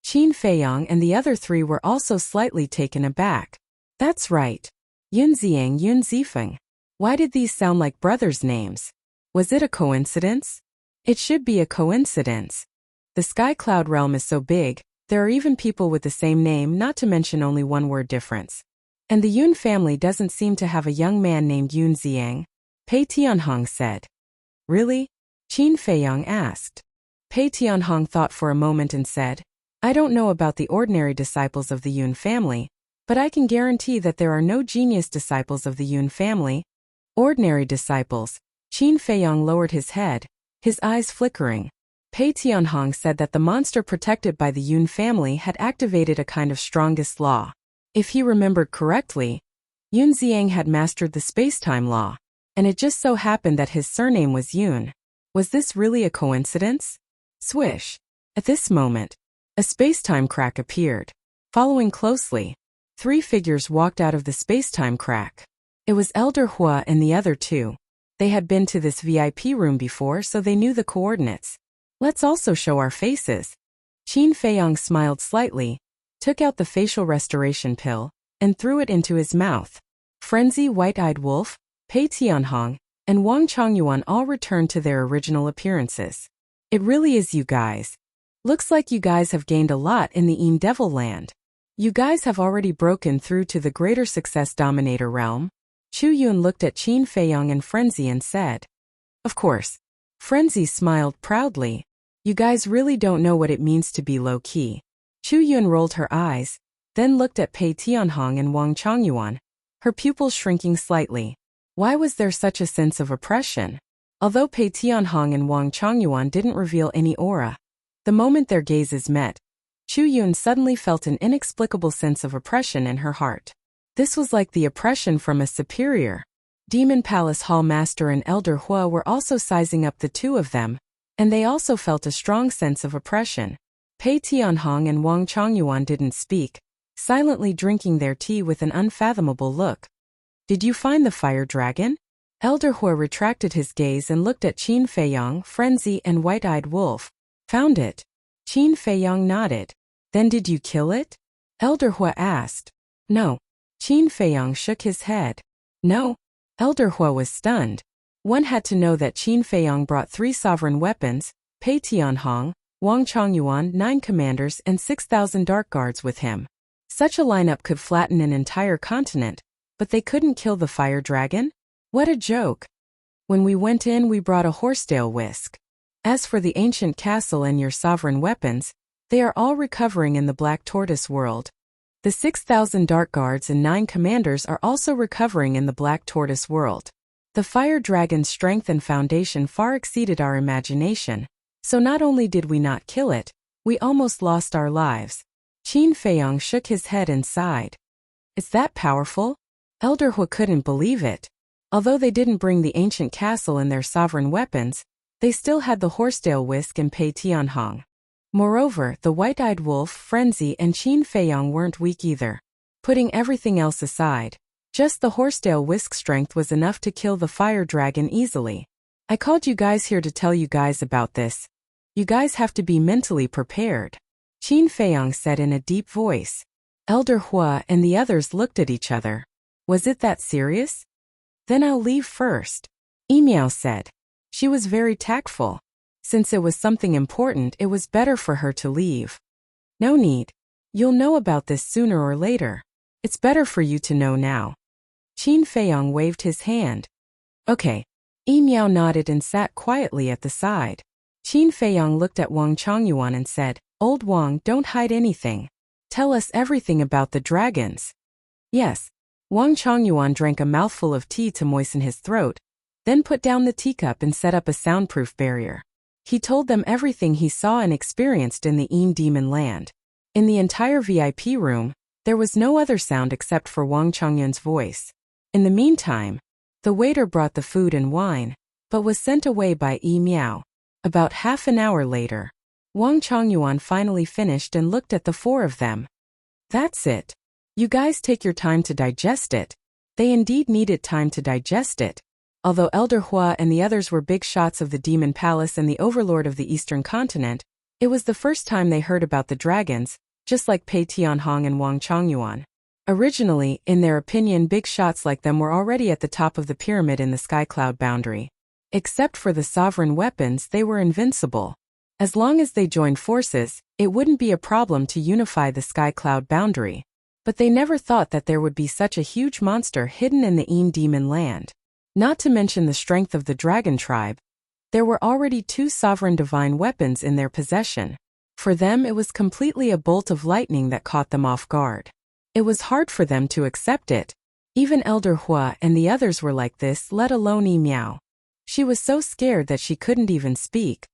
Feiyang and the other three were also slightly taken aback. That's right. Yun Xiang, Yun Zifeng. Why did these sound like brothers' names? Was it a coincidence? It should be a coincidence. The Sky Cloud realm is so big, there are even people with the same name, not to mention only one word difference. And the Yun family doesn't seem to have a young man named Yun Xiang, Pei Tianhong said. Really? Qin Feiyang asked. Pei Tianhong thought for a moment and said, I don't know about the ordinary disciples of the Yun family, but I can guarantee that there are no genius disciples of the Yun family. Ordinary disciples. Qin Feiyang lowered his head, his eyes flickering. Pei Tianhong said that the monster protected by the Yun family had activated a kind of strongest law. If he remembered correctly, Yun Xiang had mastered the space-time law, and it just so happened that his surname was Yun. Was this really a coincidence? Swish. At this moment, a space-time crack appeared. Following closely, 3 figures walked out of the space-time crack. It was Elder Hua and the other 2. They had been to this VIP room before, so they knew the coordinates. Let's also show our faces. Qin Feiyang smiled slightly, took out the facial restoration pill, and threw it into his mouth. Frenzy, White-Eyed Wolf, Pei Tianhong, and Wang Chongyuan all returned to their original appearances. It really is you guys. Looks like you guys have gained a lot in the Een Devil Land. You guys have already broken through to the greater success dominator realm. Chu Yun looked at Qin Feiyang and Frenzy and said. Of course. Frenzy smiled proudly. You guys really don't know what it means to be low-key. Chu Yun rolled her eyes, then looked at Pei Tianhong and Wang Chongyuan, her pupils shrinking slightly. Why was there such a sense of oppression? Although Pei Tianhong and Wang Chongyuan didn't reveal any aura, the moment their gazes met, Chu Yun suddenly felt an inexplicable sense of oppression in her heart. This was like the oppression from a superior. Demon Palace Hall Master and Elder Hua were also sizing up the two of them, and they also felt a strong sense of oppression. Pei Tianhong and Wang Chongyuan didn't speak, silently drinking their tea with an unfathomable look. Did you find the fire dragon? Elder Hua retracted his gaze and looked at Qin Feiyang, Frenzy, and White-Eyed Wolf. Found it. Qin Feiyang nodded. Then did you kill it? Elder Hua asked. No. Qin Feiyang shook his head. No. Elder Hua was stunned. One had to know that Qin Feiyang brought 3 sovereign weapons, Pei Tianhong, Wang Chongyuan, 9 commanders, and 6,000 dark guards with him. Such a lineup could flatten an entire continent, but they couldn't kill the fire dragon? What a joke. When we went in, we brought a horsetail whisk. As for the ancient castle and your sovereign weapons, they are all recovering in the Black Tortoise world. The 6,000 dark guards and 9 commanders are also recovering in the Black Tortoise world. The fire dragon's strength and foundation far exceeded our imagination, so not only did we not kill it, we almost lost our lives. Qin Feiyang shook his head and sighed. It's that powerful? Elder Hu couldn't believe it. Although they didn't bring the ancient castle and their sovereign weapons, they still had the horsetail whisk and Pei Tianhong. Moreover, the white-eyed wolf, Frenzy, and Qin Feiyong weren't weak either. Putting everything else aside, just the horsetail whisk strength was enough to kill the fire dragon easily. I called you guys here to tell you guys about this. You guys have to be mentally prepared, Qin Feiyong said in a deep voice. Elder Hua and the others looked at each other. Was it that serious? Then I'll leave first, Emiao said. She was very tactful. Since it was something important, it was better for her to leave. No need. You'll know about this sooner or later. It's better for you to know now. Qin Feiyong waved his hand. Okay. Emiao nodded and sat quietly at the side. Qin Feiyong looked at Wang Chongyuan and said, Old Wang, don't hide anything. Tell us everything about the dragons. Yes. Wang Chongyuan drank a mouthful of tea to moisten his throat, then put down the teacup and set up a soundproof barrier. He told them everything he saw and experienced in the Demon Land. In the entire VIP room, there was no other sound except for Wang Chongyuan's voice. In the meantime, the waiter brought the food and wine, but was sent away by Miao. About half an hour later, Wang Chongyuan finally finished and looked at the four of them. That's it. You guys take your time to digest it. They indeed needed time to digest it. Although Elder Hua and the others were big shots of the Demon Palace and the overlord of the Eastern Continent, it was the first time they heard about the dragons, just like Pei Tianhong and Wang Chongyuan. Originally, in their opinion, big shots like them were already at the top of the pyramid in the sky cloud boundary. Except for the sovereign weapons, they were invincible. As long as they joined forces, it wouldn't be a problem to unify the sky cloud boundary. But they never thought that there would be such a huge monster hidden in the Demon Land. Not to mention the strength of the dragon tribe. There were already 2 sovereign divine weapons in their possession. For them, it was completely a bolt of lightning that caught them off guard. It was hard for them to accept it. Even Elder Hua and the others were like this, let alone Miao. She was so scared that she couldn't even speak.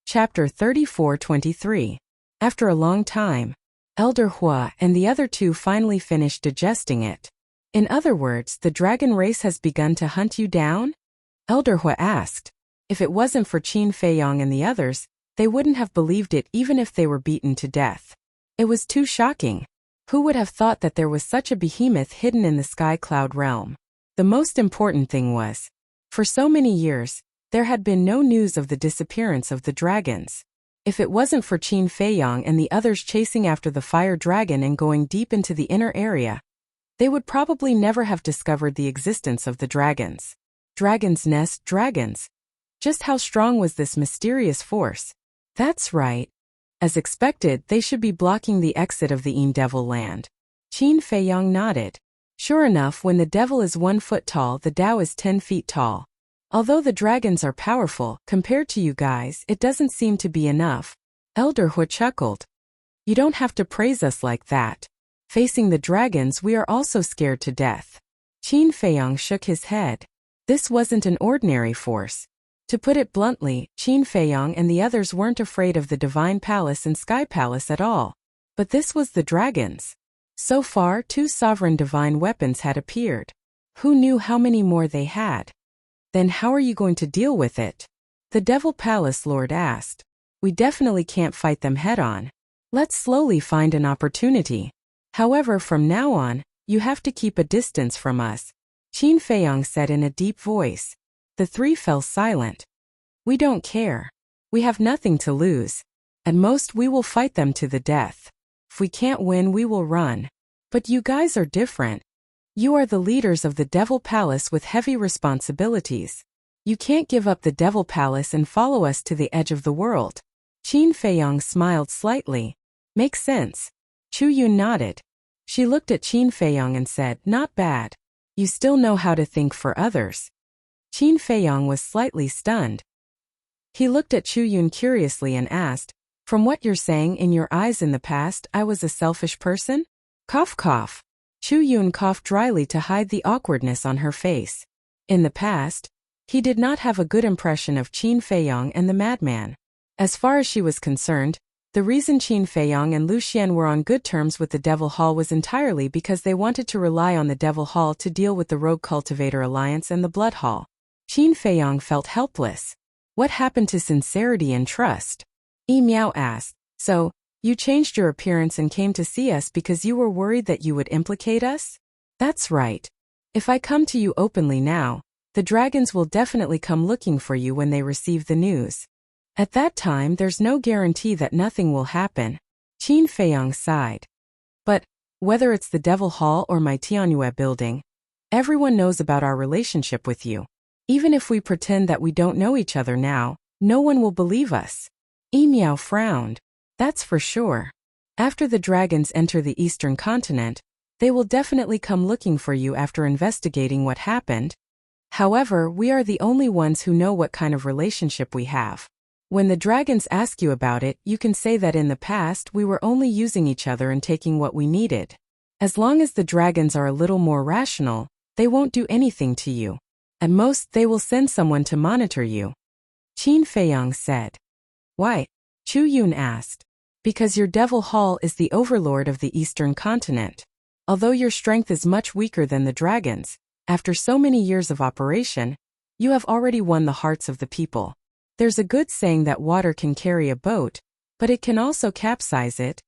Chapter 34-23. After a long time, Elder Hua and the other 2 finally finished digesting it. In other words, the dragon race has begun to hunt you down? Elder Hua asked. If it wasn't for Qin Feiyong and the others, they wouldn't have believed it even if they were beaten to death. It was too shocking. Who would have thought that there was such a behemoth hidden in the sky cloud realm? The most important thing was, for so many years, there had been no news of the disappearance of the dragons. If it wasn't for Qin Feiyong and the others chasing after the fire dragon and going deep into the inner area, they would probably never have discovered the existence of the dragons. Dragon's nest dragons. Just how strong was this mysterious force? That's right. As expected, they should be blocking the exit of the Devil Land. Qin Feiyong nodded. Sure enough, when the devil is 1 foot tall, the Tao is 10 feet tall. Although the dragons are powerful, compared to you guys, it doesn't seem to be enough. Elder Hu chuckled. You don't have to praise us like that. Facing the dragons, we are also scared to death. Qin Feiyong shook his head. This wasn't an ordinary force. To put it bluntly, Qin Feiyong and the others weren't afraid of the Divine Palace and Sky Palace at all. But this was the dragons. So far, 2 sovereign divine weapons had appeared. Who knew how many more they had? Then how are you going to deal with it? The Devil Palace Lord asked. We definitely can't fight them head-on. Let's slowly find an opportunity. However, from now on, you have to keep a distance from us, Qin Feiyong said in a deep voice. The 3 fell silent. We don't care. We have nothing to lose. At most, we will fight them to the death. If we can't win, we will run. But you guys are different. You are the leaders of the Devil Palace with heavy responsibilities. You can't give up the Devil Palace and follow us to the edge of the world. Qin Feiyong smiled slightly. Makes sense. Chu Yun nodded. She looked at Qin Feiyong and said, Not bad. You still know how to think for others. Qin Feiyong was slightly stunned. He looked at Chu Yun curiously and asked, From what you're saying, in your eyes in the past, I was a selfish person? Cough cough. Chu Yun coughed dryly to hide the awkwardness on her face. In the past, he did not have a good impression of Qin Feiyong and the madman. As far as she was concerned, The reason Qin Feiyang and Lu Xian were on good terms with the Devil Hall was entirely because they wanted to rely on the Devil Hall to deal with the Rogue Cultivator Alliance and the Blood Hall. Qin Feiyang felt helpless. What happened to sincerity and trust? Yi Miao asked. So, you changed your appearance and came to see us because you were worried that you would implicate us? That's right. If I come to you openly now, the dragons will definitely come looking for you when they receive the news. At that time there's no guarantee that nothing will happen. Qin Feiyang sighed. But, whether it's the Devil Hall or my Tianyue building, everyone knows about our relationship with you. Even if we pretend that we don't know each other now, no one will believe us. Yi Miao frowned. That's for sure. After the dragons enter the eastern continent, they will definitely come looking for you after investigating what happened. However, we are the only ones who know what kind of relationship we have. When the dragons ask you about it, you can say that in the past we were only using each other and taking what we needed. As long as the dragons are a little more rational, they won't do anything to you. At most, they will send someone to monitor you. Qin Feiyang said. Why? Chu Yun asked. Because your Devil Hall is the overlord of the eastern continent. Although your strength is much weaker than the dragons, after so many years of operation, you have already won the hearts of the people. There's a good saying that water can carry a boat, but it can also capsize it.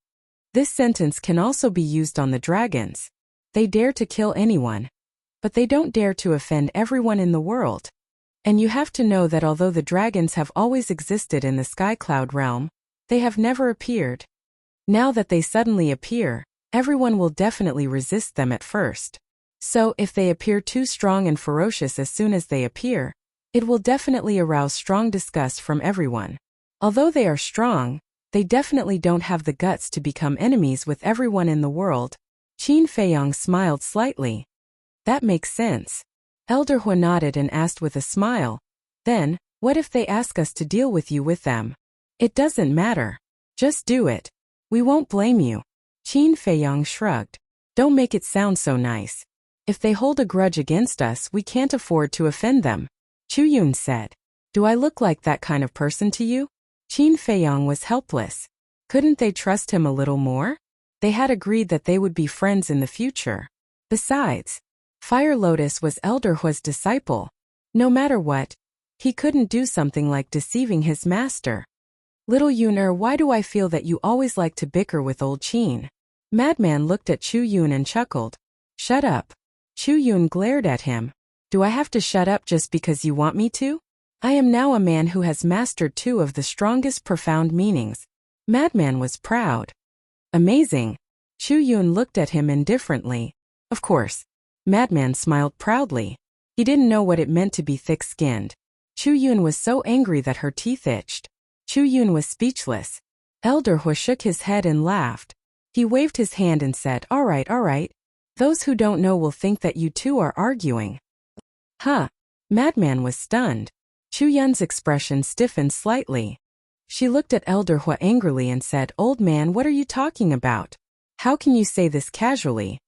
This sentence can also be used on the dragons. They dare to kill anyone, but they don't dare to offend everyone in the world. And you have to know that although the dragons have always existed in the Sky Cloud realm, they have never appeared. Now that they suddenly appear, everyone will definitely resist them at first. So if they appear too strong and ferocious as soon as they appear, it will definitely arouse strong disgust from everyone. Although they are strong, they definitely don't have the guts to become enemies with everyone in the world. Qin Feiyang smiled slightly. That makes sense. Elder Hua nodded and asked with a smile. Then, what if they ask us to deal with you with them? It doesn't matter. Just do it. We won't blame you. Qin Feiyang shrugged. Don't make it sound so nice. If they hold a grudge against us, we can't afford to offend them. Chu Yun said. Do I look like that kind of person to you? Qin Feiyang was helpless. Couldn't they trust him a little more? They had agreed that they would be friends in the future. Besides, Fire Lotus was Elder Hua's disciple. No matter what, he couldn't do something like deceiving his master. Little Yuner, why do I feel that you always like to bicker with old Qin? Madman looked at Chu Yun and chuckled. Shut up. Chu Yun glared at him. Do I have to shut up just because you want me to? I am now a man who has mastered two of the strongest profound meanings. Madman was proud. Amazing. Chu Yun looked at him indifferently. Of course. Madman smiled proudly. He didn't know what it meant to be thick-skinned. Chu Yun was so angry that her teeth itched. Chu Yun was speechless. Elder Hua shook his head and laughed. He waved his hand and said, all right. Those who don't know will think that you two are arguing. Huh. Madman was stunned. Chu Yun's expression stiffened slightly. She looked at Elder Hua angrily and said, Old man, what are you talking about? How can you say this casually?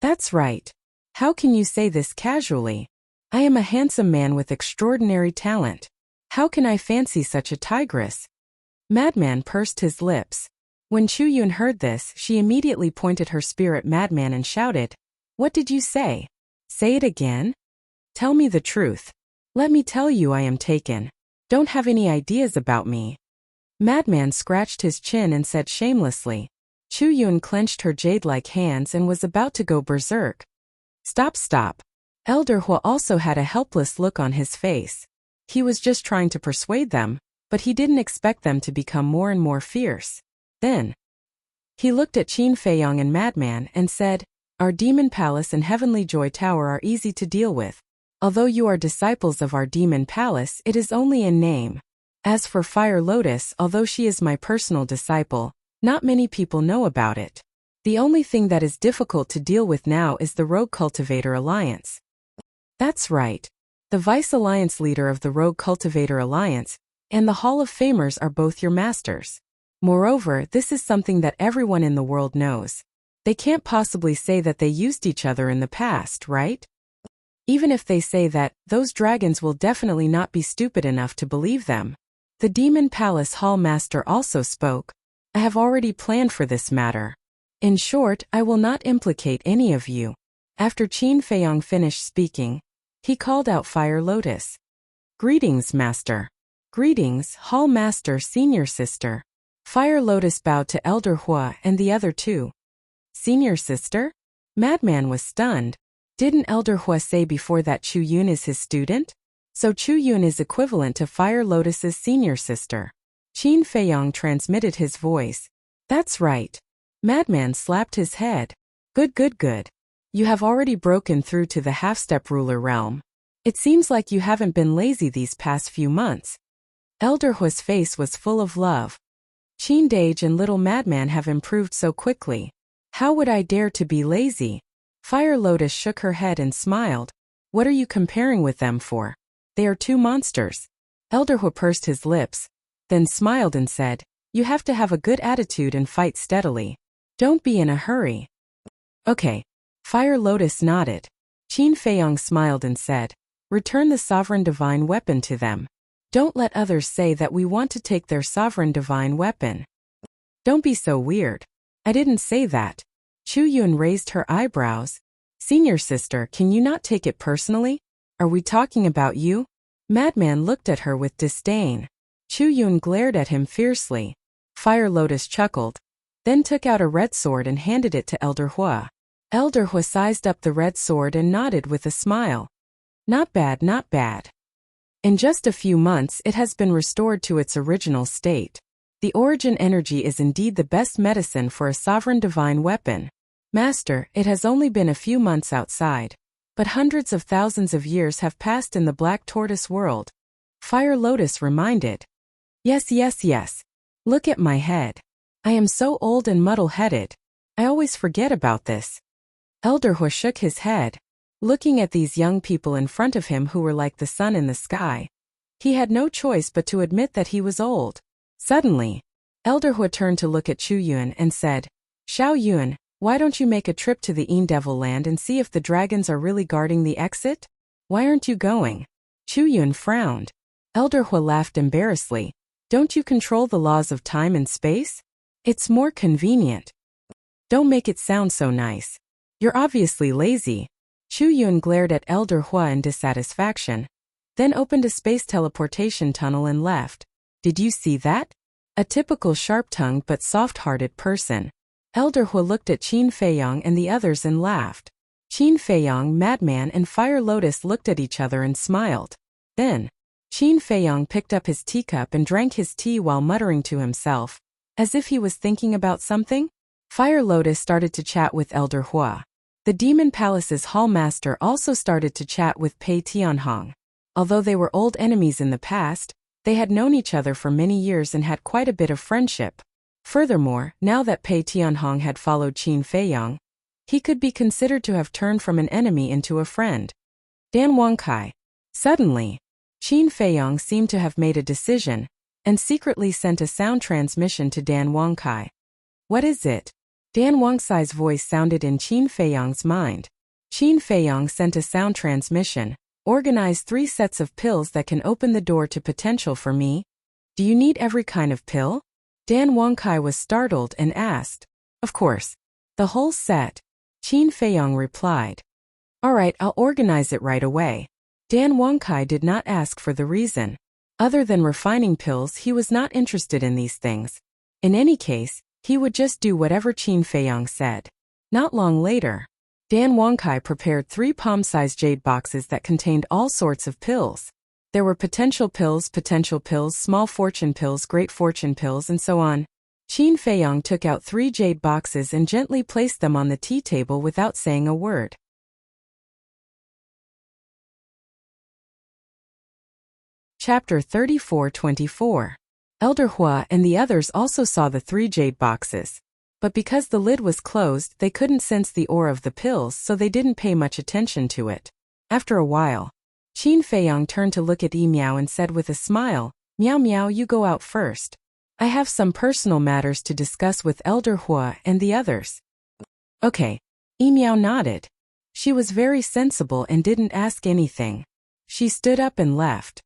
That's right. How can you say this casually? I am a handsome man with extraordinary talent. How can I fancy such a tigress? Madman pursed his lips. When Chu Yun heard this, she immediately pointed her spear at Madman and shouted, What did you say? Say it again? Tell me the truth. Let me tell you I am taken. Don't have any ideas about me. Madman scratched his chin and said shamelessly. Chu Yun clenched her jade-like hands and was about to go berserk. Stop. Elder Hua also had a helpless look on his face. He was just trying to persuade them, but he didn't expect them to become more and more fierce. Then, he looked at Qin Feiyang and Madman and said, Our Demon Palace and Heavenly Joy Tower are easy to deal with. Although you are disciples of our Demon Palace, it is only in name. As for Fire Lotus, although she is my personal disciple, not many people know about it. The only thing that is difficult to deal with now is the Rogue Cultivator Alliance. That's right. The Vice Alliance leader of the Rogue Cultivator Alliance and the Hall of Famers are both your masters. Moreover, this is something that everyone in the world knows. They can't possibly say that they used each other in the past, right? Even if they say that, those dragons will definitely not be stupid enough to believe them. The Demon Palace Hall Master also spoke. I have already planned for this matter. In short, I will not implicate any of you. After Qin Feiyong finished speaking, he called out Fire Lotus. Greetings, Master. Greetings, Hall Master Senior Sister. Fire Lotus bowed to Elder Hua and the other two. Senior Sister? Madman was stunned. Didn't Elder Hua say before that Chu Yun is his student? So Chu Yun is equivalent to Fire Lotus's senior sister. Qin Feiyong transmitted his voice. That's right. Madman slapped his head. Good. You have already broken through to the half-step ruler realm. It seems like you haven't been lazy these past few months. Elder Hua's face was full of love. Qin Dage and little Madman have improved so quickly. How would I dare to be lazy? Fire Lotus shook her head and smiled. What are you comparing with them for? They are two monsters. Elder Hua pursed his lips, then smiled and said, you have to have a good attitude and fight steadily. Don't be in a hurry. Okay. Fire Lotus nodded. Qin Feiyong smiled and said, return the sovereign divine weapon to them. Don't let others say that we want to take their sovereign divine weapon. Don't be so weird. I didn't say that. Chu Yun raised her eyebrows. Senior sister, can you not take it personally? Are we talking about you? Madman looked at her with disdain. Chu Yun glared at him fiercely. Fire Lotus chuckled, then took out a red sword and handed it to Elder Hua. Elder Hua sized up the red sword and nodded with a smile. Not bad. In just a few months it has been restored to its original state. The origin energy is indeed the best medicine for a sovereign divine weapon. Master, it has only been a few months outside, but hundreds of thousands of years have passed in the Black Tortoise world. Fire Lotus reminded. Yes. Look at my head. I am so old and muddle-headed. I always forget about this. Elder Hua shook his head, looking at these young people in front of him who were like the sun in the sky. He had no choice but to admit that he was old. Suddenly, Elder Hua turned to look at Chu Yun and said, Xiao Yun, why don't you make a trip to the Devil land and see if the dragons are really guarding the exit? Why aren't you going? Chu Yun frowned. Elder Hua laughed embarrassedly. Don't you control the laws of time and space? It's more convenient. Don't make it sound so nice. You're obviously lazy. Chu Yun glared at Elder Hua in dissatisfaction, then opened a space teleportation tunnel and left. Did you see that? A typical sharp-tongued but soft-hearted person. Elder Hua looked at Qin Feiyong and the others and laughed. Qin Feiyong, Madman and Fire Lotus looked at each other and smiled. Then, Qin Feiyong picked up his teacup and drank his tea while muttering to himself, as if he was thinking about something. Fire Lotus started to chat with Elder Hua. The Demon Palace's Hall Master also started to chat with Pei Tianhong. Although they were old enemies in the past, they had known each other for many years and had quite a bit of friendship. Furthermore, now that Pei Tianhong had followed Qin Feiyong, he could be considered to have turned from an enemy into a friend. Dan Wangkai. Suddenly, Qin Feiyong seemed to have made a decision, and secretly sent a sound transmission to Dan Wangkai. What is it? Dan Wangkai's voice sounded in Qin Feiyong's mind. Qin Feiyong sent a sound transmission. Organize 3 sets of pills that can open the door to potential for me. Do you need every kind of pill? Dan Wangkai was startled and asked. Of course. The whole set. Qin Feiyong replied. Alright, I'll organize it right away. Dan Wangkai did not ask for the reason. Other than refining pills, he was not interested in these things. In any case, he would just do whatever Qin Feiyong said. Not long later, Dan Wangkai prepared 3 palm-sized jade boxes that contained all sorts of pills. There were potential pills, small fortune pills, great fortune pills, and so on. Qin Feiyong took out 3 jade boxes and gently placed them on the tea table without saying a word. Chapter 34-24. Elder Hua and the others also saw the 3 jade boxes. But because the lid was closed, they couldn't sense the aura of the pills, so they didn't pay much attention to it. After a while, Qin Feiyong turned to look at Yi Miao and said with a smile, Miao Miao, you go out first. I have some personal matters to discuss with Elder Hua and the others. Okay. Yi Miao nodded. She was very sensible and didn't ask anything. She stood up and left.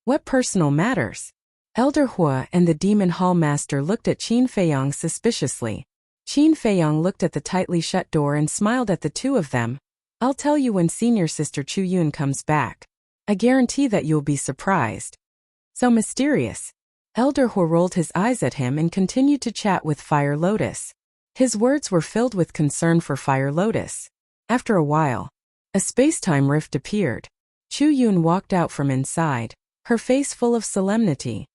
What personal matters? Elder Hua and the Demon Hall Master looked at Qin Feiyong suspiciously. Qin Feiyong looked at the tightly shut door and smiled at the two of them. I'll tell you when senior sister Chu Yun comes back. I guarantee that you'll be surprised. So mysterious. Elder Hua rolled his eyes at him and continued to chat with Fire Lotus. His words were filled with concern for Fire Lotus. After a while, a space-time rift appeared. Chu Yun walked out from inside, her face full of solemnity.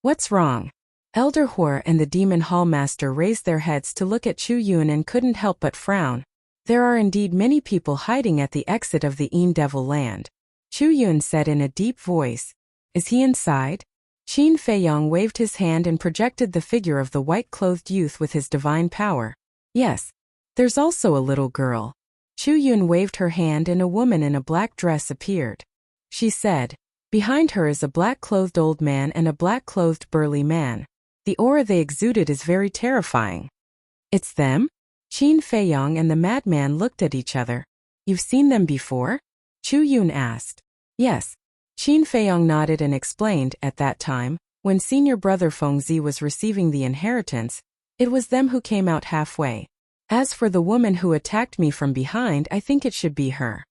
What's wrong? Elder Hua and the Demon Hall Master raised their heads to look at Chu Yun and couldn't help but frown. There are indeed many people hiding at the exit of the Een Devil Land. Chu Yun said in a deep voice. Is he inside? Qin Feiyong waved his hand and projected the figure of the white-clothed youth with his divine power. Yes. There's also a little girl. Chu Yun waved her hand and a woman in a black dress appeared. She said, behind her is a black-clothed old man and a black-clothed burly man. The aura they exuded is very terrifying. It's them? Qin Feiyong and the madman looked at each other. You've seen them before? Chu Yun asked. Yes. Qin Feiyong nodded and explained, at that time, when senior brother Fengzi was receiving the inheritance, it was them who came out halfway. As for the woman who attacked me from behind, I think it should be her.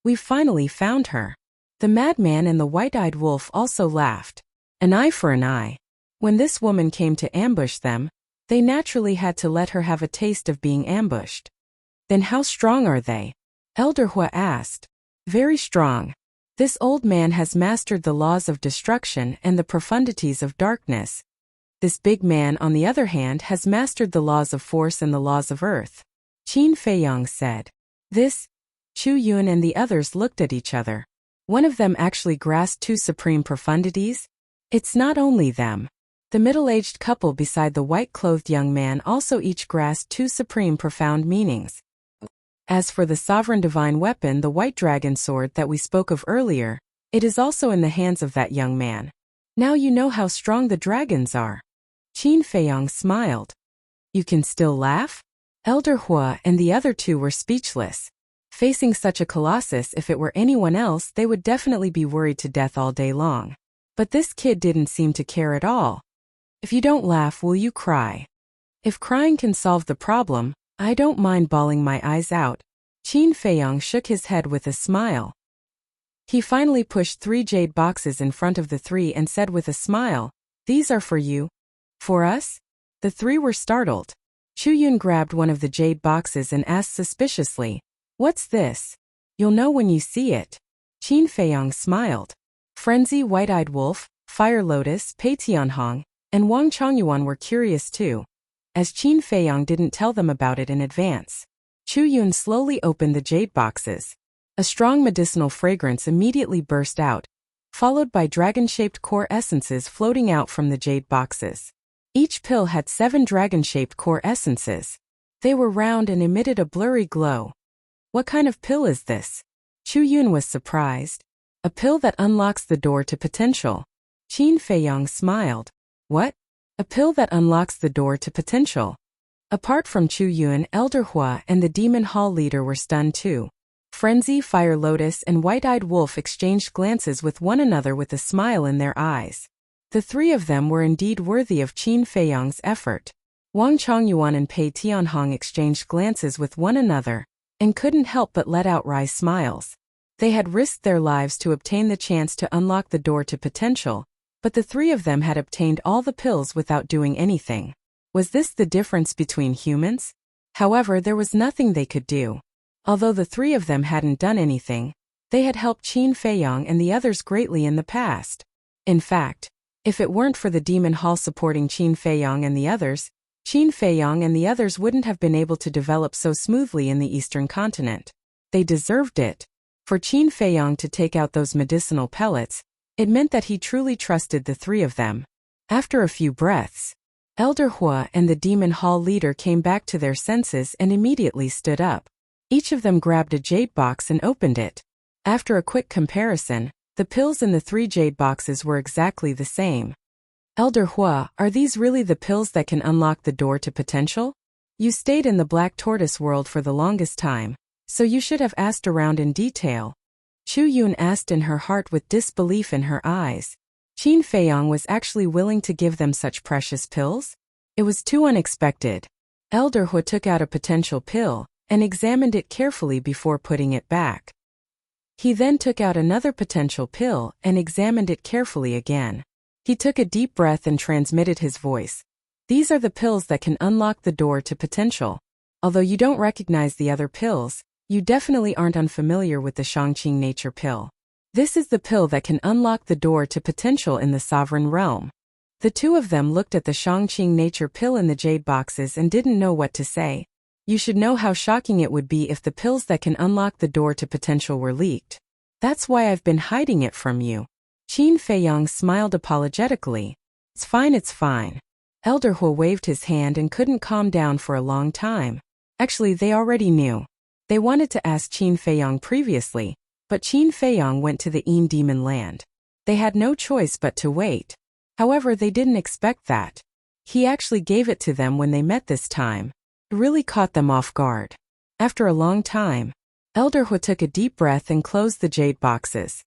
We've finally found her. The madman and the white-eyed wolf also laughed. An eye for an eye. When this woman came to ambush them, they naturally had to let her have a taste of being ambushed. Then how strong are they? Elder Hua asked. Very strong. This old man has mastered the laws of destruction and the profundities of darkness. This big man, on the other hand, has mastered the laws of force and the laws of earth. Qin Feiyong said. This? Chu Yun and the others looked at each other. One of them actually grasped two supreme profundities? It's not only them. The middle-aged couple beside the white-clothed young man also each grasped two supreme profound meanings. As for the sovereign divine weapon, the white dragon sword that we spoke of earlier, it is also in the hands of that young man. Now you know how strong the dragons are. Qin Feiyong smiled. You can still laugh? Elder Hua and the other two were speechless. Facing such a colossus, if it were anyone else, they would definitely be worried to death all day long. But this kid didn't seem to care at all. If you don't laugh, will you cry? If crying can solve the problem, I don't mind bawling my eyes out. Qin Feiyong shook his head with a smile. He finally pushed 3 jade boxes in front of the 3 and said with a smile, these are for you. For us? The 3 were startled. Chu Yun grabbed one of the jade boxes and asked suspiciously, what's this? You'll know when you see it. Qin Feiyong smiled. Frenzy, White-Eyed Wolf, Fire Lotus, Pei Tianhong, and Wang Chongyuan were curious too, as Qin Feiyong didn't tell them about it in advance. Chu Yun slowly opened the jade boxes. A strong medicinal fragrance immediately burst out, followed by dragon-shaped core essences floating out from the jade boxes. Each pill had 7 dragon-shaped core essences. They were round and emitted a blurry glow. What kind of pill is this? Chu Yun was surprised. A pill that unlocks the door to potential. Qin Feiyong smiled. What? A pill that unlocks the door to potential. Apart from Chu Yun, Elder Hua and the Demon Hall leader were stunned too. Frenzy, Fire Lotus, and White-Eyed Wolf exchanged glances with one another with a smile in their eyes. The 3 of them were indeed worthy of Qin Feiyong's effort. Wang Chongyuan and Pei Tianhong exchanged glances with one another, and couldn't help but let out wry smiles. They had risked their lives to obtain the chance to unlock the door to potential, but the 3 of them had obtained all the pills without doing anything. Was this the difference between humans? However, there was nothing they could do. Although the 3 of them hadn't done anything, they had helped Qin Feiyong and the others greatly in the past. In fact, if it weren't for the Demon Hall supporting Qin Feiyong and the others, Qin Feiyong and the others wouldn't have been able to develop so smoothly in the Eastern continent. They deserved it. For Qin Feiyong to take out those medicinal pellets, it meant that he truly trusted the 3 of them. After a few breaths, Elder Hua and the Demon Hall leader came back to their senses and immediately stood up. Each of them grabbed a jade box and opened it. After a quick comparison, the pills in the 3 jade boxes were exactly the same. Elder Hua, are these really the pills that can unlock the door to potential? You stayed in the Black Tortoise world for the longest time, so you should have asked around in detail. Chu Yun asked in her heart with disbelief in her eyes. Qin Feiyang was actually willing to give them such precious pills? It was too unexpected. Elder Hu took out a potential pill and examined it carefully before putting it back. He then took out another potential pill and examined it carefully again. He took a deep breath and transmitted his voice. These are the pills that can unlock the door to potential. Although you don't recognize the other pills, you definitely aren't unfamiliar with the Shangqing nature pill. This is the pill that can unlock the door to potential in the sovereign realm. The two of them looked at the Shangqing nature pill in the jade boxes and didn't know what to say. You should know how shocking it would be if the pills that can unlock the door to potential were leaked. That's why I've been hiding it from you. Qin Feiyang smiled apologetically. It's fine. Elder Hu waved his hand and couldn't calm down for a long time. Actually, they already knew. They wanted to ask Qin Feiyang previously, but Qin Feiyang went to the Yin Demon Land. They had no choice but to wait. However, they didn't expect that. He actually gave it to them when they met this time. It really caught them off guard. After a long time, Elder Hu took a deep breath and closed the jade boxes.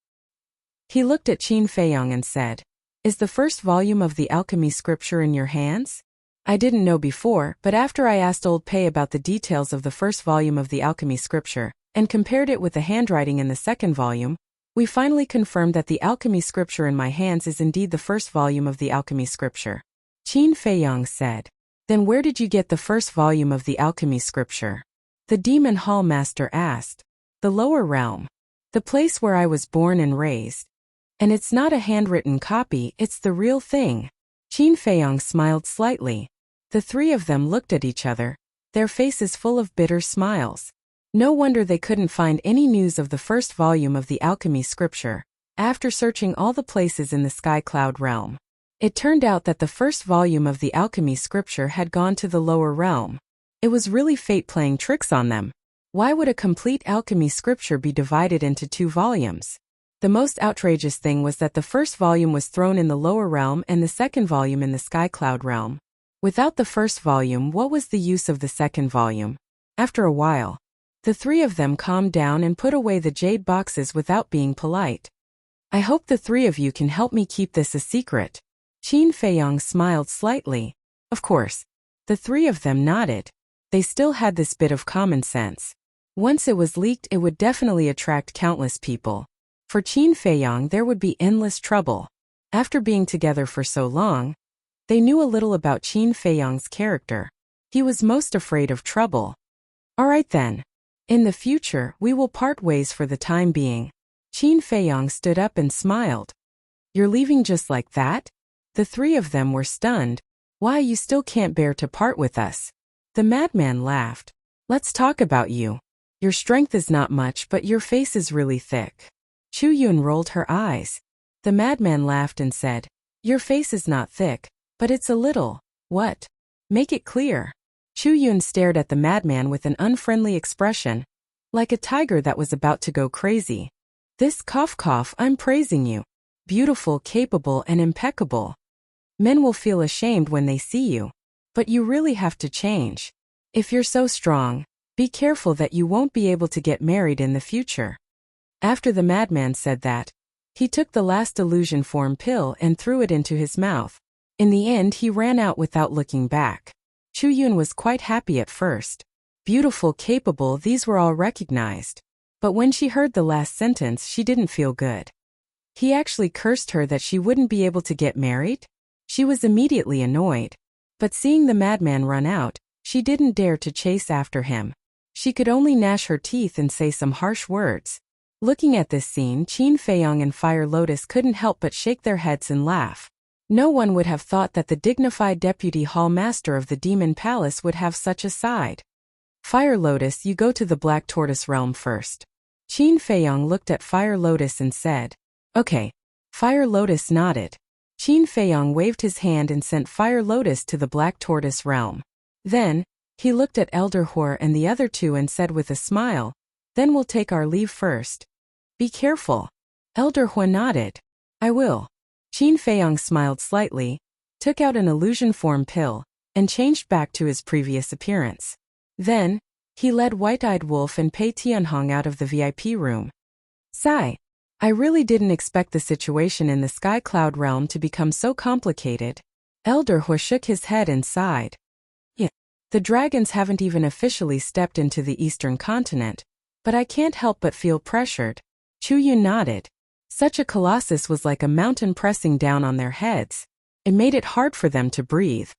He looked at Qin Feiyang and said, "Is the first volume of the alchemy scripture in your hands?" I didn't know before, but after I asked Old Pei about the details of the first volume of the alchemy scripture, and compared it with the handwriting in the second volume, we finally confirmed that the alchemy scripture in my hands is indeed the first volume of the alchemy scripture. Qin Feiyang said, "Then where did you get the first volume of the alchemy scripture?" The Demon Hall Master asked. "The lower realm. The place where I was born and raised. And it's not a handwritten copy, it's the real thing." Qin Feiyang smiled slightly. The three of them looked at each other, their faces full of bitter smiles. No wonder they couldn't find any news of the first volume of the alchemy scripture, after searching all the places in the Sky Cloud realm. It turned out that the first volume of the alchemy scripture had gone to the lower realm. It was really fate playing tricks on them. Why would a complete alchemy scripture be divided into 2 volumes? The most outrageous thing was that the first volume was thrown in the lower realm and the second volume in the Sky Cloud realm. Without the first volume, what was the use of the second volume? After a while, the three of them calmed down and put away the jade boxes without being polite. "I hope the three of you can help me keep this a secret." Qin Feiyang smiled slightly. Of course. The three of them nodded. They still had this bit of common sense. Once it was leaked, it would definitely attract countless people. For Qin Feiyang, there would be endless trouble. After being together for so long, they knew a little about Qin Feiyang's character. He was most afraid of trouble. "All right then. In the future, we will part ways for the time being." Qin Feiyang stood up and smiled. "You're leaving just like that?" The three of them were stunned. "Why, you still can't bear to part with us?" The madman laughed. "Let's talk about you. Your strength is not much, but your face is really thick." Chu Yun rolled her eyes. The madman laughed and said, "Your face is not thick, but it's a little. What? Make it clear." Chu Yun stared at the madman with an unfriendly expression, like a tiger that was about to go crazy. "This cough, I'm praising you. Beautiful, capable, and impeccable. Men will feel ashamed when they see you. But you really have to change. If you're so strong, be careful that you won't be able to get married in the future." After the madman said that, he took the last illusion form pill and threw it into his mouth. In the end, he ran out without looking back. Chu Yun was quite happy at first. Beautiful, capable, these were all recognized. But when she heard the last sentence, she didn't feel good. He actually cursed her that she wouldn't be able to get married? She was immediately annoyed. But seeing the madman run out, she didn't dare to chase after him. She could only gnash her teeth and say some harsh words. Looking at this scene, Qin Feiyang and Fire Lotus couldn't help but shake their heads and laugh. No one would have thought that the dignified deputy hall master of the Demon Palace would have such a side. "Fire Lotus, you go to the Black Tortoise realm first." Qin Feiyang looked at Fire Lotus and said, "Okay." Fire Lotus nodded. Qin Feiyang waved his hand and sent Fire Lotus to the Black Tortoise realm. Then, he looked at Elder Hu and the other two and said with a smile, "Then we'll take our leave first. Be careful." Elder Hu nodded. "I will." Qin Feiyang smiled slightly, took out an illusion form pill, and changed back to his previous appearance. Then, he led White-Eyed Wolf and Pei Tianhong out of the VIP room. "Sai, I really didn't expect the situation in the Sky Cloud realm to become so complicated. Elder Hu shook his head and sighed. Yeah, the dragons haven't even officially stepped into the eastern continent, but I can't help but feel pressured. Chu Yun nodded. Such a colossus was like a mountain pressing down on their heads. It made it hard for them to breathe.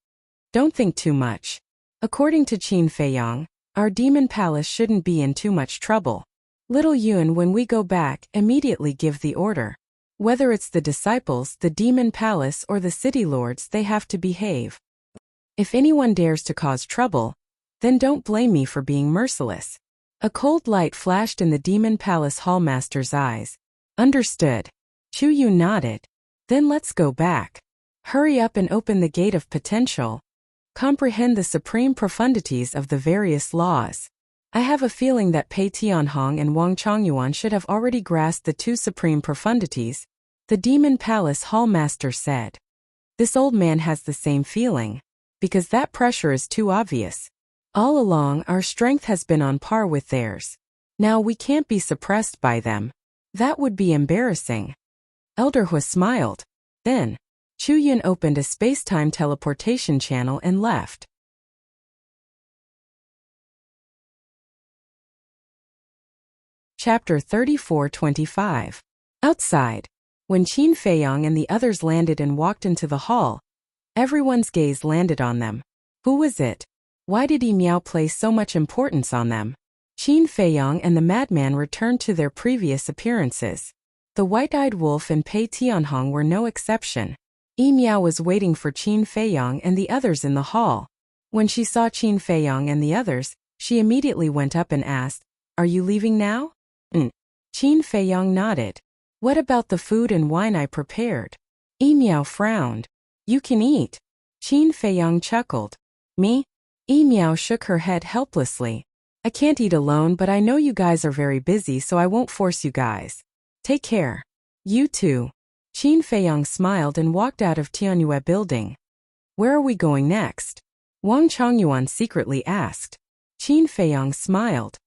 Don't think too much. According to Qin Feiyang, our demon palace shouldn't be in too much trouble. Little Yun, when we go back, immediately give the order. Whether it's the disciples, the demon palace, or the city lords, they have to behave. If anyone dares to cause trouble, then don't blame me for being merciless. A cold light flashed in the demon palace hallmaster's eyes. Understood. Chu Yu nodded. Then let's go back. Hurry up and open the gate of potential. Comprehend the supreme profundities of the various laws. I have a feeling that Pei Tianhong and Wang Chongyuan should have already grasped the two supreme profundities, the demon palace hallmaster said. This old man has the same feeling, because that pressure is too obvious. All along, our strength has been on par with theirs. Now we can't be suppressed by them. That would be embarrassing. Elder Hu smiled. Then, Chu Yun opened a space-time teleportation channel and left. Chapter 34-25. Outside. When Qin Feiyang and the others landed and walked into the hall, everyone's gaze landed on them. Who was it? Why did Yi Miao place so much importance on them? Qin Feiyang and the madman returned to their previous appearances. The white-eyed wolf and Pei Tianhong were no exception. Yi Miao was waiting for Qin Feiyang and the others in the hall. When she saw Qin Feiyang and the others, she immediately went up and asked, "Are you leaving now?" Qin Feiyang nodded. "What about the food and wine I prepared?" Yi Miao frowned. "You can eat." Qin Feiyang chuckled. "Me?" Yi Miao shook her head helplessly. "I can't eat alone, but I know you guys are very busy, so I won't force you guys. Take care." "You too." Qin Feiyang smiled and walked out of Tianyue building. "Where are we going next?" Wang Chongyuan secretly asked. Qin Feiyang smiled.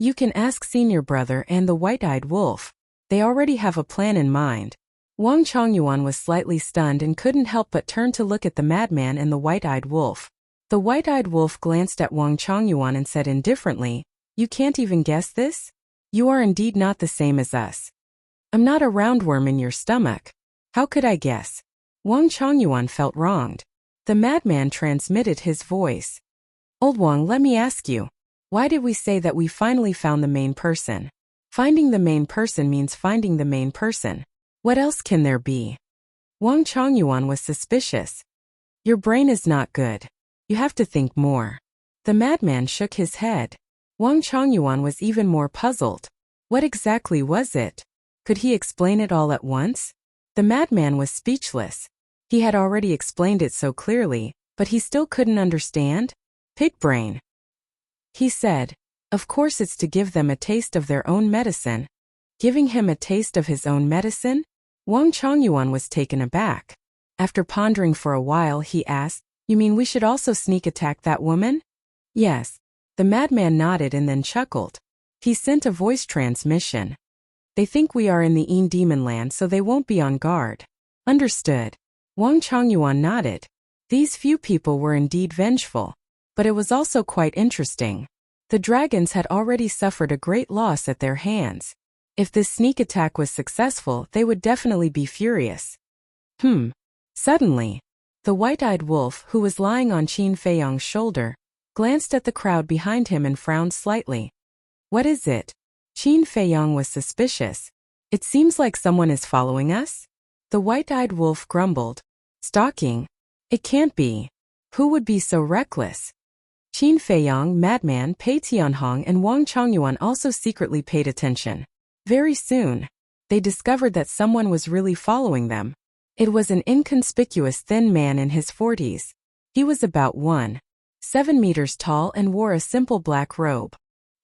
"You can ask senior brother and the white-eyed wolf. They already have a plan in mind." Wang Chongyuan was slightly stunned and couldn't help but turn to look at the madman and the white-eyed wolf. The white-eyed wolf glanced at Wang Chongyuan and said indifferently, "You can't even guess this? You are indeed not the same as us. I'm not a roundworm in your stomach. How could I guess?" Wang Chongyuan felt wronged. The madman transmitted his voice. "Old Wang, let me ask you. Why did we say that we finally found the main person? Finding the main person means finding the main person. What else can there be?" Wang Chongyuan was suspicious. "Your brain is not good. You have to think more." The madman shook his head. Wang Chongyuan was even more puzzled. What exactly was it? Could he explain it all at once? The madman was speechless. He had already explained it so clearly, but he still couldn't understand. "Pig brain," he said. "Of course it's to give them a taste of their own medicine." Giving him a taste of his own medicine? Wang Chongyuan was taken aback. After pondering for a while, he asked, "You mean we should also sneak attack that woman?" "Yes." The madman nodded and then chuckled. He sent a voice transmission. "They think we are in the Yin Demon Land, so they won't be on guard." "Understood." Wang Chongyuan nodded. These few people were indeed vengeful. But it was also quite interesting. The dragons had already suffered a great loss at their hands. If this sneak attack was successful, they would definitely be furious. Suddenly, the white-eyed wolf, who was lying on Qin Feiyang's shoulder, glanced at the crowd behind him and frowned slightly. "What is it?" Qin Feiyang was suspicious. "It seems like someone is following us." The white-eyed wolf grumbled. "Stalking? It can't be. Who would be so reckless?" Qin Feiyang, madman, Pei Tianhong, and Wang Chongyuan also secretly paid attention. Very soon, they discovered that someone was really following them. It was an inconspicuous thin man in his 40s. He was about 1.7 meters tall and wore a simple black robe.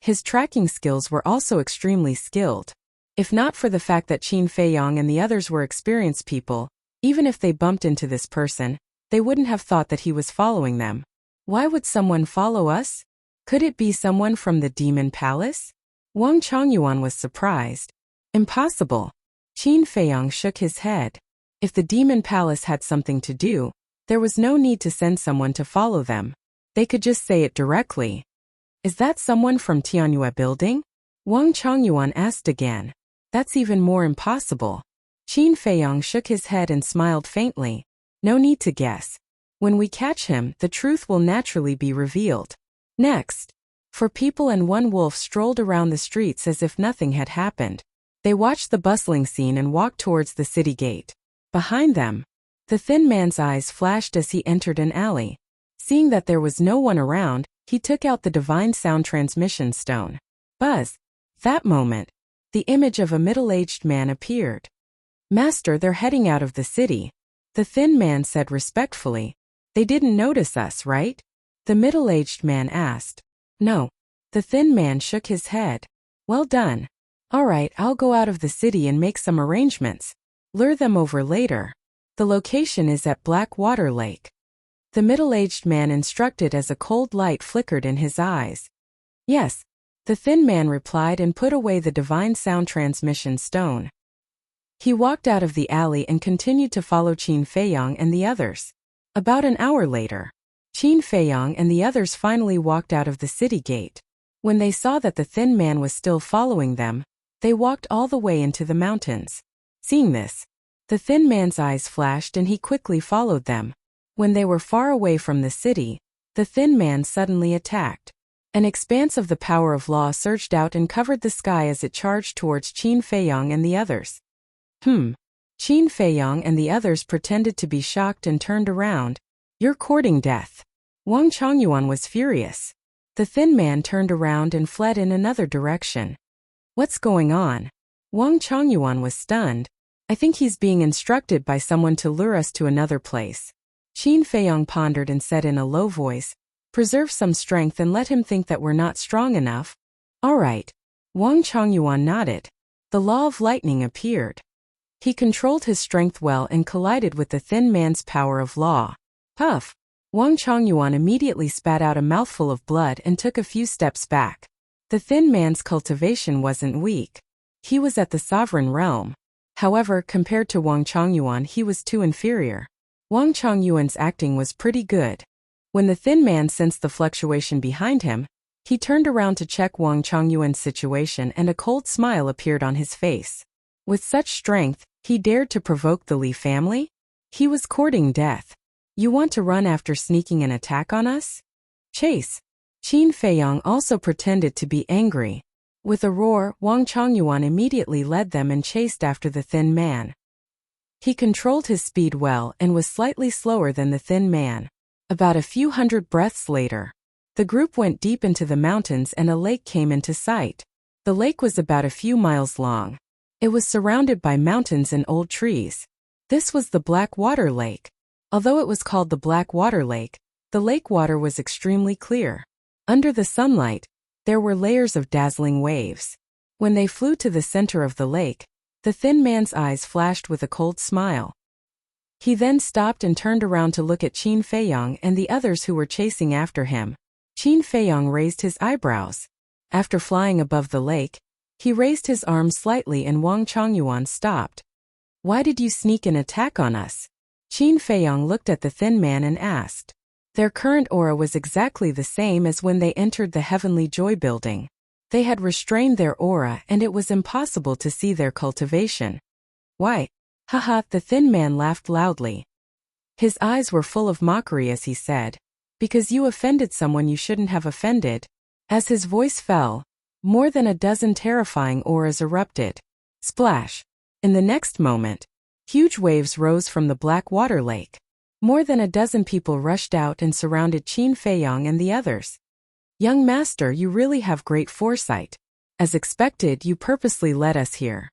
His tracking skills were also extremely skilled. If not for the fact that Qin Feiyang and the others were experienced people, even if they bumped into this person, they wouldn't have thought that he was following them. Why would someone follow us? Could it be someone from the Demon Palace? Wang Chongyuan was surprised. Impossible. Qin Feiyang shook his head. If the demon palace had something to do, there was no need to send someone to follow them. They could just say it directly. Is that someone from Tianyue building? Wang Chongyuan asked again. That's even more impossible. Qin Feiyang shook his head and smiled faintly. No need to guess. When we catch him, the truth will naturally be revealed. Next, 4 people and 1 wolf strolled around the streets as if nothing had happened. They watched the bustling scene and walked towards the city gate. Behind them, the thin man's eyes flashed as he entered an alley. Seeing that there was no one around, he took out the divine sound transmission stone. Buzz! That moment, the image of a middle-aged man appeared. Master, they're heading out of the city, the thin man said respectfully. They didn't notice us, right? The middle-aged man asked. No. The thin man shook his head. Well done. All right, I'll go out of the city and make some arrangements. Lure them over later. The location is at Black Water Lake. The middle-aged man instructed as a cold light flickered in his eyes. Yes, the thin man replied and put away the divine sound transmission stone. He walked out of the alley and continued to follow Qin Feiyang and the others. About an hour later, Qin Feiyang and the others finally walked out of the city gate. When they saw that the thin man was still following them, they walked all the way into the mountains. Seeing this, the thin man's eyes flashed and he quickly followed them. When they were far away from the city, the thin man suddenly attacked. An expanse of the power of law surged out and covered the sky as it charged towards Qin Feiyang and the others. Qin Feiyang and the others pretended to be shocked and turned around. You're courting death. Wang Chongyuan was furious. The thin man turned around and fled in another direction. What's going on? Wang Chongyuan was stunned. I think he's being instructed by someone to lure us to another place. Qin Feiyang pondered and said in a low voice, preserve some strength and let him think that we're not strong enough. All right. Wang Chongyuan nodded. The law of lightning appeared. He controlled his strength well and collided with the thin man's power of law. Puff! Wang Chongyuan immediately spat out a mouthful of blood and took a few steps back. The thin man's cultivation wasn't weak. He was at the sovereign realm. However, compared to Wang Chongyuan, he was too inferior. Wang Chongyuan's acting was pretty good. When the thin man sensed the fluctuation behind him, he turned around to check Wang Chongyuan's situation and a cold smile appeared on his face. With such strength, he dared to provoke the Li family? He was courting death. You want to run after sneaking an attack on us? Chase! Qin Feiyang also pretended to be angry. With a roar, Wang Chongyuan immediately led them and chased after the thin man. He controlled his speed well and was slightly slower than the thin man. About a few hundred breaths later, the group went deep into the mountains and a lake came into sight. The lake was about a few miles long. It was surrounded by mountains and old trees. This was the Black Water Lake. Although it was called the Black Water Lake, the lake water was extremely clear. Under the sunlight, there were layers of dazzling waves. When they flew to the center of the lake, the thin man's eyes flashed with a cold smile. He then stopped and turned around to look at Qin Feiyang and the others who were chasing after him. Qin Feiyang raised his eyebrows. After flying above the lake, he raised his arms slightly and Wang Chongyuan stopped. Why did you sneak an attack on us? Qin Feiyang looked at the thin man and asked. Their current aura was exactly the same as when they entered the Heavenly Joy building. They had restrained their aura and it was impossible to see their cultivation. Why? Haha, the thin man laughed loudly. His eyes were full of mockery as he said, because you offended someone you shouldn't have offended. As his voice fell, more than a dozen terrifying auras erupted. Splash! In the next moment, huge waves rose from the Black Water Lake. More than a dozen people rushed out and surrounded Qin Feiyang and the others. Young master, you really have great foresight. As expected, you purposely led us here.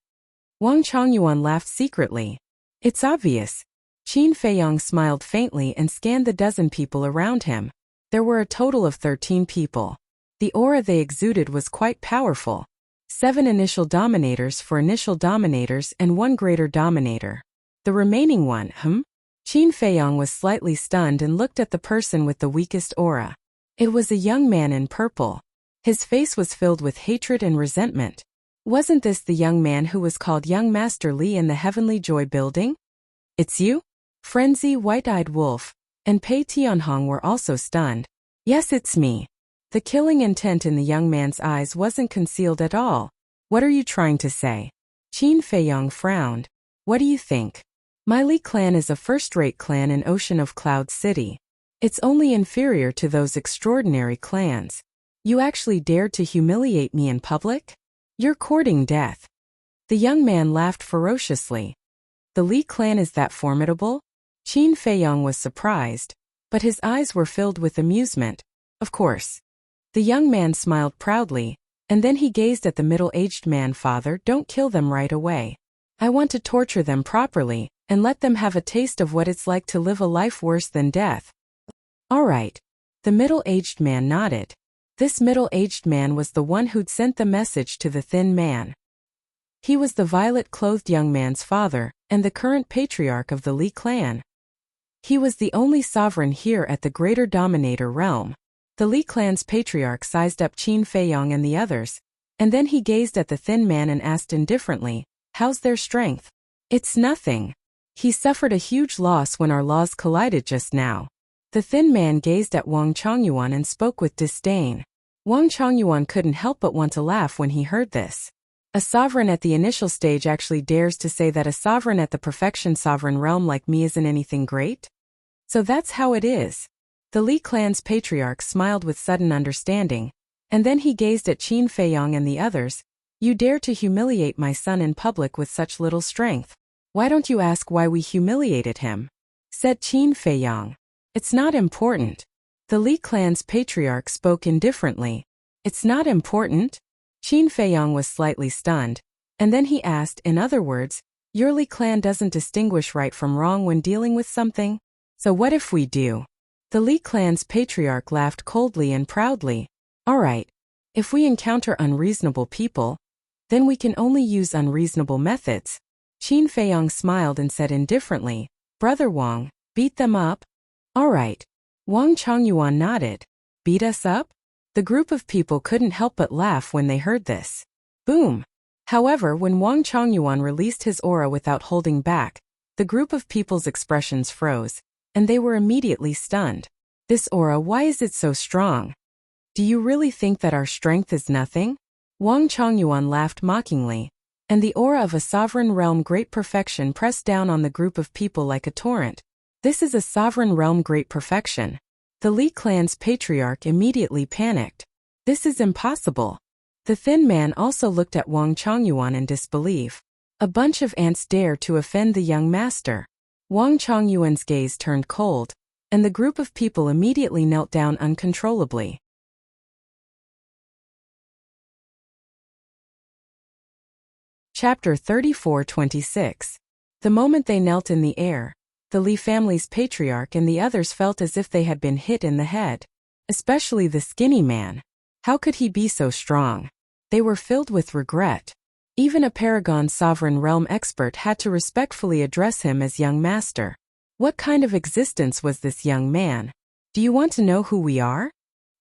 Wang Chongyuan laughed secretly. It's obvious. Qin Feiyang smiled faintly and scanned the dozen people around him. There were a total of 13 people. The aura they exuded was quite powerful. 7 initial dominators for initial dominators and 1 greater dominator. The remaining one, Qin Feiyang was slightly stunned and looked at the person with the weakest aura. It was a young man in purple. His face was filled with hatred and resentment. Wasn't this the young man who was called Young Master Li in the Heavenly Joy building? It's you? Frenzy, White-Eyed Wolf, and Pei Tianhong were also stunned. Yes, it's me. The killing intent in the young man's eyes wasn't concealed at all. What are you trying to say? Qin Feiyong frowned. What do you think? My Li clan is a first-rate clan in Ocean of Cloud City. It's only inferior to those extraordinary clans. You actually dared to humiliate me in public? You're courting death. The young man laughed ferociously. The Li clan is that formidable? Qin Feiyong was surprised, but his eyes were filled with amusement. Of course. The young man smiled proudly, and then he gazed at the middle-aged man. Father, don't kill them right away. I want to torture them properly, and let them have a taste of what it's like to live a life worse than death. All right. The middle-aged man nodded. This middle-aged man was the one who'd sent the message to the thin man. He was the violet-clothed young man's father, and the current patriarch of the Li clan. He was the only sovereign here at the Greater Dominator realm. The Li clan's patriarch sized up Qin Feiyong and the others, and then he gazed at the thin man and asked indifferently, how's their strength? It's nothing. He suffered a huge loss when our laws collided just now. The thin man gazed at Wang Chongyuan and spoke with disdain. Wang Chongyuan couldn't help but want to laugh when he heard this. A sovereign at the initial stage actually dares to say that a sovereign at the perfection sovereign realm like me isn't anything great? So that's how it is. The Li clan's patriarch smiled with sudden understanding, and then he gazed at Qin Feiyong and the others. You dare to humiliate my son in public with such little strength. Why don't you ask why we humiliated him? Said Qin Feiyong. It's not important. The Li clan's patriarch spoke indifferently. It's not important? Qin Feiyong was slightly stunned, and then he asked, in other words, your Li clan doesn't distinguish right from wrong when dealing with something? So what if we do? The Li clan's patriarch laughed coldly and proudly. All right. If we encounter unreasonable people, then we can only use unreasonable methods. Qin Feiyong smiled and said indifferently, Brother Wang, beat them up? All right. Wang Chongyuan nodded. Beat us up? The group of people couldn't help but laugh when they heard this. Boom! However, when Wang Chongyuan released his aura without holding back, the group of people's expressions froze, and they were immediately stunned. This aura, why is it so strong? Do you really think that our strength is nothing? Wang Chongyuan laughed mockingly, and the aura of a sovereign realm great perfection pressed down on the group of people like a torrent. This is a sovereign realm great perfection. The Li clan's patriarch immediately panicked. This is impossible. The thin man also looked at Wang Chongyuan in disbelief. A bunch of ants dare to offend the young master. Wang Chongyuan's gaze turned cold, and the group of people immediately knelt down uncontrollably. Chapter 34-26. The moment they knelt in the air, the Li family's patriarch and the others felt as if they had been hit in the head. Especially the skinny man. How could he be so strong? They were filled with regret. Even a Paragon Sovereign Realm expert had to respectfully address him as young master. What kind of existence was this young man? Do you want to know who we are?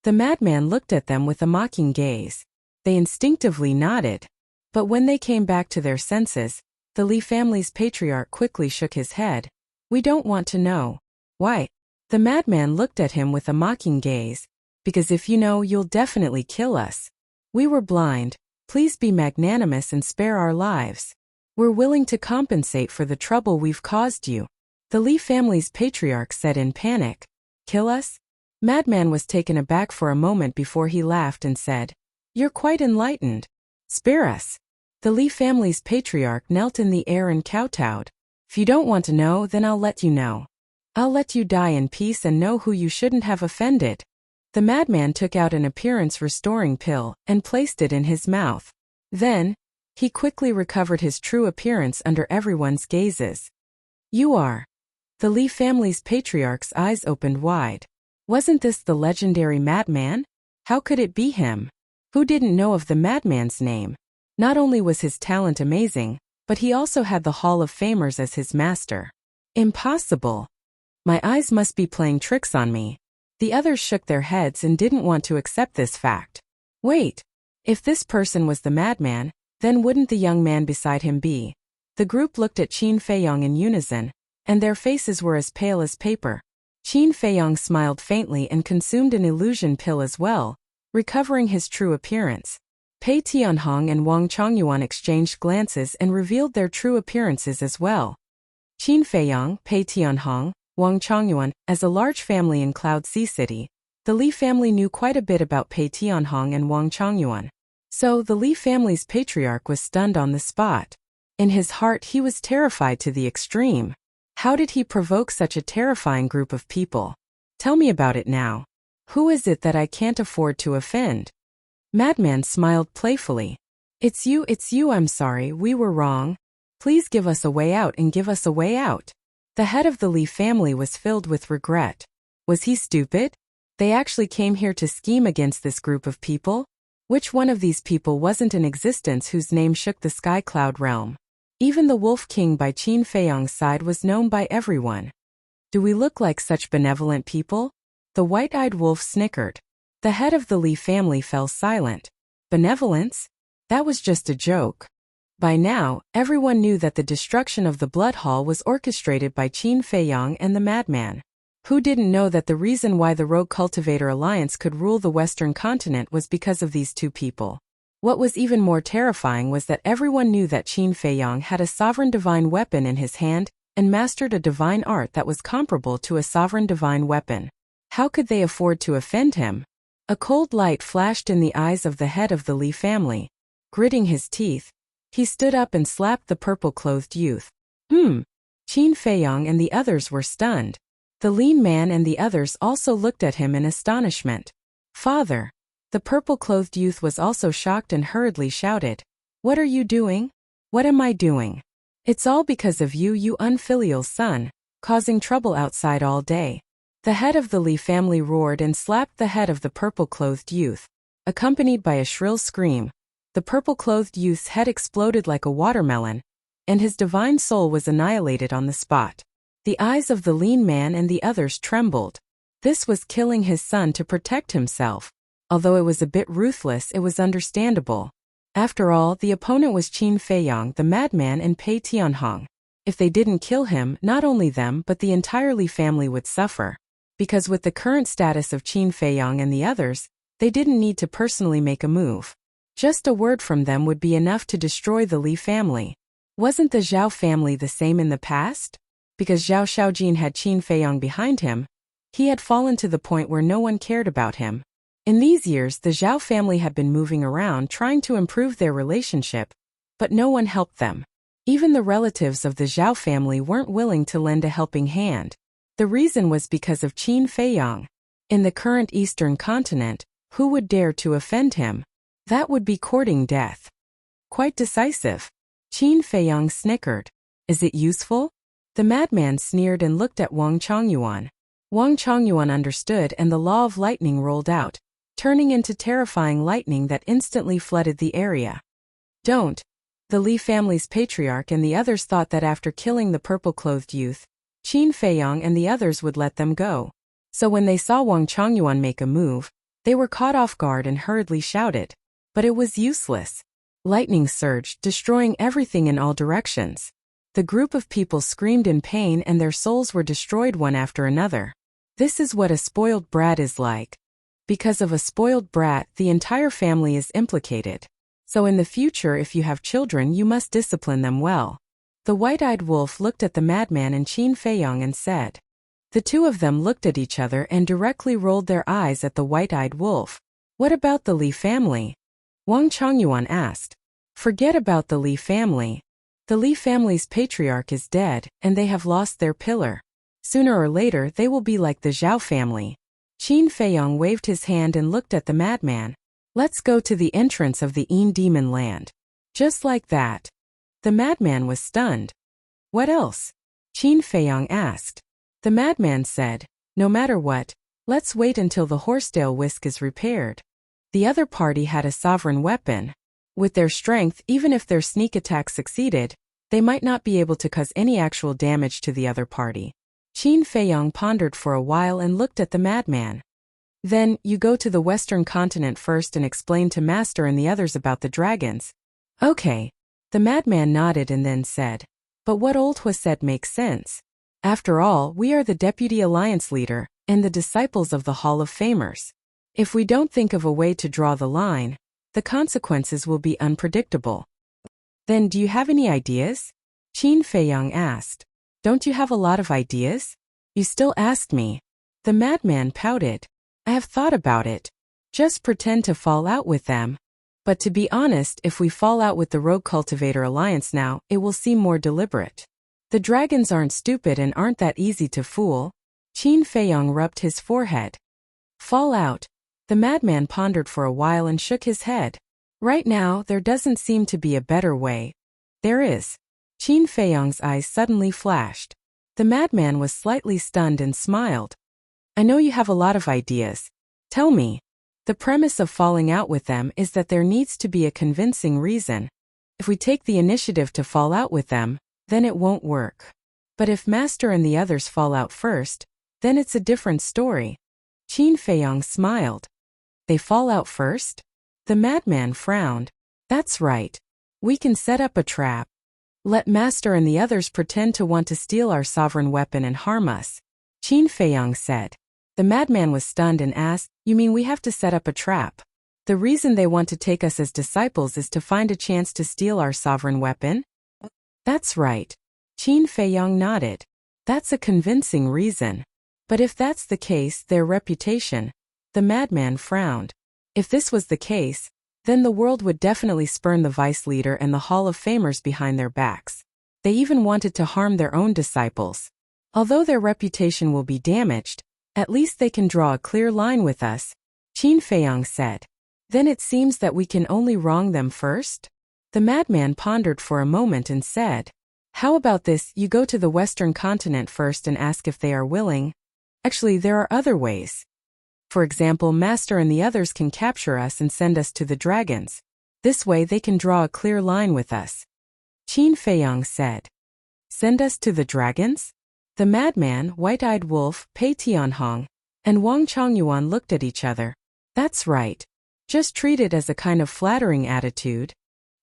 The madman looked at them with a mocking gaze. They instinctively nodded. But when they came back to their senses, the Li family's patriarch quickly shook his head. We don't want to know. Why? The madman looked at him with a mocking gaze. Because if you know, you'll definitely kill us. We were blind. Please be magnanimous and spare our lives. We're willing to compensate for the trouble we've caused you. The Li family's patriarch said in panic. Kill us? Madman was taken aback for a moment before he laughed and said, You're quite enlightened. Spare us. The Li family's patriarch knelt in the air and kowtowed. If you don't want to know, then I'll let you know. I'll let you die in peace and know who you shouldn't have offended. The madman took out an appearance-restoring pill and placed it in his mouth. Then, he quickly recovered his true appearance under everyone's gazes. You are. The Li family's patriarch's eyes opened wide. Wasn't this the legendary madman? How could it be him? Who didn't know of the madman's name? Not only was his talent amazing, but he also had the Hall of Famers as his master. Impossible. My eyes must be playing tricks on me. The others shook their heads and didn't want to accept this fact. Wait. If this person was the madman, then wouldn't the young man beside him be? The group looked at Qin Feiyong in unison, and their faces were as pale as paper. Qin Feiyong smiled faintly and consumed an illusion pill as well, recovering his true appearance. Pei Tianhong and Wang Chongyuan exchanged glances and revealed their true appearances as well. Qin Feiyong, Pei Tianhong, Wang Chongyuan, as a large family in Cloud Sea City, the Li family knew quite a bit about Pei Tianhong and Wang Chongyuan. So the Li family's patriarch was stunned on the spot. In his heart he was terrified to the extreme. How did he provoke such a terrifying group of people? Tell me about it now. Who is it that I can't afford to offend? Madman smiled playfully. It's you, I'm sorry, we were wrong. Please give us a way out and give us a way out. The head of the Li family was filled with regret. Was he stupid? They actually came here to scheme against this group of people? Which one of these people wasn't in existence whose name shook the Sky Cloud realm? Even the Wolf King by Qin Feiyong's side was known by everyone. Do we look like such benevolent people? The white-eyed wolf snickered. The head of the Li family fell silent. Benevolence? That was just a joke. By now, everyone knew that the destruction of the Blood Hall was orchestrated by Qin Feiyong and the madman. Who didn't know that the reason why the Rogue Cultivator Alliance could rule the Western continent was because of these two people? What was even more terrifying was that everyone knew that Qin Feiyong had a sovereign divine weapon in his hand and mastered a divine art that was comparable to a sovereign divine weapon. How could they afford to offend him? A cold light flashed in the eyes of the head of the Li family. Gritting his teeth, he stood up and slapped the purple-clothed youth. Qin Feiyong and the others were stunned. The lean man and the others also looked at him in astonishment. Father! The purple-clothed youth was also shocked and hurriedly shouted. What are you doing? What am I doing? It's all because of you, you unfilial son, causing trouble outside all day. The head of the Li family roared and slapped the head of the purple-clothed youth. Accompanied by a shrill scream, the purple-clothed youth's head exploded like a watermelon, and his divine soul was annihilated on the spot. The eyes of the lean man and the others trembled. This was killing his son to protect himself. Although it was a bit ruthless, it was understandable. After all, the opponent was Qin Feiyong, the madman, and Pei Tianhong. If they didn't kill him, not only them but the entire Li family would suffer. Because with the current status of Qin Feiyong and the others, they didn't need to personally make a move. Just a word from them would be enough to destroy the Li family. Wasn't the Zhao family the same in the past? Because Zhao Shaojin had Qin Feiyong behind him, he had fallen to the point where no one cared about him. In these years, the Zhao family had been moving around trying to improve their relationship, but no one helped them. Even the relatives of the Zhao family weren't willing to lend a helping hand. The reason was because of Qin Feiyong. In the current Eastern continent, who would dare to offend him? That would be courting death. Quite decisive. Qin Feiyong snickered. Is it useful? The madman sneered and looked at Wang Chongyuan. Wang Chongyuan understood and the law of lightning rolled out, turning into terrifying lightning that instantly flooded the area. Don't. The Li family's patriarch and the others thought that after killing the purple-clothed youth, Qin Feiyong and the others would let them go. So when they saw Wang Chongyuan make a move, they were caught off guard and hurriedly shouted. But it was useless. Lightning surged, destroying everything in all directions. The group of people screamed in pain and their souls were destroyed one after another. This is what a spoiled brat is like. Because of a spoiled brat, the entire family is implicated. So in the future, if you have children, you must discipline them well. The white-eyed wolf looked at the madman and Qin Feiyong and said. The two of them looked at each other and directly rolled their eyes at the white-eyed wolf. What about the Li family? Wang Chongyuan asked. Forget about the Li family. The Li family's patriarch is dead, and they have lost their pillar. Sooner or later, they will be like the Zhao family. Qin Feiyong waved his hand and looked at the madman. Let's go to the entrance of the Yin Demon Land. Just like that. The madman was stunned. What else? Qin Feiyong asked. The madman said, no matter what, let's wait until the horsetail whisk is repaired. The other party had a sovereign weapon. With their strength, even if their sneak attack succeeded, they might not be able to cause any actual damage to the other party. Qin Feiyong pondered for a while and looked at the madman. Then, you go to the Western continent first and explain to Master and the others about the dragons. Okay. The madman nodded and then said, but what old Hua said makes sense. After all, we are the Deputy Alliance Leader and the disciples of the Hall of Famers. If we don't think of a way to draw the line, the consequences will be unpredictable. Then do you have any ideas? Qin Feiyang asked. Don't you have a lot of ideas? You still asked me. The madman pouted. I have thought about it. Just pretend to fall out with them. But to be honest, if we fall out with the Rogue Cultivator Alliance now, it will seem more deliberate. The dragons aren't stupid and aren't that easy to fool. Qin Feiyang rubbed his forehead. Fall out. The madman pondered for a while and shook his head. Right now, there doesn't seem to be a better way. There is. Qin Feiyang's eyes suddenly flashed. The madman was slightly stunned and smiled. I know you have a lot of ideas. Tell me. The premise of falling out with them is that there needs to be a convincing reason. If we take the initiative to fall out with them, then it won't work. But if Master and the others fall out first, then it's a different story. Qin Feiyang smiled. They fall out first? The madman frowned. That's right. We can set up a trap. Let Master and the others pretend to want to steal our sovereign weapon and harm us. Qin Feiyang said. The madman was stunned and asked, you mean we have to set up a trap? The reason they want to take us as disciples is to find a chance to steal our sovereign weapon? That's right. Qin Feiyang nodded. That's a convincing reason. But if that's the case, their reputation. The madman frowned. If this was the case, then the world would definitely spurn the vice leader and the Hall of Famers behind their backs. They even wanted to harm their own disciples. Although their reputation will be damaged, at least they can draw a clear line with us, Qin Feiyang said. Then it seems that we can only wrong them first? The madman pondered for a moment and said, how about this, you go to the Western continent first and ask if they are willing? Actually, there are other ways. For example, Master and the others can capture us and send us to the dragons. This way they can draw a clear line with us. Qin Feiyang said. Send us to the dragons? The madman, White-Eyed Wolf, Pei Tianhong, and Wang Chongyuan looked at each other. That's right. Just treat it as a kind of flattering attitude.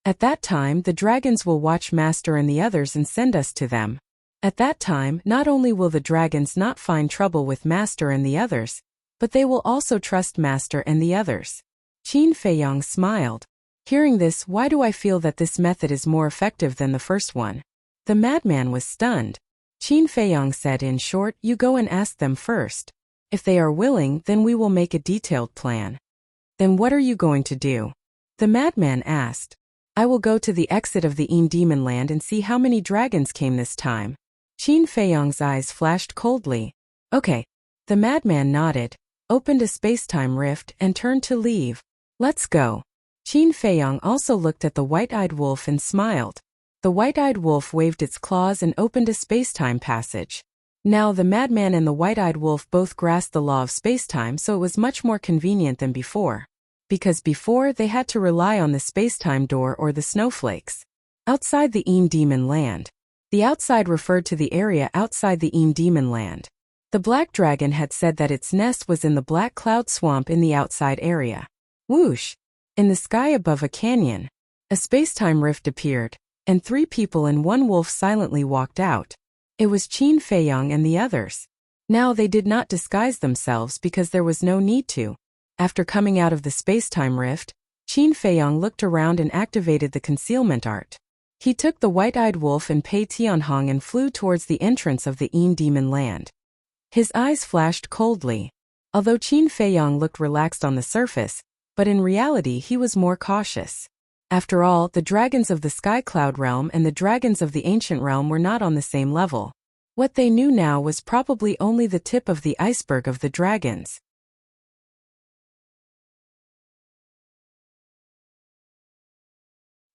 At that time, the dragons will watch Master and the others and send us to them. At that time, not only will the dragons not find trouble with Master and the others, but they will also trust Master and the others. Qin Feiyang smiled. Hearing this, why do I feel that this method is more effective than the first one? The madman was stunned. Qin Feiyang said, in short, you go and ask them first. If they are willing, then we will make a detailed plan. Then what are you going to do? The madman asked. I will go to the exit of the Demon Land and see how many dragons came this time. Qin Feiyang's eyes flashed coldly. Okay. The madman nodded, opened a space-time rift, and turned to leave. Let's go. Qin Feiyang also looked at the White-Eyed Wolf and smiled. The White-Eyed Wolf waved its claws and opened a space-time passage. Now the madman and the White-Eyed Wolf both grasped the law of space-time, so it was much more convenient than before. Because before, they had to rely on the space-time door or the snowflakes. Outside the Demon Land. The outside referred to the area outside the Demon Land. The black dragon had said that its nest was in the black cloud swamp in the outside area. Whoosh! In the sky above a canyon, a space-time rift appeared, and 3 people and 1 wolf silently walked out. It was Qin Feiyang and the others. Now they did not disguise themselves because there was no need to. After coming out of the space-time rift, Qin Feiyang looked around and activated the concealment art. He took the White-Eyed Wolf and Pei Tianhong and flew towards the entrance of the Demon Land. His eyes flashed coldly. Although Qin Feiyang looked relaxed on the surface, but in reality he was more cautious. After all, the dragons of the Sky Cloud realm and the dragons of the Ancient realm were not on the same level. What they knew now was probably only the tip of the iceberg of the dragons.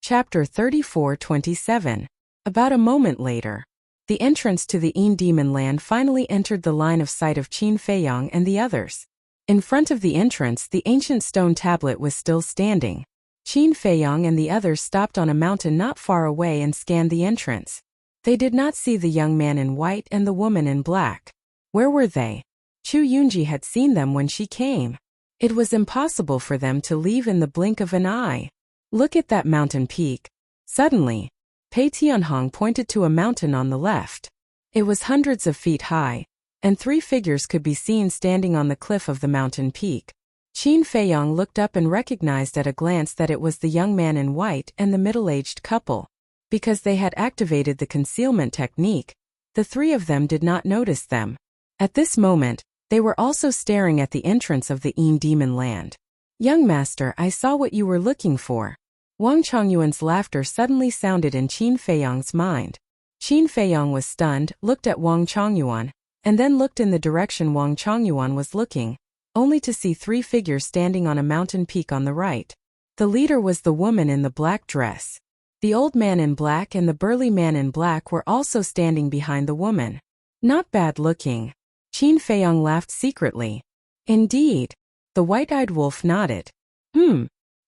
Chapter 34-27. About a moment later, the entrance to the Demon Land finally entered the line of sight of Qin Feiyang and the others. In front of the entrance, the ancient stone tablet was still standing. Qin Feiyang and the others stopped on a mountain not far away and scanned the entrance. They did not see the young man in white and the woman in black. Where were they? Chu Yunji had seen them when she came. It was impossible for them to leave in the blink of an eye. Look at that mountain peak. Suddenly, Pei Tianhong pointed to a mountain on the left. It was hundreds of feet high, and 3 figures could be seen standing on the cliff of the mountain peak. Qin Feiyong looked up and recognized at a glance that it was the young man in white and the middle-aged couple. Because they had activated the concealment technique, the 3 of them did not notice them. At this moment, they were also staring at the entrance of the Yin Demon Land. Young master, I saw what you were looking for. Wang Chongyuan's laughter suddenly sounded in Qin Feiyong's mind. Qin Feiyong was stunned, looked at Wang Chongyuan, and then looked in the direction Wang Chongyuan was looking, only to see 3 figures standing on a mountain peak on the right. The leader was the woman in the black dress. The old man in black and the burly man in black were also standing behind the woman. Not bad looking. Qin Feiyong laughed secretly. Indeed. The white-eyed wolf nodded.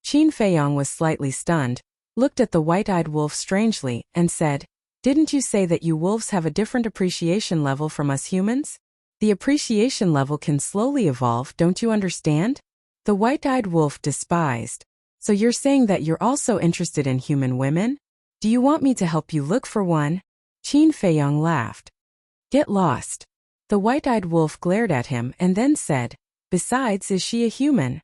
Qin Feiyong was slightly stunned, looked at the white-eyed wolf strangely, and said, Didn't you say that you wolves have a different appreciation level from us humans? The appreciation level can slowly evolve, don't you understand? The white-eyed wolf despised. So you're saying that you're also interested in human women? Do you want me to help you look for one? Qin Feiyong laughed. Get lost. The white-eyed wolf glared at him and then said, Besides, is she a human?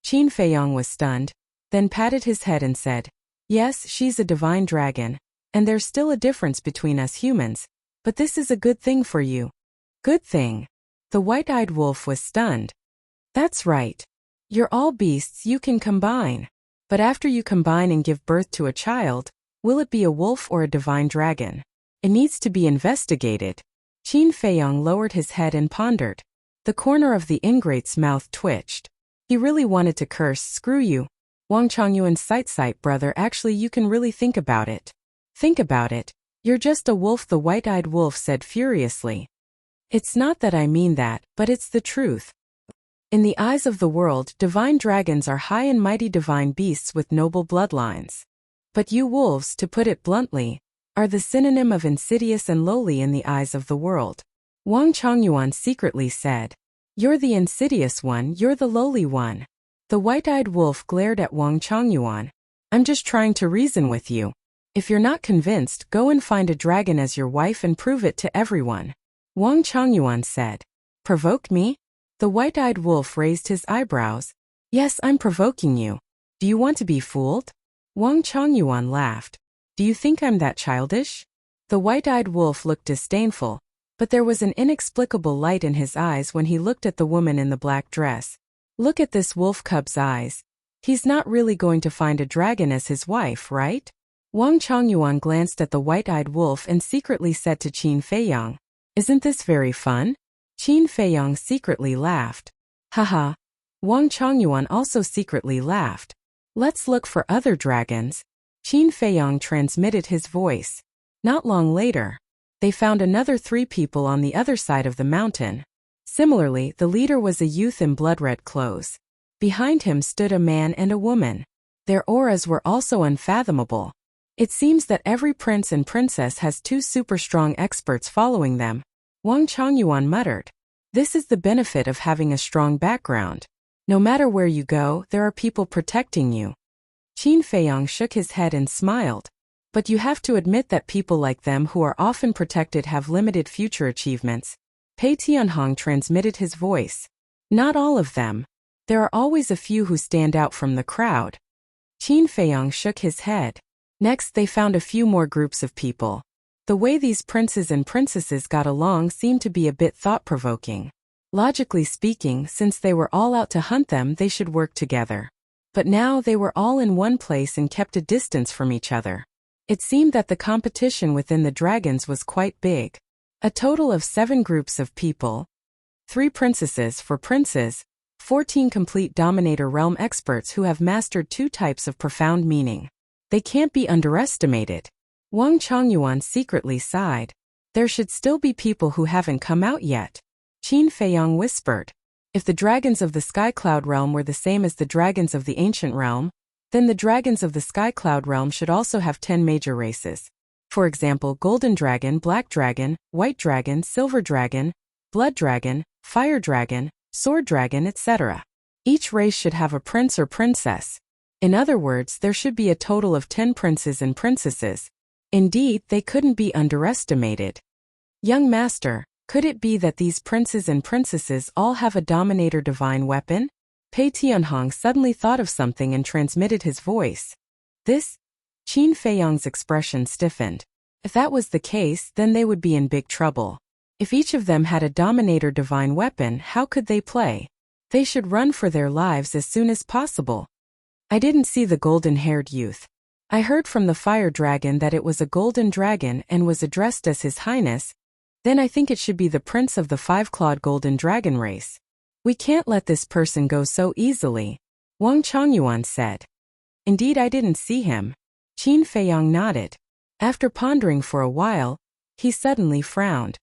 Qin Feiyong was stunned, then patted his head and said, Yes, she's a divine dragon, and there's still a difference between us humans, but this is a good thing for you. Good thing. The white-eyed wolf was stunned. That's right. You're all beasts you can combine. But after you combine and give birth to a child, will it be a wolf or a divine dragon? It needs to be investigated. Qin Feiyong lowered his head and pondered. The corner of the ingrate's mouth twitched. He really wanted to curse, screw you. Wang Chongyuan's sight, brother, actually you can really think about it. Think about it. You're just a wolf, the white-eyed wolf said furiously. It's not that I mean that, but it's the truth. In the eyes of the world, divine dragons are high and mighty divine beasts with noble bloodlines. But you wolves, to put it bluntly, are the synonym of insidious and lowly in the eyes of the world. Wang Chongyuan secretly said, You're the insidious one, you're the lowly one. The white-eyed wolf glared at Wang Chongyuan. I'm just trying to reason with you. If you're not convinced, go and find a dragon as your wife and prove it to everyone. Wang Chongyuan said. Provoke me? The white-eyed wolf raised his eyebrows. Yes, I'm provoking you. Do you want to be fooled? Wang Chongyuan laughed. Do you think I'm that childish? The white-eyed wolf looked disdainful, but there was an inexplicable light in his eyes when he looked at the woman in the black dress. Look at this wolf cub's eyes. He's not really going to find a dragon as his wife, right? Wang Chongyuan glanced at the white-eyed wolf and secretly said to Qin Feiyong, Isn't this very fun? Qin Feiyong secretly laughed. Haha. Wang Chongyuan also secretly laughed. Let's look for other dragons. Qin Feiyong transmitted his voice. Not long later, they found another 3 people on the other side of the mountain. Similarly, the leader was a youth in blood-red clothes. Behind him stood a man and a woman. Their auras were also unfathomable. It seems that every prince and princess has 2 super strong experts following them. Wang Chongyuan muttered. This is the benefit of having a strong background. No matter where you go, there are people protecting you. Qin Feiyong shook his head and smiled. But you have to admit that people like them who are often protected have limited future achievements. Pei Tianhong transmitted his voice. Not all of them. There are always a few who stand out from the crowd. Qin Feiyong shook his head. Next they found a few more groups of people. The way these princes and princesses got along seemed to be a bit thought-provoking. Logically speaking, since they were all out to hunt them, they should work together. But now they were all in one place and kept a distance from each other. It seemed that the competition within the dragons was quite big. A total of 7 groups of people. 3 princesses for princes, 14 complete Dominator Realm experts who have mastered 2 types of profound meaning. They can't be underestimated. Wang Chongyuan secretly sighed. There should still be people who haven't come out yet. Qin Feiyong whispered. If the dragons of the Sky Cloud Realm were the same as the dragons of the Ancient Realm, then the dragons of the Sky Cloud Realm should also have 10 major races. For example, Golden Dragon, Black Dragon, White Dragon, Silver Dragon, Blood Dragon, Fire Dragon, Sword Dragon, etc. Each race should have a prince or princess. In other words, there should be a total of 10 princes and princesses. Indeed, they couldn't be underestimated. Young master, could it be that these princes and princesses all have a dominator divine weapon? Pei Tianhong suddenly thought of something and transmitted his voice. This? Qin Feiyang's expression stiffened. If that was the case, then they would be in big trouble. If each of them had a dominator divine weapon, how could they play? They should run for their lives as soon as possible. I didn't see the golden-haired youth. I heard from the fire dragon that it was a golden dragon and was addressed as His Highness. Then I think it should be the prince of the five-clawed golden dragon race. We can't let this person go so easily, Wang Chongyuan said. Indeed, I didn't see him. Qin Feiyang nodded. After pondering for a while, he suddenly frowned.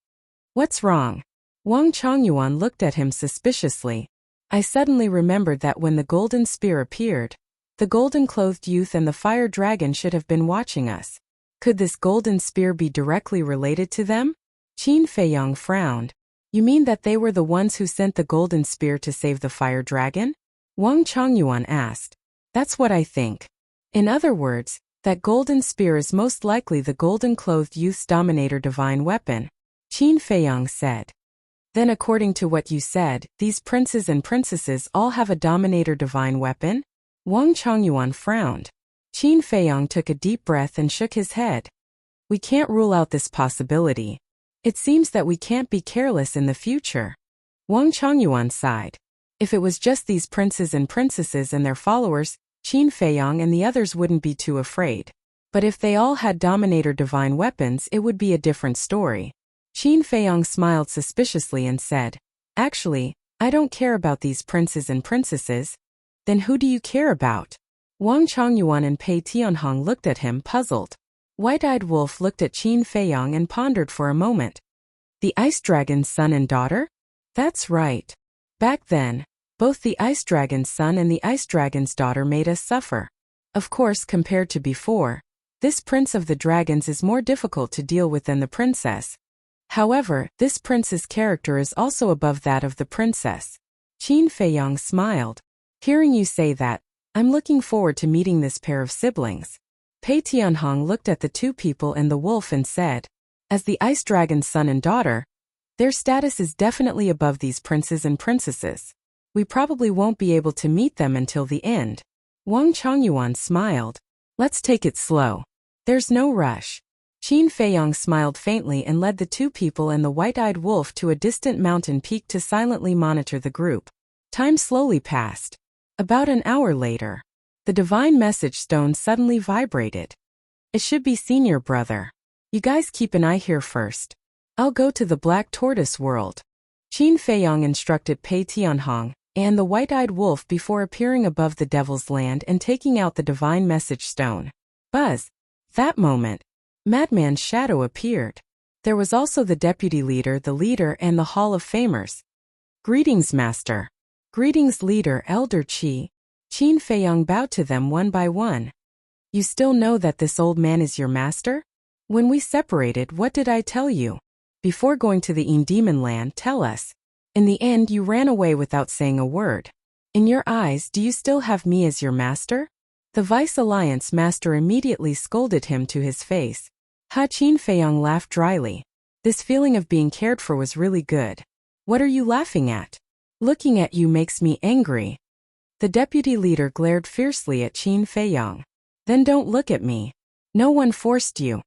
What's wrong? Wang Chongyuan looked at him suspiciously. I suddenly remembered that when the golden spear appeared, the golden-clothed youth and the fire dragon should have been watching us. Could this golden spear be directly related to them? Qin Feiyang frowned. You mean that they were the ones who sent the golden spear to save the fire dragon? Wang Chongyuan asked. That's what I think. In other words, that golden spear is most likely the golden-clothed youth's dominator divine weapon, Qin Feiyang said. Then according to what you said, these princes and princesses all have a dominator divine weapon? Wang Chongyuan frowned. Qin Feiyang took a deep breath and shook his head. We can't rule out this possibility. It seems that we can't be careless in the future. Wang Chongyuan sighed. If it was just these princes and princesses and their followers, Qin Feiyang and the others wouldn't be too afraid. But if they all had dominator divine weapons, it would be a different story. Qin Feiyang smiled suspiciously and said, Actually, I don't care about these princes and princesses. Then who do you care about? Wang Chongyuan and Pei Tianhong looked at him puzzled. White-eyed Wolf looked at Qin Feiyang and pondered for a moment. The Ice Dragon's son and daughter? That's right. Back then, both the Ice Dragon's son and the Ice Dragon's daughter made us suffer. Of course, compared to before, this prince of the dragons is more difficult to deal with than the princess. However, this prince's character is also above that of the princess. Qin Feiyang smiled. Hearing you say that, I'm looking forward to meeting this pair of siblings. Pei Tianhong looked at the two people and the wolf and said, as the Ice Dragon's son and daughter, their status is definitely above these princes and princesses. We probably won't be able to meet them until the end. Wang Chongyuan smiled. Let's take it slow. There's no rush. Qin Feiyang smiled faintly and led the two people and the white-eyed wolf to a distant mountain peak to silently monitor the group. Time slowly passed. About an hour later, the divine message stone suddenly vibrated. It should be senior brother. You guys keep an eye here first. I'll go to the Black Tortoise world. Qin Feiyang instructed Pei Tianhong and the white-eyed wolf before appearing above the Devil's Land and taking out the divine message stone. Buzz. That moment, Madman's shadow appeared. There was also the deputy leader, the leader, and the Hall of Famers. Greetings, Master. Greetings, Leader Elder Qi. Qin Feiyang bowed to them one by one. You still know that this old man is your master? When we separated, what did I tell you? Before going to the Demon Land, tell us. In the end, you ran away without saying a word. In your eyes, do you still have me as your master? The Vice Alliance master immediately scolded him to his face. Qin Feiyang laughed dryly. This feeling of being cared for was really good. What are you laughing at? Looking at you makes me angry. The deputy leader glared fiercely at Qin Feiyang. Then don't look at me. No one forced you.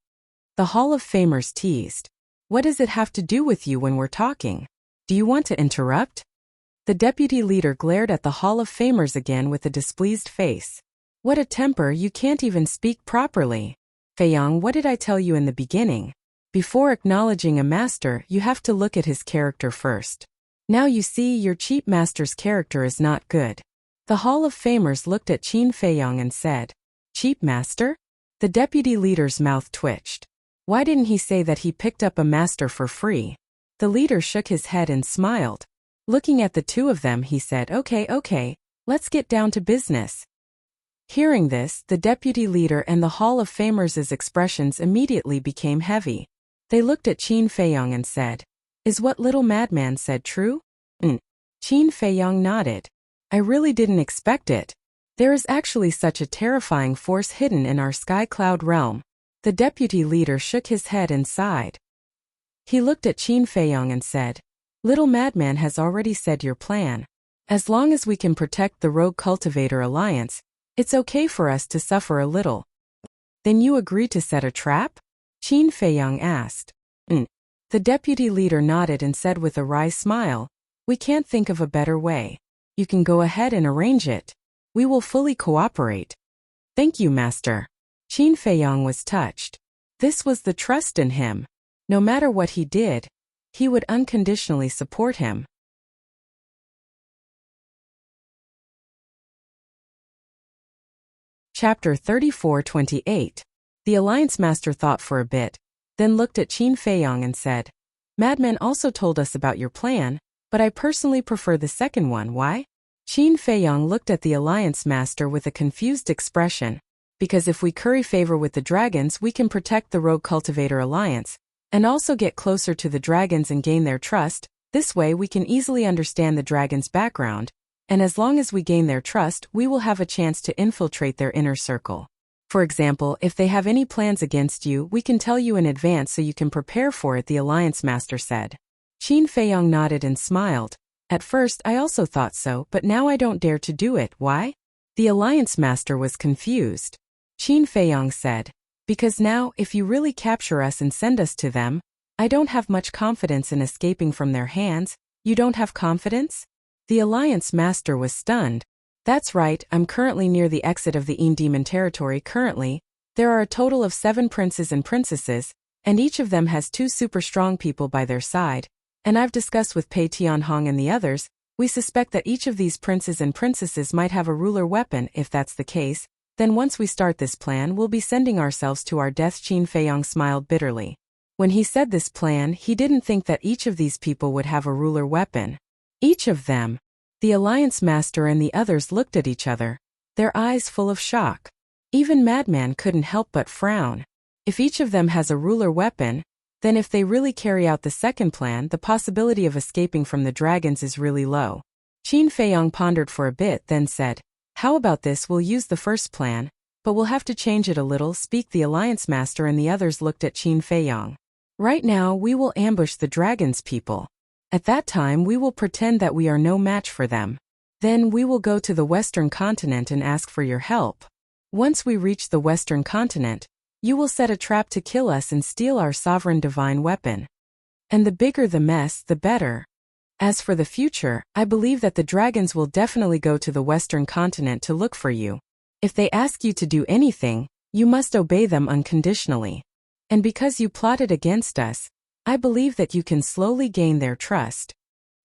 The Hall of Famers teased. What does it have to do with you when we're talking? Do you want to interrupt? The deputy leader glared at the Hall of Famers again with a displeased face. What a temper, you can't even speak properly. Feiyang, what did I tell you in the beginning? Before acknowledging a master, you have to look at his character first. Now you see, your cheap master's character is not good. The Hall of Famers looked at Qin Feiyang and said, Cheap master? The deputy leader's mouth twitched. Why didn't he say that he picked up a master for free? The leader shook his head and smiled. Looking at the two of them, he said, Okay, let's get down to business. Hearing this, the deputy leader and the Hall of Famers' expressions immediately became heavy. They looked at Qin Feiyang and said, Is what little madman said true? Qin Feiyang nodded. I really didn't expect it. There is actually such a terrifying force hidden in our sky cloud realm. The deputy leader shook his head and sighed. He looked at Qin Feiyong and said, "Little madman has already said your plan. As long as we can protect the Rogue Cultivator Alliance, it's okay for us to suffer a little." "Then you agree to set a trap?" Qin Feiyong asked. The deputy leader nodded and said with a wry smile, "We can't think of a better way. You can go ahead and arrange it. We will fully cooperate." "Thank you, master." Qin Feiyong was touched. This was the trust in him. No matter what he did, he would unconditionally support him. Chapter 34:28. The Alliance Master thought for a bit, then looked at Qin Feiyong and said, "Madman also told us about your plan, but I personally prefer the second one. Why?" Qin Feiyong looked at the Alliance Master with a confused expression. "Because if we curry favor with the dragons, we can protect the Rogue Cultivator Alliance, and also get closer to the dragons and gain their trust. This way we can easily understand the dragons' background, and as long as we gain their trust, we will have a chance to infiltrate their inner circle. For example, if they have any plans against you, we can tell you in advance so you can prepare for it," the Alliance Master said. Qin Feiyong nodded and smiled. "At first I also thought so, but now I don't dare to do it." "Why?" The Alliance Master was confused. Qin Feiyong said, "Because now, if you really capture us and send us to them, I don't have much confidence in escaping from their hands." "You don't have confidence?" The Alliance Master was stunned. "That's right, I'm currently near the exit of the Demon territory. Currently, there are a total of 7 princes and princesses, and each of them has 2 super strong people by their side, and I've discussed with Pei Tianhong and the others. We suspect that each of these princes and princesses might have a ruler weapon. If that's the case, then once we start this plan, we'll be sending ourselves to our death." Qin Feiyong smiled bitterly. When he said this plan, he didn't think that each of these people would have a ruler weapon. Each of them. The Alliance Master and the others looked at each other, their eyes full of shock. Even Madman couldn't help but frown. If each of them has a ruler weapon, then if they really carry out the second plan, the possibility of escaping from the dragons is really low. Qin Feiyong pondered for a bit, then said, "How about this? We'll use the first plan, but we'll have to change it a little." Speak. The Alliance Master and the others looked at Qin Feiyong. "Right now, we will ambush the dragons' people. At that time we will pretend that we are no match for them. Then we will go to the Western continent and ask for your help. Once we reach the Western continent, you will set a trap to kill us and steal our sovereign divine weapon. And the bigger the mess, the better. As for the future, I believe that the dragons will definitely go to the Western continent to look for you. If they ask you to do anything, you must obey them unconditionally. And because you plotted against us, I believe that you can slowly gain their trust.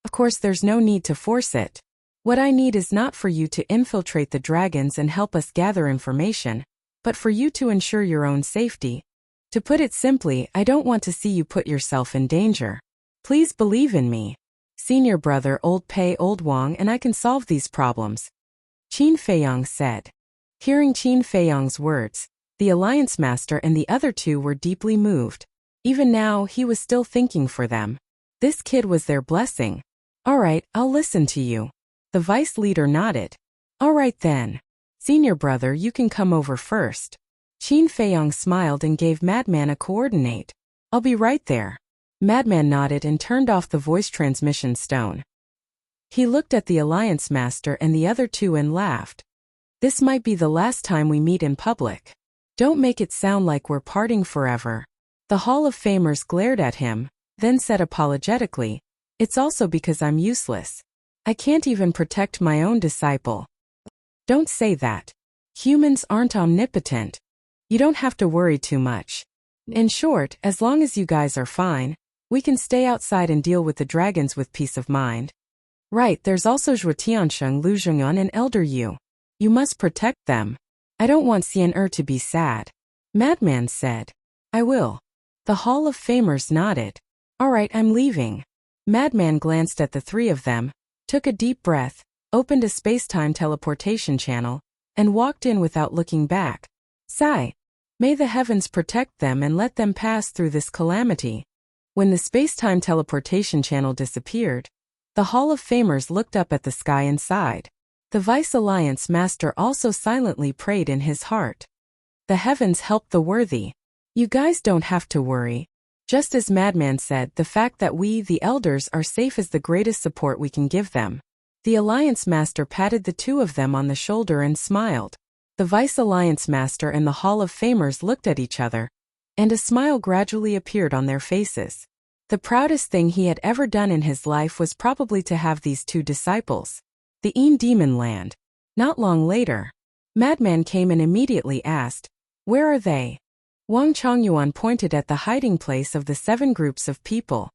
Of course, there's no need to force it. What I need is not for you to infiltrate the dragons and help us gather information, but for you to ensure your own safety. To put it simply, I don't want to see you put yourself in danger. Please believe in me. Senior brother Old Pei Old Wang and I can solve these problems," Qin Feiyong said. Hearing Qin Feiyong's words, the Alliance Master and the other 2 were deeply moved. Even now, he was still thinking for them. This kid was their blessing. "All right, I'll listen to you." The vice leader nodded. "All right then. Senior brother, you can come over first." Qin Feiyong smiled and gave Madman a coordinate. "I'll be right there." Madman nodded and turned off the voice transmission stone. He looked at the Alliance Master and the other 2 and laughed. "This might be the last time we meet in public. Don't make it sound like we're parting forever." The Hall of Famers glared at him, then said apologetically, "It's also because I'm useless. I can't even protect my own disciple." "Don't say that. Humans aren't omnipotent. You don't have to worry too much. In short, as long as you guys are fine, we can stay outside and deal with the dragons with peace of mind." "Right, there's also Zhuo Tiansheng, Lu Zhongyuan and Elder Yu. You must protect them. I don't want Xian to be sad," Madman said. "I will." The Hall of Famers nodded. "All right, I'm leaving." Madman glanced at the 3 of them, took a deep breath, opened a space-time teleportation channel, and walked in without looking back. Sigh. May the heavens protect them and let them pass through this calamity. When the space-time teleportation channel disappeared, the Hall of Famers looked up at the sky and sighed. The Vice Alliance Master also silently prayed in his heart. The heavens help the worthy. You guys don't have to worry. Just as Madman said, the fact that we, the elders, are safe is the greatest support we can give them. The Alliance Master patted the two of them on the shoulder and smiled. The Vice Alliance Master and the Hall of Famers looked at each other, and a smile gradually appeared on their faces. The proudest thing he had ever done in his life was probably to have these two disciples. The Demon Land. Not long later, Madman came and immediately asked, "Where are they?" Wang Chongyuan pointed at the hiding place of the 7 groups of people.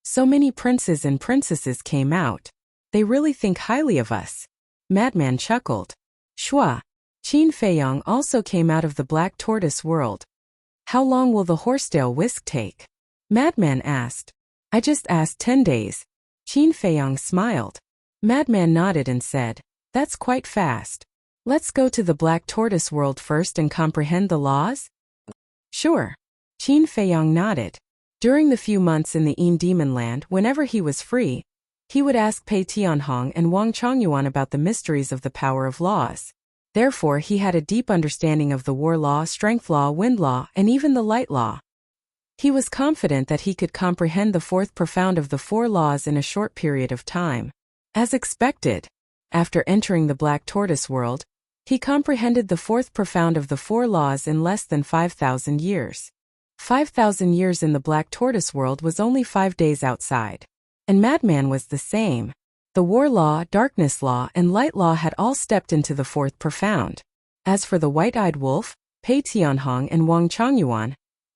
So many princes and princesses came out. They really think highly of us. Madman chuckled. Shua. Qin Feiyong also came out of the Black Tortoise world. How long will the horsetail whisk take? Madman asked. I just asked 10 days. Qin Feiyong smiled. Madman nodded and said, that's quite fast. Let's go to the Black Tortoise world first and comprehend the laws? Sure. Qin Feiyong nodded. During the few months in the Demon Land, whenever he was free, he would ask Pei Tianhong and Wang Chongyuan about the mysteries of the power of laws. Therefore, he had a deep understanding of the war law, strength law, wind law, and even the light law. He was confident that he could comprehend the 4th profound of the 4 laws in a short period of time. As expected, after entering the Black Tortoise world, he comprehended the 4th profound of the 4 laws in less than 5,000 years. 5,000 years in the Black Tortoise world was only 5 days outside. And Madman was the same. The war law, darkness law, and light law had all stepped into the 4th profound. As for the white-eyed wolf, Pei Tianhong and Wang Chongyuan,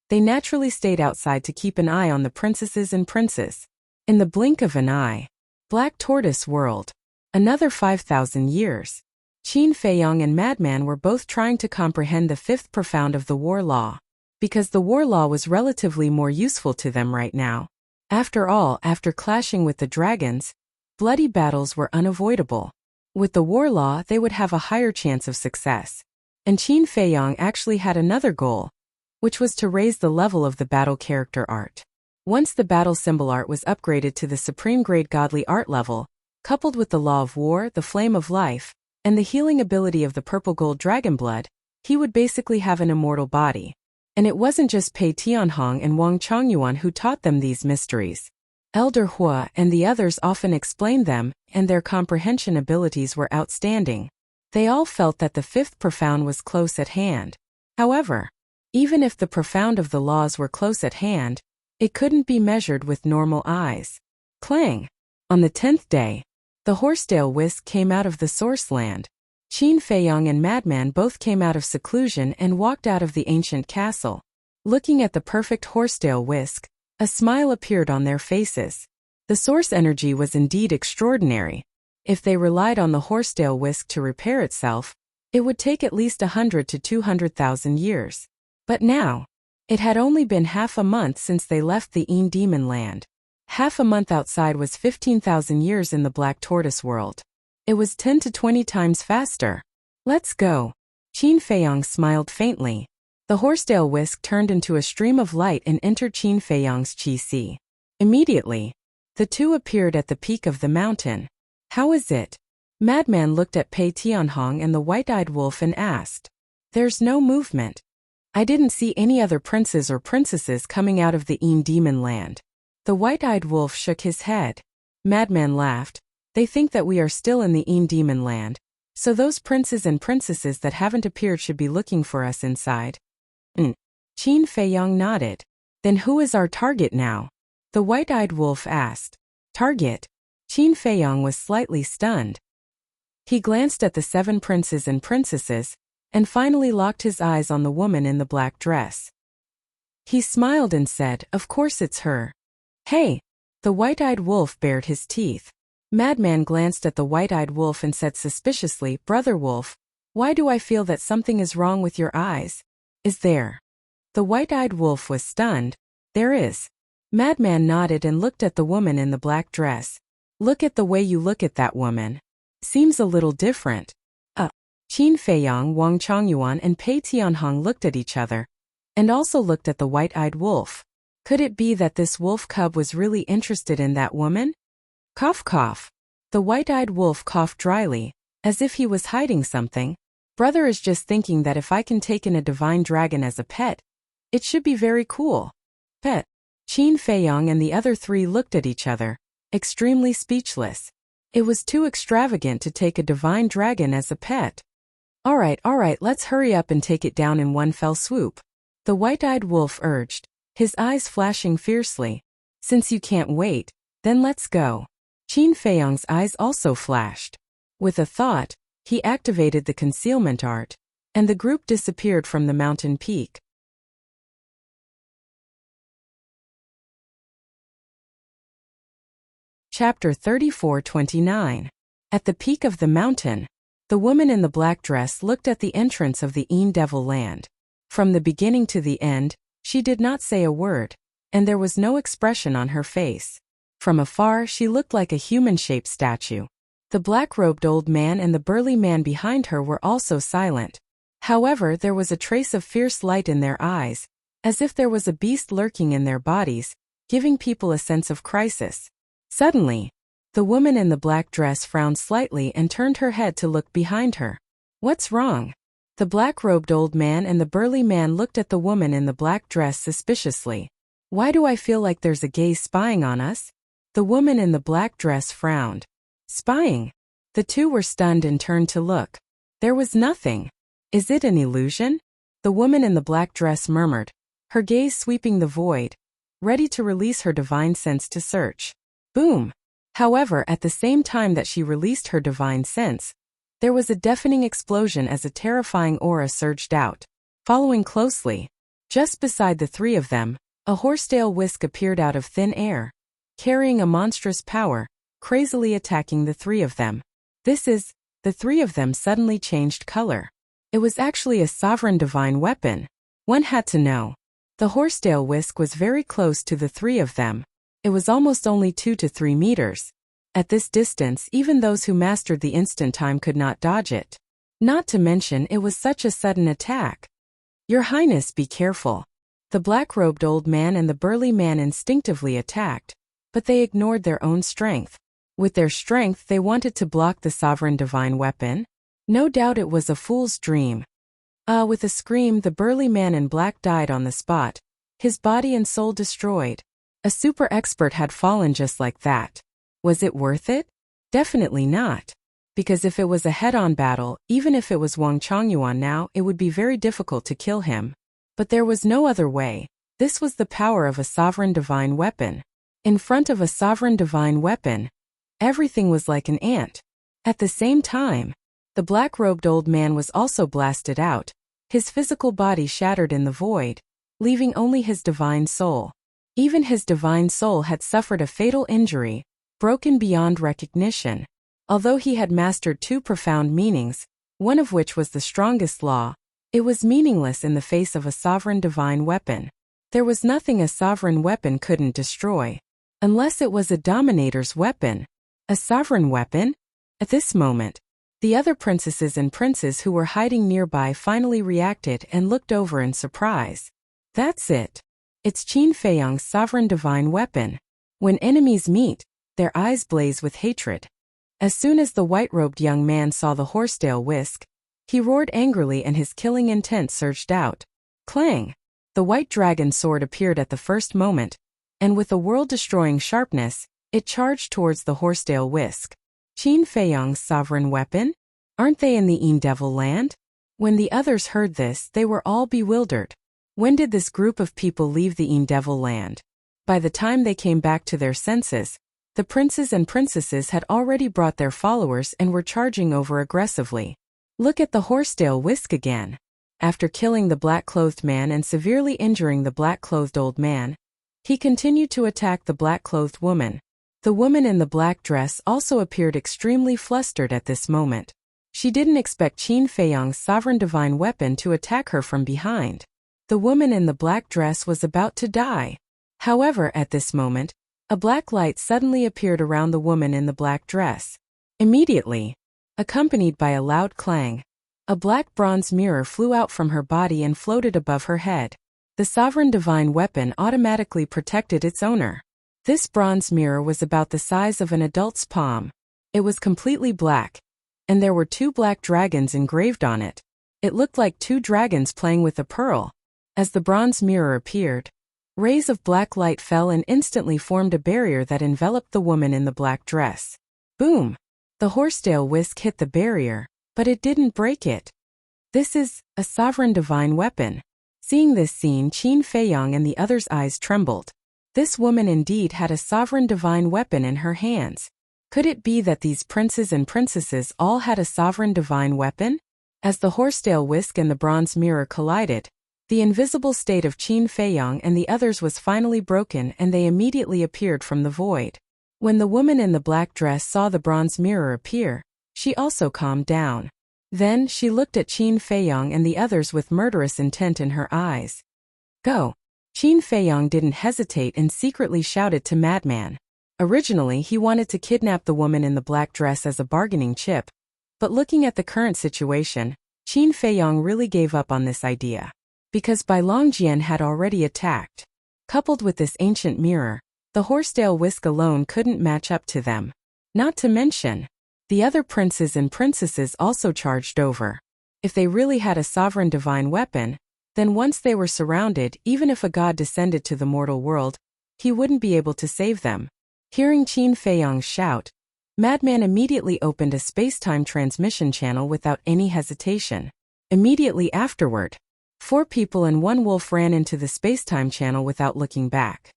they naturally stayed outside to keep an eye on the princesses and princes. In the blink of an eye, Black Tortoise world. Another 5,000 years. Qin Feiyong and Madman were both trying to comprehend the 5th profound of the war law, because the war law was relatively more useful to them right now. After all, after clashing with the dragons, bloody battles were unavoidable. With the war law, they would have a higher chance of success. And Qin Feiyong actually had another goal, which was to raise the level of the battle character art. Once the battle symbol art was upgraded to the supreme grade godly art level, coupled with the law of war, the flame of life, and the healing ability of the purple gold dragon blood, he would basically have an immortal body. And it wasn't just Pei Tianhong and Wang Chongyuan who taught them these mysteries. Elder Hua and the others often explained them, and their comprehension abilities were outstanding. They all felt that the 5th profound was close at hand. However, even if the profound of the laws were close at hand, it couldn't be measured with normal eyes. Clang! On the 10th day, the horsetail whisk came out of the source land. Qin Feiyong and Madman both came out of seclusion and walked out of the ancient castle. Looking at the perfect horsetail whisk, a smile appeared on their faces. The source energy was indeed extraordinary. If they relied on the horsetail whisk to repair itself, it would take at least 100 to 200,000 years. But now, it had only been half a month since they left the Demon Land. Half a month outside was 15,000 years in the Black Tortoise world. It was 10 to 20 times faster. Let's go. Qin Feiyong smiled faintly. The horsetail whisk turned into a stream of light and entered Qin Feiyong's Qi Si. Immediately, the two appeared at the peak of the mountain. How is it? Madman looked at Pei Tianhong and the white-eyed wolf and asked. There's no movement. I didn't see any other princes or princesses coming out of the Demon Land. The white-eyed wolf shook his head. Madman laughed. They think that we are still in the Demon Land, so those princes and princesses that haven't appeared should be looking for us inside. Qin Feiyong nodded. Then who is our target now? The white-eyed wolf asked. Target? Qin Feiyong was slightly stunned. He glanced at the 7 princes and princesses, and finally locked his eyes on the woman in the black dress. He smiled and said, of course it's her. Hey! The white-eyed wolf bared his teeth. Madman glanced at the white-eyed wolf and said suspiciously, Brother Wolf, why do I feel that something is wrong with your eyes? Is there? The white-eyed wolf was stunned. There is. Madman nodded and looked at the woman in the black dress. Look at the way you look at that woman. Seems a little different. Qin Feiyong, Wang Chongyuan and Pei Tianhong looked at each other, and also looked at the white-eyed wolf. Could it be that this wolf cub was really interested in that woman? Cough cough. The white-eyed wolf coughed dryly, as if he was hiding something. Brother is just thinking that if I can take in a divine dragon as a pet, it should be very cool. Pet. Qin Feiyong and the other three looked at each other, extremely speechless. It was too extravagant to take a divine dragon as a pet. All right, let's hurry up and take it down in one fell swoop. The white-eyed wolf urged, his eyes flashing fiercely. Since you can't wait, then let's go. Qin Feiyong's eyes also flashed. With a thought, he activated the concealment art, and the group disappeared from the mountain peak. Chapter 34-29. At the peak of the mountain, the woman in the black dress looked at the entrance of the Devil land. From the beginning to the end, she did not say a word, and there was no expression on her face. From afar, she looked like a human-shaped statue. The black-robed old man and the burly man behind her were also silent. However, there was a trace of fierce light in their eyes, as if there was a beast lurking in their bodies, giving people a sense of crisis. Suddenly, the woman in the black dress frowned slightly and turned her head to look behind her. What's wrong? The black-robed old man and the burly man looked at the woman in the black dress suspiciously. Why do I feel like there's a gaze spying on us? The woman in the black dress frowned. Spying? The two were stunned and turned to look. There was nothing. Is it an illusion? The woman in the black dress murmured, her gaze sweeping the void, ready to release her divine sense to search. Boom! However, at the same time that she released her divine sense, there was a deafening explosion as a terrifying aura surged out. Following closely, just beside the three of them, a horsetail whisk appeared out of thin air, carrying a monstrous power, crazily attacking the three of them. The three of them suddenly changed color. It was actually a sovereign divine weapon. One had to know. The horsetail whisk was very close to the three of them. It was almost only 2 to 3 meters. At this distance, even those who mastered the instant time could not dodge it. Not to mention, it was such a sudden attack. Your Highness, be careful. The black-robed old man and the burly man instinctively attacked, but they ignored their own strength. With their strength, they wanted to block the sovereign divine weapon. No doubt it was a fool's dream. With a scream, the burly man in black died on the spot, his body and soul destroyed. A super expert had fallen just like that. Was it worth it? Definitely not. Because if it was a head-on battle, even if it was Wang Chongyuan now, it would be very difficult to kill him. But there was no other way. This was the power of a sovereign divine weapon. In front of a sovereign divine weapon, everything was like an ant. At the same time, the black-robed old man was also blasted out, his physical body shattered in the void, leaving only his divine soul. Even his divine soul had suffered a fatal injury, broken beyond recognition. Although he had mastered 2 profound meanings, one of which was the strongest law, it was meaningless in the face of a sovereign divine weapon. There was nothing a sovereign weapon couldn't destroy. Unless it was a dominator's weapon. A sovereign weapon? At this moment, the other princesses and princes who were hiding nearby finally reacted and looked over in surprise. That's it. It's Qin Feiyong's sovereign divine weapon. When enemies meet, their eyes blaze with hatred. As soon as the white-robed young man saw the horsetail whisk, he roared angrily and his killing intent surged out. Clang! The white dragon sword appeared at the first moment, and with a world-destroying sharpness, it charged towards the horsetail whisk. Qin Feiyong's sovereign weapon? Aren't they in the Devil land? When the others heard this, they were all bewildered. When did this group of people leave the Devil land? By the time they came back to their senses, the princes and princesses had already brought their followers and were charging over aggressively. Look at the horsetail whisk again. After killing the black-clothed man and severely injuring the black-clothed old man, he continued to attack the black-clothed woman. The woman in the black dress also appeared extremely flustered at this moment. She didn't expect Qin Feiyong's sovereign divine weapon to attack her from behind. The woman in the black dress was about to die. However, at this moment, a black light suddenly appeared around the woman in the black dress. Immediately, accompanied by a loud clang, a black bronze mirror flew out from her body and floated above her head. The sovereign divine weapon automatically protected its owner. This bronze mirror was about the size of an adult's palm. It was completely black, and there were 2 black dragons engraved on it. It looked like 2 dragons playing with a pearl. As the bronze mirror appeared, rays of black light fell and instantly formed a barrier that enveloped the woman in the black dress. Boom! The horsetail whisk hit the barrier, but it didn't break it. This is a sovereign divine weapon. Seeing this scene, Qin Feiyang and the others' eyes trembled. This woman indeed had a sovereign divine weapon in her hands. Could it be that these princes and princesses all had a sovereign divine weapon? As the horsetail whisk and the bronze mirror collided, the invisible state of Qin Feiyang and the others was finally broken and they immediately appeared from the void. When the woman in the black dress saw the bronze mirror appear, she also calmed down. Then she looked at Qin Feiyang and the others with murderous intent in her eyes. Go! Qin Feiyang didn't hesitate and secretly shouted to Madman. Originally, he wanted to kidnap the woman in the black dress as a bargaining chip, but looking at the current situation, Qin Feiyang really gave up on this idea. Because Bai Longjian had already attacked. Coupled with this ancient mirror, the horsetail whisk alone couldn't match up to them. Not to mention, the other princes and princesses also charged over. If they really had a sovereign divine weapon, then once they were surrounded, even if a god descended to the mortal world, he wouldn't be able to save them. Hearing Qin Feiyang's shout, Madman immediately opened a space-time transmission channel without any hesitation. Immediately afterward, 4 people and 1 wolf ran into the space-time channel without looking back.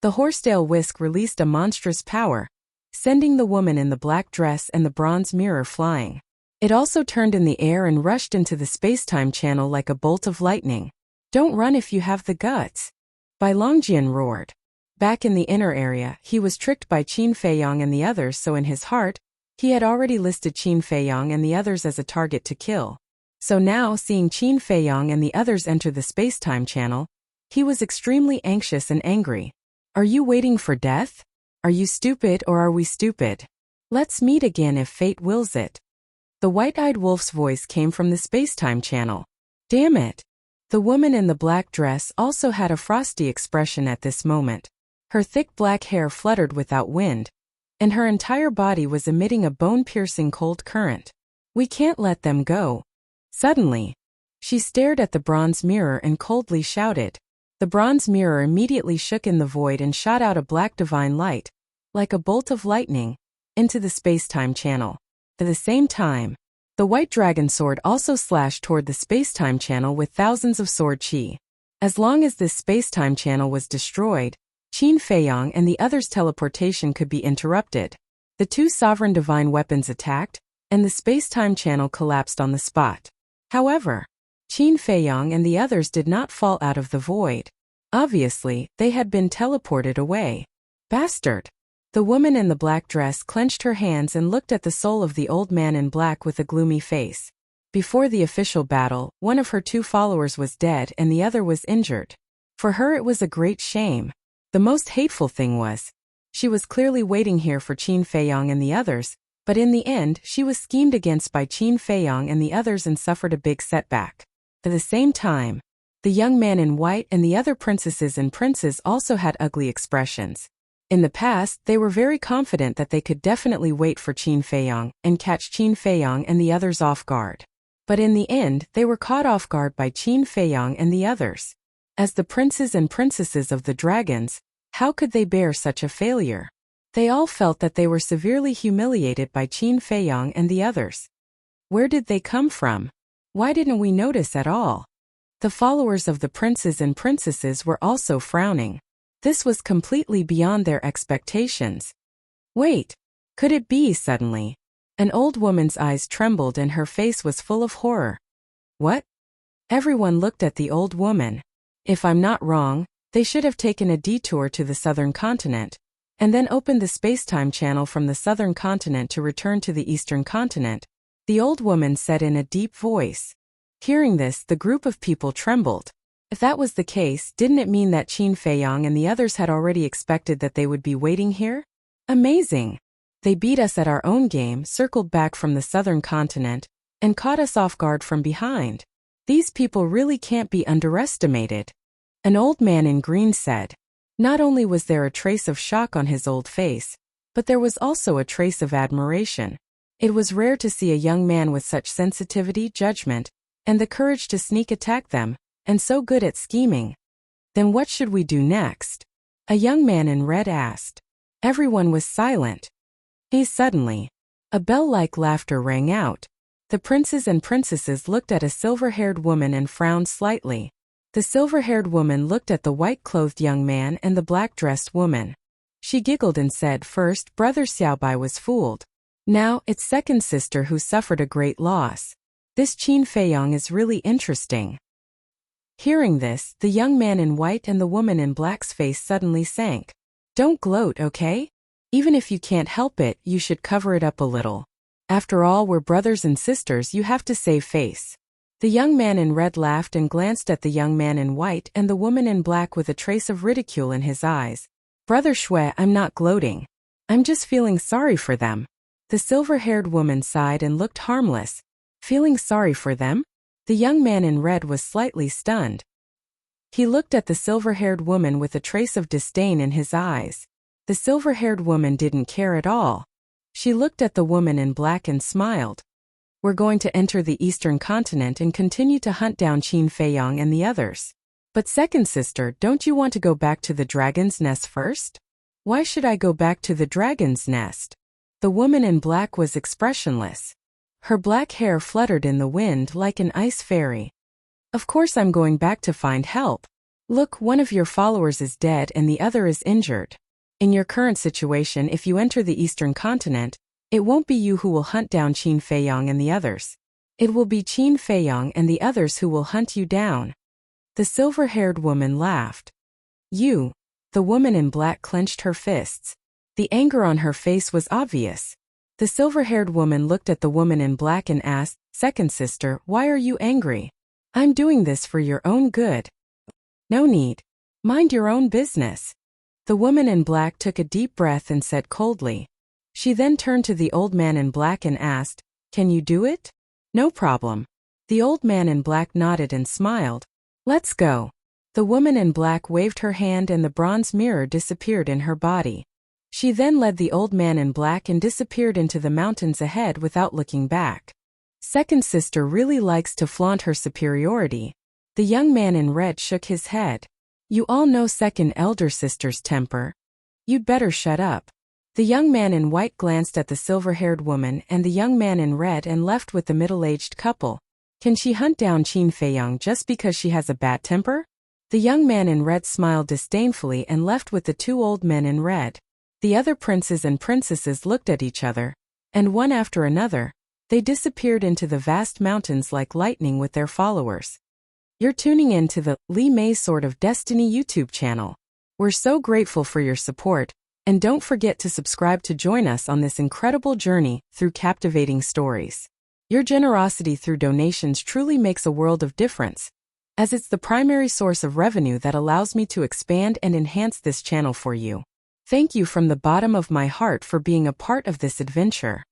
The horsetail whisk released a monstrous power, sending the woman in the black dress and the bronze mirror flying. It also turned in the air and rushed into the space-time channel like a bolt of lightning. Don't run if you have the guts. Bai Longjian roared. Back in the inner area, he was tricked by Qin Feiyang and the others, so in his heart, he had already listed Qin Feiyang and the others as a target to kill. So now, seeing Qin Feiyang and the others enter the space-time channel, he was extremely anxious and angry. Are you waiting for death? Are you stupid or are we stupid? Let's meet again if fate wills it. The white-eyed wolf's voice came from the space-time channel. Damn it! The woman in the black dress also had a frosty expression at this moment. Her thick black hair fluttered without wind, and her entire body was emitting a bone-piercing cold current. We can't let them go. Suddenly, she stared at the bronze mirror and coldly shouted. The bronze mirror immediately shook in the void and shot out a black divine light, like a bolt of lightning, into the space-time channel. At the same time, the white dragon sword also slashed toward the space-time channel with thousands of sword chi. As long as this space-time channel was destroyed, Qin Feiyang and the others' teleportation could be interrupted. The 2 sovereign divine weapons attacked, and the space-time channel collapsed on the spot. However, Qin Feiyang and the others did not fall out of the void. Obviously, they had been teleported away. Bastard! The woman in the black dress clenched her hands and looked at the soul of the old man in black with a gloomy face. Before the official battle, one of her 2 followers was dead and the other was injured. For her it was a great shame. The most hateful thing was, she was clearly waiting here for Qin Feiyang and the others, but in the end she was schemed against by Qin Feiyang and the others and suffered a big setback. At the same time, the young man in white and the other princesses and princes also had ugly expressions. In the past, they were very confident that they could definitely wait for Qin Feiyang and catch Qin Feiyang and the others off guard. But in the end, they were caught off guard by Qin Feiyang and the others. As the princes and princesses of the dragons, how could they bear such a failure? They all felt that they were severely humiliated by Qin Feiyang and the others. Where did they come from? Why didn't we notice at all? The followers of the princes and princesses were also frowning. This was completely beyond their expectations. Wait, could it be suddenly? An old woman's eyes trembled and her face was full of horror. What? Everyone looked at the old woman. If I'm not wrong, they should have taken a detour to the southern continent, and then opened the space-time channel from the southern continent to return to the eastern continent, the old woman said in a deep voice. Hearing this, the group of people trembled. If that was the case, didn't it mean that Qin Feiyang and the others had already expected that they would be waiting here? Amazing! They beat us at our own game, circled back from the southern continent, and caught us off guard from behind. These people really can't be underestimated. An old man in green said. Not only was there a trace of shock on his old face, but there was also a trace of admiration. It was rare to see a young man with such sensitivity, judgment, and the courage to sneak attack them, and so good at scheming. Then what should we do next? A young man in red asked. Everyone was silent. Suddenly, a bell-like laughter rang out. The princes and princesses looked at a silver-haired woman and frowned slightly. The silver-haired woman looked at the white-clothed young man and the black-dressed woman. She giggled and said, first, Brother Xiaobai was fooled. Now, it's second sister who suffered a great loss. This Qin Feiyong is really interesting. Hearing this, the young man in white and the woman in black's face suddenly sank. Don't gloat, okay? Even if you can't help it, you should cover it up a little. After all, we're brothers and sisters, you have to save face. The young man in red laughed and glanced at the young man in white and the woman in black with a trace of ridicule in his eyes. Brother Shui, I'm not gloating. I'm just feeling sorry for them. The silver-haired woman sighed and looked harmless. Feeling sorry for them? The young man in red was slightly stunned. He looked at the silver-haired woman with a trace of disdain in his eyes. The silver-haired woman didn't care at all. She looked at the woman in black and smiled. We're going to enter the eastern continent and continue to hunt down Qin Feiyong and the others. But second sister, don't you want to go back to the dragon's nest first? Why should I go back to the dragon's nest? The woman in black was expressionless. Her black hair fluttered in the wind like an ice fairy. Of course I'm going back to find help. Look, one of your followers is dead and the other is injured. In your current situation, if you enter the eastern continent, it won't be you who will hunt down Qin Feiyong and the others. It will be Qin Feiyong and the others who will hunt you down. The silver-haired woman laughed. You. The woman in black clenched her fists. The anger on her face was obvious. The silver-haired woman looked at the woman in black and asked, Second sister, why are you angry? I'm doing this for your own good. No need. Mind your own business. The woman in black took a deep breath and said coldly. She then turned to the old man in black and asked, Can you do it? No problem. The old man in black nodded and smiled. Let's go. The woman in black waved her hand and the bronze mirror disappeared in her body. She then led the old man in black and disappeared into the mountains ahead without looking back. Second sister really likes to flaunt her superiority. The young man in red shook his head. You all know second elder sister's temper. You'd better shut up. The young man in white glanced at the silver-haired woman and the young man in red and left with the middle-aged couple. Can she hunt down Qin Feiyong just because she has a bad temper? The young man in red smiled disdainfully and left with the two old men in red. The other princes and princesses looked at each other, and one after another, they disappeared into the vast mountains like lightning with their followers. You're tuning in to the Li Mei's Sword of Destiny YouTube channel. We're so grateful for your support, and don't forget to subscribe to join us on this incredible journey through captivating stories. Your generosity through donations truly makes a world of difference, as it's the primary source of revenue that allows me to expand and enhance this channel for you. Thank you from the bottom of my heart for being a part of this adventure.